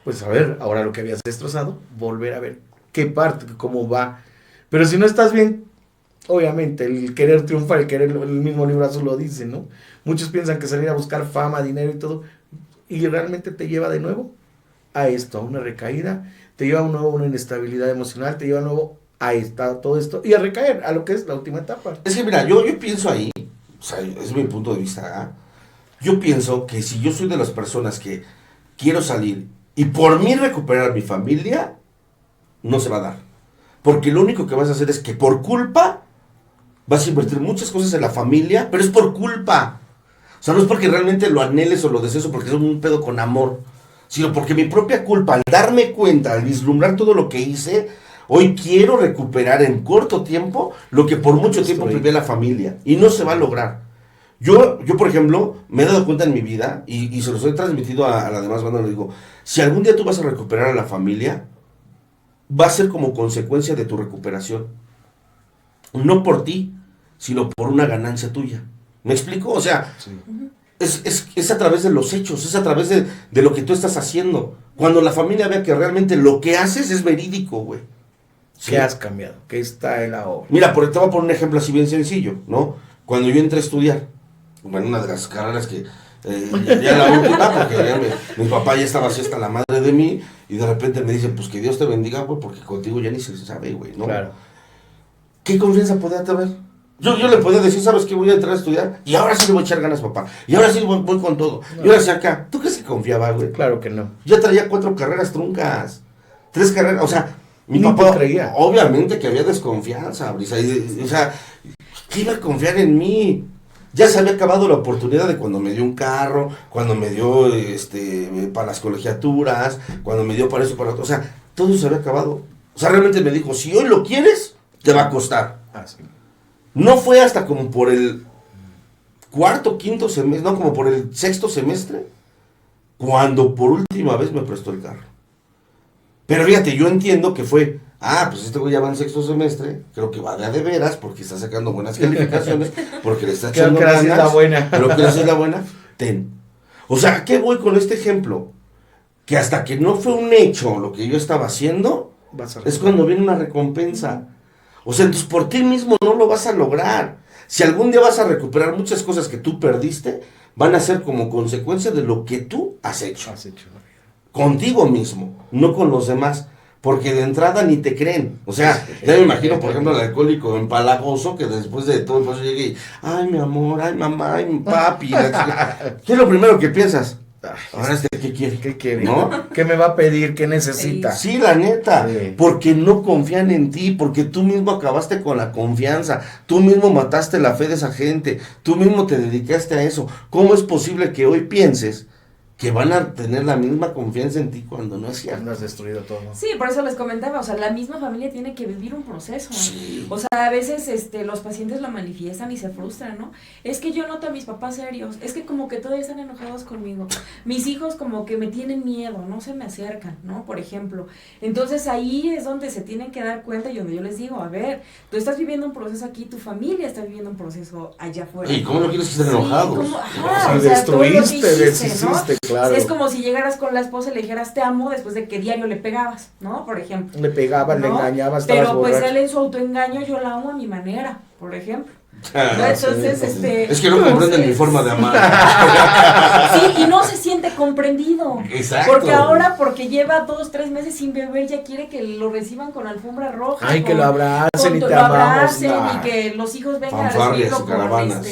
pues a ver, ahora lo que habías destrozado, volver a ver qué parte, cómo va. Pero si no estás bien, obviamente, el querer triunfar, el querer, el mismo libro azul lo dice, ¿no? Muchos piensan que salir a buscar fama, dinero y todo, y realmente te lleva de nuevo a esto, a una recaída, te lleva a una inestabilidad emocional, te lleva de nuevo a todo esto, y a recaer, a lo que es la última etapa. Es que mira, yo pienso ahí, o sea, es mi punto de vista, ¿eh? Yo pienso que si yo soy de las personas que quiero salir, y por mí recuperar mi familia, no se va a dar. Porque lo único que vas a hacer es que por culpa vas a invertir muchas cosas en la familia, pero es por culpa. O sea, no es porque realmente lo anheles o lo desees o porque es un pedo con amor, sino porque mi propia culpa, al darme cuenta, al vislumbrar todo lo que hice, hoy quiero recuperar en corto tiempo lo que por mucho tiempo privé a la familia. Y no se va a lograr. Yo, por ejemplo, me he dado cuenta en mi vida, y se los he transmitido a la demás banda, le digo, si algún día tú vas a recuperar a la familia, va a ser como consecuencia de tu recuperación. No por ti, sino por una ganancia tuya. ¿Me explico? O sea, sí. es a través de los hechos, es a través de lo que tú estás haciendo. Cuando la familia vea que realmente lo que haces es verídico, güey. ¿Qué has cambiado? ¿Qué está en la obra? Mira, te voy a poner un ejemplo así bien sencillo, ¿no? Cuando yo entré a estudiar, bueno, una de las carreras que... ya la última, porque ya mi papá ya estaba así hasta la madre de mí, y de repente me dice, pues que Dios te bendiga, güey, porque contigo ya ni se sabe, güey, ¿no? Claro. ¿Qué confianza podía tener? Yo le podía decir, ¿sabes qué? Voy a entrar a estudiar, y ahora sí le voy a echar ganas, papá, y ahora sí voy con todo, no. Y ahora sí acá. ¿Tú crees que confiaba, güey? Claro que no. Ya traía 4 carreras truncas, 3 carreras, o sea, mi papá, creía. Obviamente que había desconfianza, Brisa, o sea, ¿qué iba a confiar en mí? Ya se había acabado la oportunidad de cuando me dio un carro, cuando me dio para las colegiaturas, cuando me dio para eso, para otro. O sea, todo se había acabado. O sea, realmente me dijo, si hoy lo quieres, te va a costar. Sí. No fue hasta como por el 4º, 5º semestre, no, como por el 6º semestre, cuando por última vez me prestó el carro. Pero fíjate, yo entiendo que fue... pues este güey ya va en 6º semestre, creo que va de veras, porque está sacando buenas calificaciones, porque le está echando ganas. Creo que la buena. Pero que es la buena, ten. O sea, ¿a qué voy con este ejemplo? Que hasta que no fue un hecho lo que yo estaba haciendo, es cuando viene una recompensa. O sea, entonces por ti mismo no lo vas a lograr. Si algún día vas a recuperar muchas cosas que tú perdiste, van a ser como consecuencia de lo que tú has hecho. Contigo mismo, no con los demás. Porque de entrada ni te creen. O sea, ya me imagino, por ejemplo, el alcohólico empalagoso que después de todo el paso llegue y, ay, mi amor, ay, mamá, ay, mi papi. ¿Qué es lo primero que piensas? Ahora ¿qué quiere? ¿Qué quiere? ¿No? ¿Qué me va a pedir? ¿Qué necesita? Sí, la neta, Sí. porque no confían en ti, porque tú mismo acabaste con la confianza, tú mismo mataste la fe de esa gente, tú mismo te dedicaste a eso. ¿Cómo es posible que hoy pienses que van a tener la misma confianza en ti cuando no es cierto? No has destruido todo. Sí, por eso les comentaba, o sea, la misma familia tiene que vivir un proceso. Sí. O sea, a veces los pacientes lo manifiestan y se frustran, ¿no? Es que yo noto a mis papás serios, es que como que todavía están enojados conmigo. Mis hijos como que me tienen miedo, no se me acercan, ¿no? Por ejemplo. Entonces ahí es donde se tienen que dar cuenta y donde yo les digo, a ver, tú estás viviendo un proceso aquí, tu familia está viviendo un proceso allá afuera. ¿Y cómo no quieres que estén enojados? ¿Cómo? O Ajá, sea, o sea, todo lo que destruiste, hiciste, ¿no? deshiciste, claro. Es como si llegaras con la esposa y le dijeras te amo después de que diario le pegabas, ¿no? Por ejemplo. Le pegabas, le ¿no? engañabas, estabas Pero pues borracho. él en su autoengaño yo la amo a mi manera, por ejemplo. Ah, Entonces, sí. Es que no comprenden mi forma de amar. Sí, y no se siente comprendido. Exacto. Porque lleva 2, 3 meses sin beber, ya quiere que lo reciban con alfombra roja. Ay, que lo abracen y te lo amamos. abracen Nah. y que los hijos vengan a Fanfarrias recibirlo y con caravanas.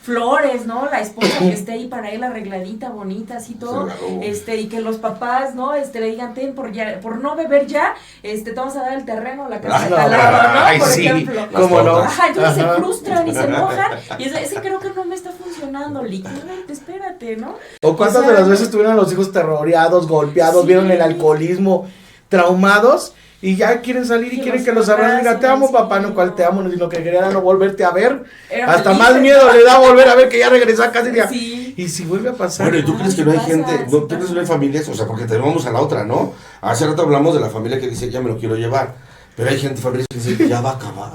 flores, ¿no? La esposa que esté ahí para él arregladita, bonita, así todo. Y que los papás, ¿no? Le digan, ten, por no beber ya, te vamos a dar el terreno, la casa de tal lado, ¿no? Ay, Por sí, ejemplo. ¿cómo no? Ajá, entonces Ajá. se frustran y se enojan. Y ese creo que no me está funcionando, Lick. Espérate, ¿no? ¿O cuántas O sea, de las veces tuvieron a los hijos terroreados, golpeados, Sí. vieron el alcoholismo, traumados y ya quieren salir y Que quieren los que los abracen? Diga, te amo, sí. papá, no, cual te amo, sino que quería era no volverte a ver. Era Hasta feliz, más ¿no? miedo le da volver a ver que ya regresa a casa y diga, Sí. y si vuelve a pasar. Bueno, ¿y tú crees que no hay sí gente, pasa, no, sí tú crees que no hay pasa. familias? O sea, porque te vamos a la otra, ¿no? Hace rato hablamos de la familia que dice, ya me lo quiero llevar. Pero hay gente, familias que dice, ya va a acabar.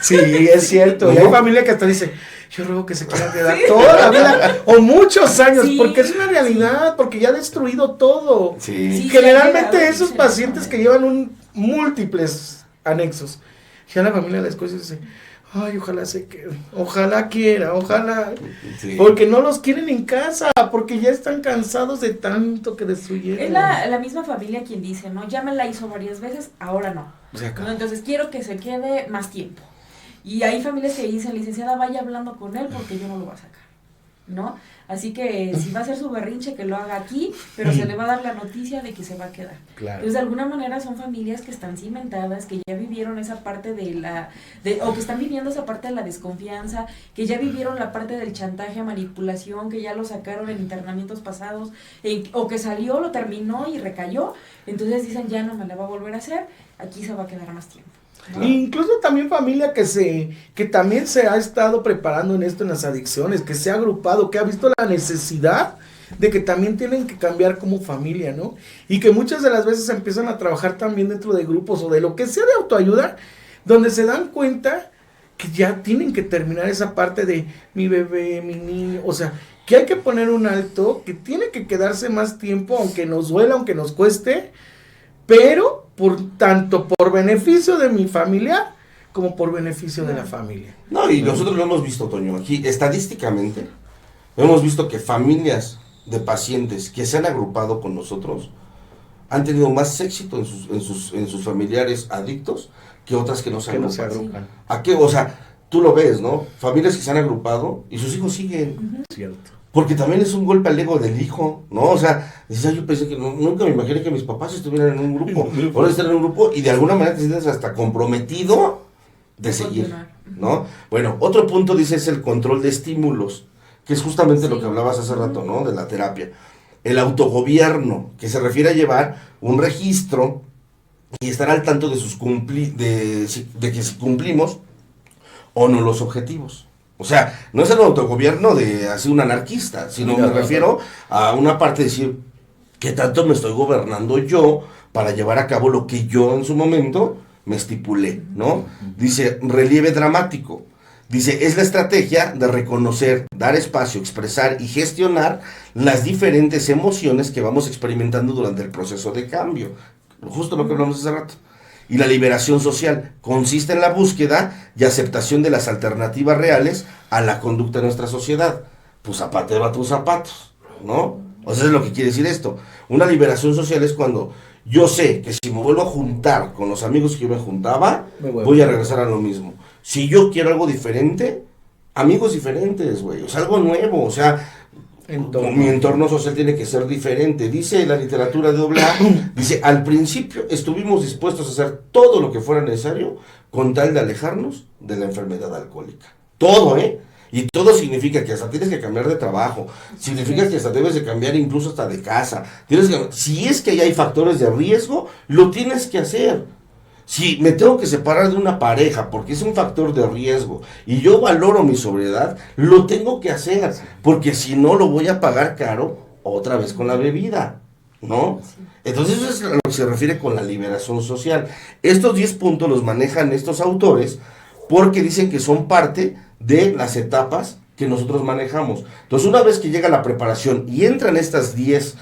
Sí, es cierto. Y hay familia que hasta dice, yo ruego que se quieran quedar toda la vida o muchos años, Sí, porque es una realidad, porque ya ha destruido todo. Sí. Sí. Generalmente sí, esos sí, pacientes sí. que llevan múltiples anexos, ya la familia la escucha y dice, ay, ojalá se quede, ojalá quiera, ojalá, Sí. porque no los quieren en casa, porque ya están cansados de tanto que destruyeron. Es la misma familia quien dice, ¿no? Ya me la hizo varias veces, ahora no. O sea, ¿No? Entonces quiero que se quede más tiempo. Y hay familias que dicen, licenciada, vaya hablando con él porque yo no lo voy a sacar, ¿no? Así que si va a hacer su berrinche, que lo haga aquí, pero se le va a dar la noticia de que se va a quedar. claro. Entonces, de alguna manera son familias que están cimentadas, que ya vivieron esa parte o que están viviendo esa parte de la desconfianza, que ya vivieron la parte del chantaje, manipulación, que ya lo sacaron en internamientos pasados, o que salió, lo terminó y recayó. Entonces dicen, ya no me la va a volver a hacer, aquí se va a quedar más tiempo, ¿no? Incluso también familia que también se ha estado preparando en esto, en las adicciones, que se ha agrupado, que ha visto la necesidad de que también tienen que cambiar como familia, ¿no? Y que muchas de las veces empiezan a trabajar también dentro de grupos o de lo que sea de autoayuda, donde se dan cuenta que ya tienen que terminar esa parte de mi bebé, mi niño, o sea, que hay que poner un alto, que tiene que quedarse más tiempo, aunque nos duela, aunque nos cueste, pero tanto por beneficio de mi familia como por beneficio de la familia. No, y nosotros lo hemos visto, Toño, aquí estadísticamente, hemos visto que familias de pacientes que se han agrupado con nosotros han tenido más éxito en sus familiares adictos que otras que no se Que no se agrupan. agrupan. ¿A qué? O sea, tú lo ves, ¿no? Familias que se han agrupado y sus hijos siguen. Cierto. Porque también es un golpe al ego del hijo, ¿no? O sea, dices, "Ay, yo pensé que nunca me imaginé que mis papás estuvieran en un grupo. Ahora están en un grupo y de alguna manera te sientes hasta comprometido de seguir, Continuar. ¿no? Bueno, otro punto dice es el control de estímulos, que es justamente lo Sí. que hablabas hace rato, ¿no? De la terapia. El autogobierno, que se refiere a llevar un registro y estar al tanto de de que si cumplimos o no los objetivos. O sea, no es el autogobierno de así un anarquista, sino me refiero a una parte de decir, ¿qué tanto me estoy gobernando yo para llevar a cabo lo que yo en su momento me estipulé, ¿no? Dice, relieve dramático. Dice, es la estrategia de reconocer, dar espacio, expresar y gestionar las diferentes emociones que vamos experimentando durante el proceso de cambio. Justo lo que hablamos hace rato. Y la liberación social consiste en la búsqueda y aceptación de las alternativas reales a la conducta de nuestra sociedad. Pues zapatero a tus zapatos, ¿no? O sea, es lo que quiere decir esto. Una liberación social es cuando yo sé que si me vuelvo a juntar con los amigos que yo me juntaba, voy a regresar a lo mismo. Si yo quiero algo diferente, amigos diferentes, güey, o sea, algo nuevo, o sea, mi entorno social tiene que ser diferente. Dice la literatura de AA, dice, al principio estuvimos dispuestos a hacer todo lo que fuera necesario con tal de alejarnos de la enfermedad alcohólica. Todo, ¿eh? Y todo significa que hasta tienes que cambiar de trabajo, significa que hasta debes de cambiar incluso hasta de casa. Si es que ya hay factores de riesgo, lo tienes que hacer. Si me tengo que separar de una pareja porque es un factor de riesgo y yo valoro mi sobriedad, lo tengo que hacer, porque si no lo voy a pagar caro otra vez con la bebida, ¿no? Entonces eso es a lo que se refiere con la liberación social. Estos 10 puntos los manejan estos autores porque dicen que son parte de las etapas que nosotros manejamos. Entonces una vez que llega la preparación y entran estas 10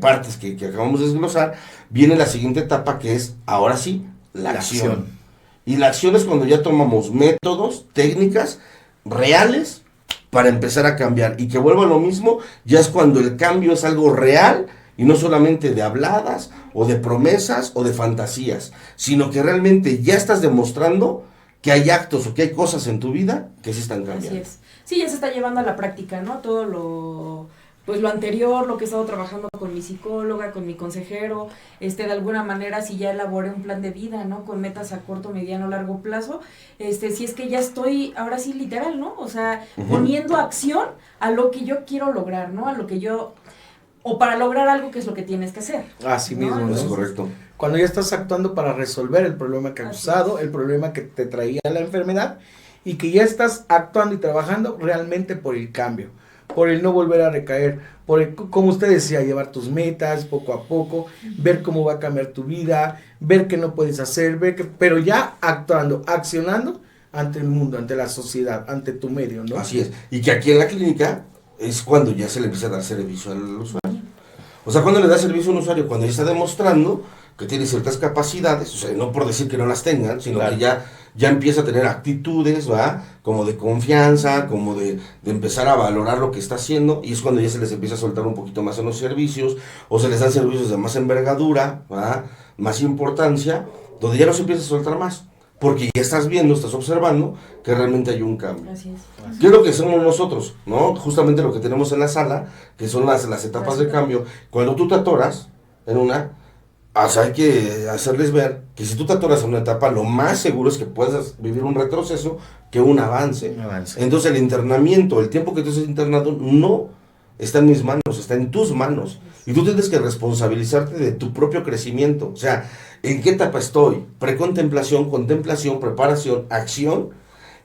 partes que acabamos de desglosar, viene la siguiente etapa que es, ahora sí, la acción. Y la acción es cuando ya tomamos métodos, técnicas reales para empezar a cambiar. Y que vuelva a lo mismo, ya es cuando el cambio es algo real y no solamente de habladas o de promesas o de fantasías, sino que realmente ya estás demostrando que hay actos o que hay cosas en tu vida que sí están cambiando. Así es. Sí, ya se está llevando a la práctica, ¿no? Todo lo anterior, lo que he estado trabajando con mi psicóloga, con mi consejero, de alguna manera si ya elaboré un plan de vida, ¿no? Con metas a corto, mediano, largo plazo, si es que ya estoy, ahora sí literal, ¿no? O sea, poniendo acción a lo que yo quiero lograr, ¿no? A lo que yo, o para lograr algo que es lo que tienes que hacer. Así mismo, ¿no? ¿no? Es correcto. Cuando ya estás actuando para resolver el problema que has causado, el problema que te traía la enfermedad, y que ya estás actuando y trabajando realmente por el cambio, por el no volver a recaer, por el, como usted decía, llevar tus metas poco a poco, ver cómo va a cambiar tu vida, ver qué no puedes hacer, pero ya actuando, accionando ante el mundo, ante la sociedad, ante tu medio, ¿no? Así es. Y que aquí en la clínica es cuando ya se le empieza a dar servicio al usuario. O sea, cuando le da servicio a un usuario, cuando ya está demostrando que tiene ciertas capacidades, o sea, no por decir que no las tengan, sino que ya empieza a tener actitudes, ¿va? Como de confianza, como de empezar a valorar lo que está haciendo, y es cuando ya se les empieza a soltar un poquito más en los servicios, o se les dan servicios de más envergadura, ¿va? Más importancia, donde ya no se empieza a soltar más, porque ya estás viendo, estás observando que realmente hay un cambio. Así es. ¿Qué es lo que hacemos nosotros? ¿No? Justamente lo que tenemos en la sala, que son las etapas de cambio. Cuando tú te atoras en una, hay que hacerles ver que si tú te atoras en una etapa, lo más seguro es que puedas vivir un retroceso que un avance. Entonces el internamiento, el tiempo que tú estés internado, no está en mis manos, está en tus manos. Y tú tienes que responsabilizarte de tu propio crecimiento. O sea, ¿en qué etapa estoy? Precontemplación, contemplación, preparación, acción.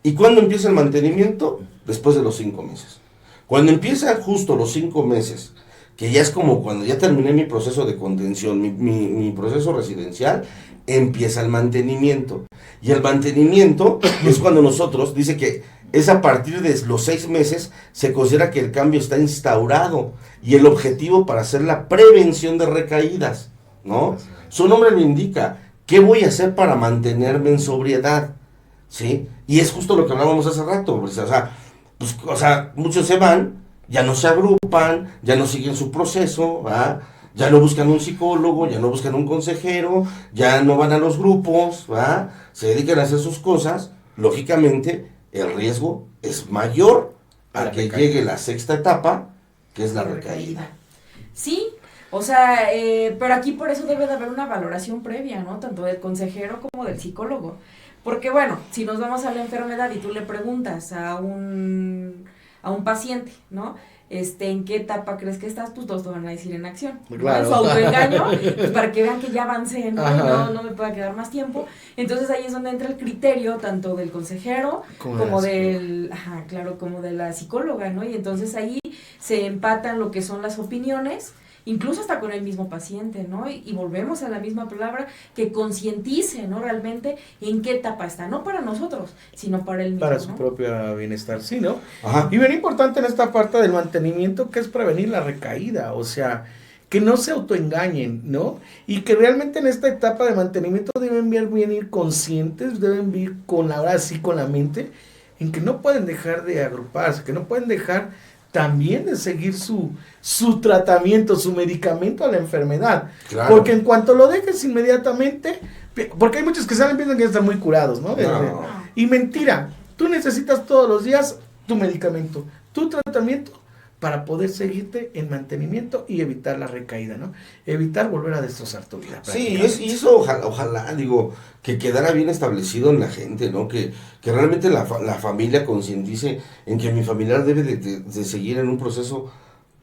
¿Y cuándo empieza el mantenimiento? Después de los 5 meses. Cuando empiezan justo los 5 meses, que ya es como cuando ya terminé mi proceso de contención, mi proceso residencial, empieza el mantenimiento. Y el mantenimiento es cuando nosotros, dice que es a partir de los 6 meses, se considera que el cambio está instaurado. Y el objetivo para hacer la prevención de recaídas, ¿no? Su nombre lo indica. ¿Qué voy a hacer para mantenerme en sobriedad? ¿Sí? Y es justo lo que hablábamos hace rato. O sea, muchos se van, ya no se agrupan, ya no siguen su proceso, ¿va? Ya no buscan un psicólogo, ya no buscan un consejero, ya no van a los grupos, ¿va? Se dedican a hacer sus cosas. Lógicamente, el riesgo es mayor a que llegue la 6ª etapa, que es la recaída. Sí, o sea, pero aquí por eso debe de haber una valoración previa, ¿no? Tanto del consejero como del psicólogo. Porque bueno, si nos vamos a la enfermedad y tú le preguntas a un paciente, ¿no? ¿En qué etapa crees que estás? Pues todos te van a decir en acción. Claro. ¿No? Su autoengaño, pues para que vean que ya avancé, ¿no? Y no me pueda quedar más tiempo. Entonces ahí es donde entra el criterio tanto del consejero como de la psicóloga, ¿no? Y entonces ahí se empatan lo que son las opiniones, incluso hasta con el mismo paciente, ¿no? Y volvemos a la misma palabra, que concientice, ¿no? Realmente en qué etapa está, no para nosotros, sino para él mismo, para su ¿no? propio bienestar, sí, ¿no? Ajá. Y bien importante en esta parte del mantenimiento, que es prevenir la recaída, o sea, que no se autoengañen, ¿no? Y que realmente en esta etapa de mantenimiento deben bien ir conscientes, deben ir ahora sí con la mente, en que no pueden dejar de agruparse, que no pueden dejar también de seguir su tratamiento, su medicamento a la enfermedad. Claro. Porque en cuanto lo dejes inmediatamente, porque hay muchos que salen piensan que ya están muy curados, ¿no? No. Y mentira, tú necesitas todos los días tu medicamento, tu tratamiento para poder seguirte en mantenimiento y evitar la recaída, ¿no? Evitar volver a destrozar tu vida. Sí, y eso ojalá, digo, que quedara bien establecido en la gente, ¿no? Que realmente la familia concientice en que mi familiar debe de seguir en un proceso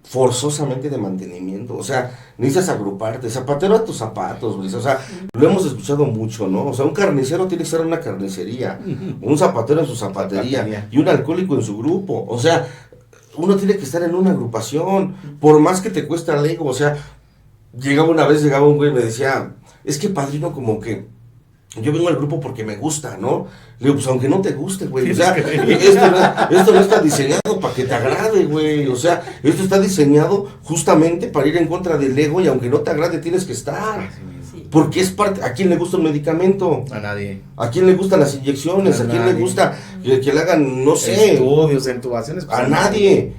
forzosamente de mantenimiento. O sea, necesitas agruparte, zapatero a tus zapatos, Brisa. O sea, lo hemos escuchado mucho, ¿no? O sea, un carnicero tiene que ser una carnicería, un zapatero en su zapatería y un alcohólico en su grupo. O sea, uno tiene que estar en una agrupación, por más que te cueste el ego. O sea, llegaba un güey y me decía, es que padrino, como que yo vengo al grupo porque me gusta, ¿no? Le digo, pues aunque no te guste, güey, o sea, esto no está diseñado para que te agrade, güey, o sea, esto está diseñado justamente para ir en contra del ego, y aunque no te agrade tienes que estar, porque es parte. ¿A quién le gusta un medicamento? A nadie. ¿A quién le gustan las inyecciones? ¿A quién le gusta que le hagan, no sé, estudios, intubaciones? A nadie.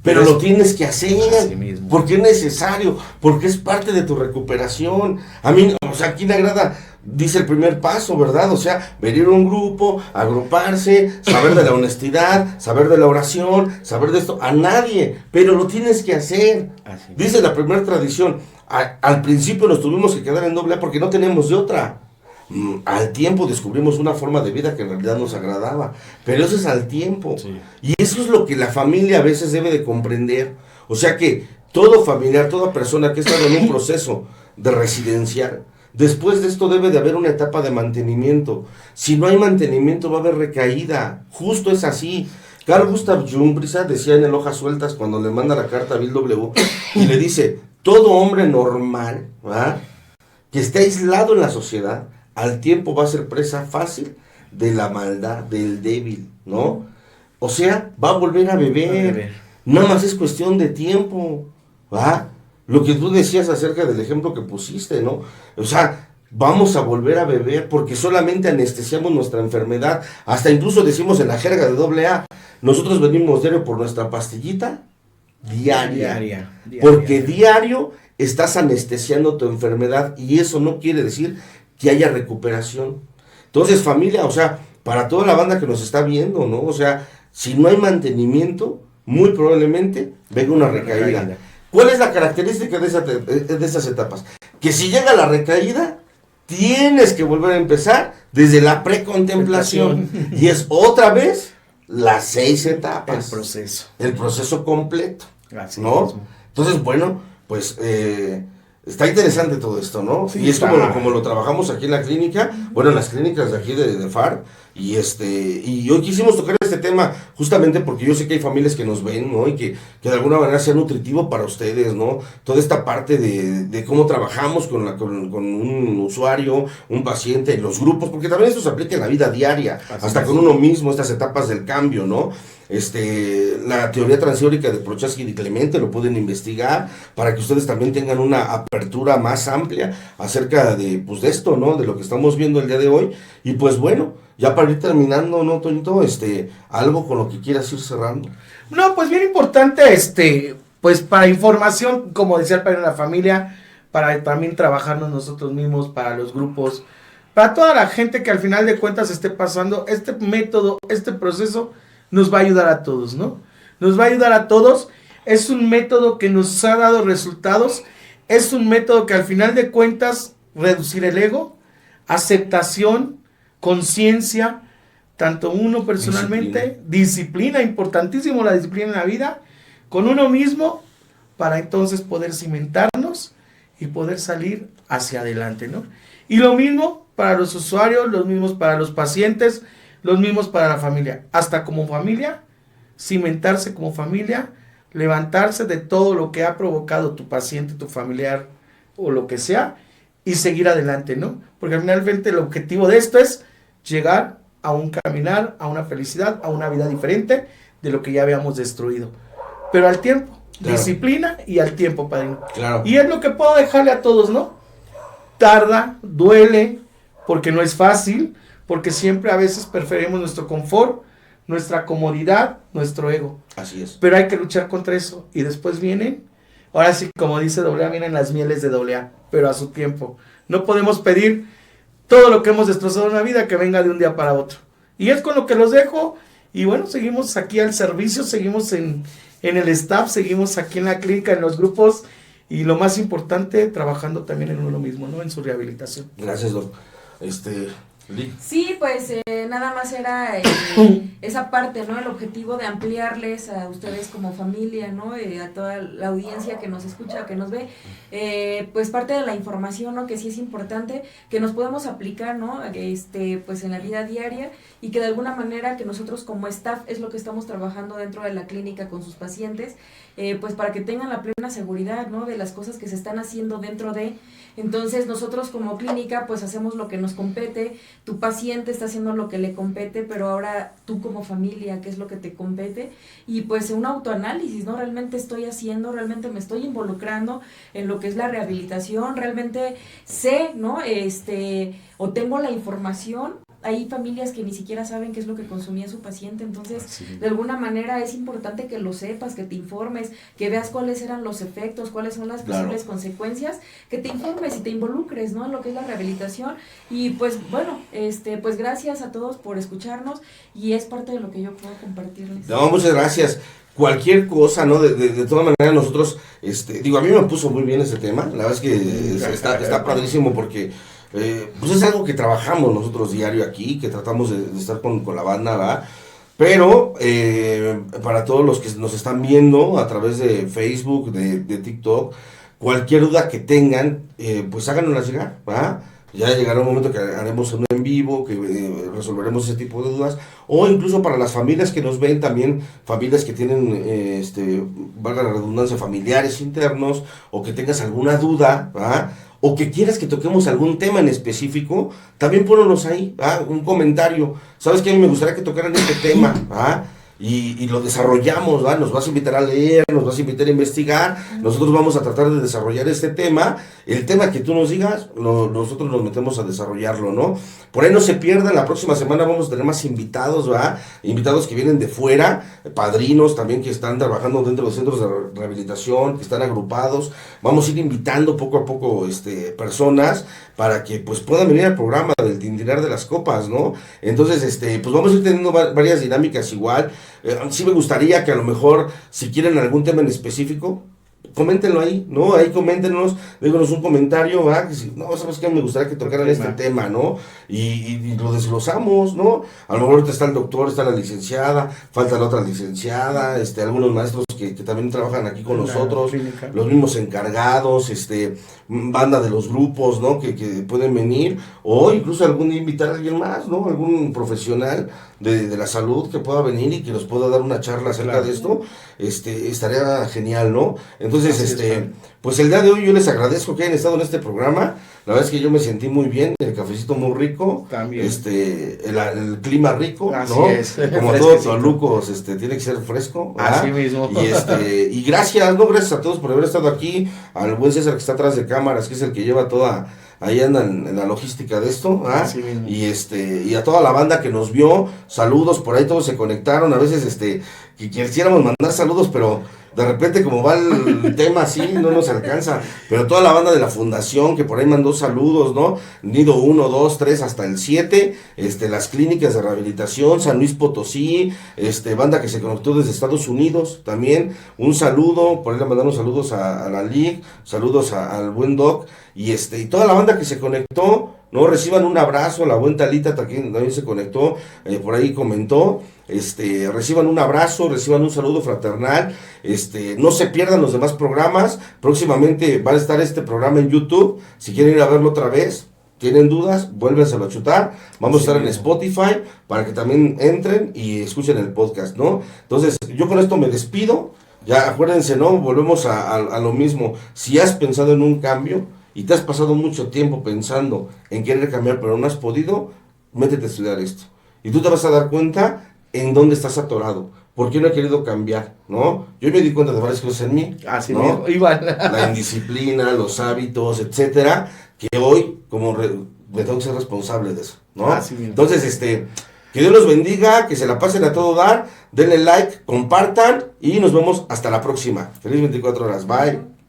Pero lo tienes que hacer, porque es necesario, porque es parte de tu recuperación. A mí, o sea, ¿a quién le agrada? Dice el primer paso, ¿verdad? O sea, venir a un grupo, agruparse, saber de la honestidad, saber de la oración, saber de esto. A nadie, pero lo tienes que hacer. Dice la primera tradición, al principio nos tuvimos que quedar en AA porque no tenemos de otra. Al tiempo descubrimos una forma de vida que en realidad nos agradaba, pero eso es al tiempo. Sí. Y eso es lo que la familia a veces debe de comprender. O sea que todo familiar, toda persona que ha estado en un proceso de residencial, después de esto debe de haber una etapa de mantenimiento. Si no hay mantenimiento va a haber recaída. Justo es así. Carl Gustav Jung, Brisa, decía en el Hojas Sueltas, cuando le manda la carta a Bill W, y le dice, todo hombre normal, ¿verdad?, que esté aislado en la sociedad, al tiempo va a ser presa fácil de la maldad, del débil, ¿no? O sea, va a volver a beber. Nada más es cuestión de tiempo, ¿va? Lo que tú decías acerca del ejemplo que pusiste, ¿no? O sea, vamos a volver a beber porque solamente anestesiamos nuestra enfermedad. Hasta incluso decimos en la jerga de AA, nosotros venimos diario por nuestra pastillita diaria. Porque diario estás anestesiando tu enfermedad y eso no quiere decir que haya recuperación. Entonces, familia, o sea, para toda la banda que nos está viendo, ¿no? O sea, si no hay mantenimiento, muy probablemente venga una recaída. ¿Cuál es la característica de esas etapas? Que si llega la recaída, tienes que volver a empezar desde la precontemplación. Y es otra vez las 6 etapas. El proceso completo. Así ¿no? Mismo. Entonces, bueno, pues está interesante todo esto, ¿no? Sí, y es como lo trabajamos aquí en la clínica, bueno, en las clínicas de aquí de FAR, y hoy quisimos tocar este tema justamente porque yo sé que hay familias que nos ven, ¿no? Y que de alguna manera sea nutritivo para ustedes, ¿no? Toda esta parte de cómo trabajamos con un usuario, un paciente, en los grupos, porque también esto se aplica en la vida diaria, hasta con uno mismo, estas etapas del cambio, ¿no? La teoría transeórica de Prochaska y de Clemente lo pueden investigar para que ustedes también tengan una apertura más amplia acerca de esto, ¿no? De lo que estamos viendo el día de hoy. Y pues bueno, ya para ir terminando, ¿no, Toñito? Algo con lo que quieras ir cerrando. No, pues bien importante, pues para información, como decía el padre de la familia, para también trabajarnos nosotros mismos, para los grupos, para toda la gente que al final de cuentas esté pasando este método, este proceso, nos va a ayudar a todos, ¿no? Nos va a ayudar a todos. Es un método que nos ha dado resultados. Es un método que al final de cuentas, reducir el ego, aceptación, conciencia, tanto uno personalmente, disciplina, importantísimo la disciplina en la vida, con uno mismo, para entonces poder cimentarnos y poder salir hacia adelante, ¿no? Y lo mismo para los usuarios, los mismos para los pacientes, los mismos para la familia, hasta como familia, cimentarse como familia, levantarse de todo lo que ha provocado tu paciente, tu familiar o lo que sea, y seguir adelante, ¿no? Porque finalmente el objetivo de esto es llegar a un caminar, a una felicidad, a una vida diferente de lo que ya habíamos destruido. Pero al tiempo, claro. Disciplina y al tiempo, padrino. Claro. Y es lo que puedo dejarle a todos, ¿no? Tarda, duele, porque no es fácil, porque siempre a veces preferimos nuestro confort, nuestra comodidad, nuestro ego. Así es. Pero hay que luchar contra eso. Y después vienen, ahora sí, como dice AA, vienen las mieles de AA, pero a su tiempo. No podemos pedir todo lo que hemos destrozado en la vida que venga de un día para otro. Y es con lo que los dejo. Y bueno, seguimos aquí al servicio, seguimos en el staff, seguimos aquí en la clínica, en los grupos, y lo más importante, trabajando también en uno mismo, ¿no? En su rehabilitación. Gracias, Doc. Lick. Sí, pues nada más era esa parte, ¿no? El objetivo de ampliarles a ustedes como familia, ¿no? A toda la audiencia que nos escucha, que nos ve, pues parte de la información, ¿no? Que sí es importante, que nos podemos aplicar, ¿no? Pues en la vida diaria, y que de alguna manera que nosotros como staff es lo que estamos trabajando dentro de la clínica con sus pacientes, pues para que tengan la plena seguridad, ¿no? De las cosas que se están haciendo dentro de. Entonces nosotros como clínica pues hacemos lo que nos compete, tu paciente está haciendo lo que le compete, pero ahora tú como familia, ¿qué es lo que te compete? Y pues un autoanálisis, ¿no? Realmente estoy haciendo, realmente me estoy involucrando en lo que es la rehabilitación, realmente sé, ¿no? O tengo la información. Hay familias que ni siquiera saben qué es lo que consumía su paciente, entonces de alguna manera es importante que lo sepas, que te informes, que veas cuáles eran los efectos, cuáles son las posibles consecuencias, que te informes y te involucres, ¿no? En lo que es la rehabilitación. Y pues bueno, pues gracias a todos por escucharnos, y es parte de lo que yo puedo compartirles. No, muchas gracias. Cualquier cosa, ¿no? De todas maneras nosotros, a mí me puso muy bien ese tema, la verdad es que está padrísimo porque pues es algo que trabajamos nosotros diario aquí, que tratamos de estar con la banda, ¿verdad? Pero para todos los que nos están viendo a través de Facebook, de TikTok, cualquier duda que tengan, pues háganosla llegar, ¿verdad? Ya llegará un momento que haremos uno en vivo, que resolveremos ese tipo de dudas, o incluso para las familias que nos ven, también familias que tienen, valga la redundancia, familiares internos, o que tengas alguna duda, ¿verdad? O que quieras que toquemos algún tema en específico, también ponlos ahí, un comentario. ¿Sabes qué? A mí me gustaría que tocaran este tema, y lo desarrollamos, ¿va? Nos vas a invitar a leer, nos vas a invitar a investigar, nosotros vamos a tratar de desarrollar este tema, el tema que tú nos digas, nosotros nos metemos a desarrollarlo, ¿no? Por ahí no se pierdan, la próxima semana vamos a tener más invitados, ¿va? Invitados que vienen de fuera, padrinos también que están trabajando dentro de los centros de rehabilitación, que están agrupados, vamos a ir invitando poco a poco, personas, para que pues puedan venir al programa del Tintinar de las Copas, ¿no? Entonces, pues vamos a ir teniendo varias dinámicas igual. Sí me gustaría que a lo mejor, si quieren algún tema en específico, coméntenlo ahí, ¿no? Ahí coméntenos, díganos un comentario, ¿verdad? Que si, no, ¿sabes qué? Me gustaría que tocaran este tema, ¿no? Y lo desglosamos, ¿no? A lo mejor ahorita está el doctor, está la licenciada, falta la otra licenciada, algunos maestros que también trabajan aquí con nosotros, los mismos encargados, banda de los grupos, ¿no? Que pueden venir, o incluso algún invitar a alguien más, ¿no? Algún profesional de la salud que pueda venir y que nos pueda dar una charla acerca de esto, estaría genial, ¿no? Entonces, pues el día de hoy yo les agradezco que hayan estado en este programa. La verdad es que yo me sentí muy bien, el cafecito muy rico, también. El clima rico, así ¿no? Es. Como todos Tolucos, tiene que ser fresco, ¿verdad? Así mismo. Y gracias, ¿no? Gracias a todos por haber estado aquí, al buen César que está atrás de cámaras, que es el que lleva toda, ahí andan en la logística de esto, y a toda la banda que nos vio, saludos, por ahí todos se conectaron, a veces que quisiéramos mandar saludos, pero de repente como va el tema así, no nos alcanza, pero toda la banda de la fundación que por ahí mandó saludos, ¿no? Nido 1, 2, 3 hasta el 7, las clínicas de rehabilitación, San Luis Potosí, banda que se conectó desde Estados Unidos, también un saludo, por ahí le mandaron saludos a la Lic, saludos al buen Doc, y toda la banda que se conectó, ¿no? Reciban un abrazo, la buen Talita también se conectó, por ahí comentó, reciban un abrazo, reciban un saludo fraternal, no se pierdan los demás programas, próximamente va a estar este programa en YouTube, si quieren ir a verlo otra vez, tienen dudas, vuélvenselo a chutar, vamos a estar en Spotify, para que también entren y escuchen el podcast, ¿no? Entonces, yo con esto me despido, ya acuérdense, ¿no? Volvemos a lo mismo, si has pensado en un cambio, y te has pasado mucho tiempo pensando en querer cambiar, pero no has podido, métete a estudiar esto. Y tú te vas a dar cuenta en dónde estás atorado. ¿Por qué no he querido cambiar? ¿No? Yo me di cuenta de varias cosas en mí. Así ¿no? mismo, igual. La indisciplina, los hábitos, etcétera, que hoy me tengo que ser responsable de eso, ¿no? Así mismo. Entonces, que Dios los bendiga, que se la pasen a todo dar, denle like, compartan y nos vemos hasta la próxima. Feliz 24 horas. Bye.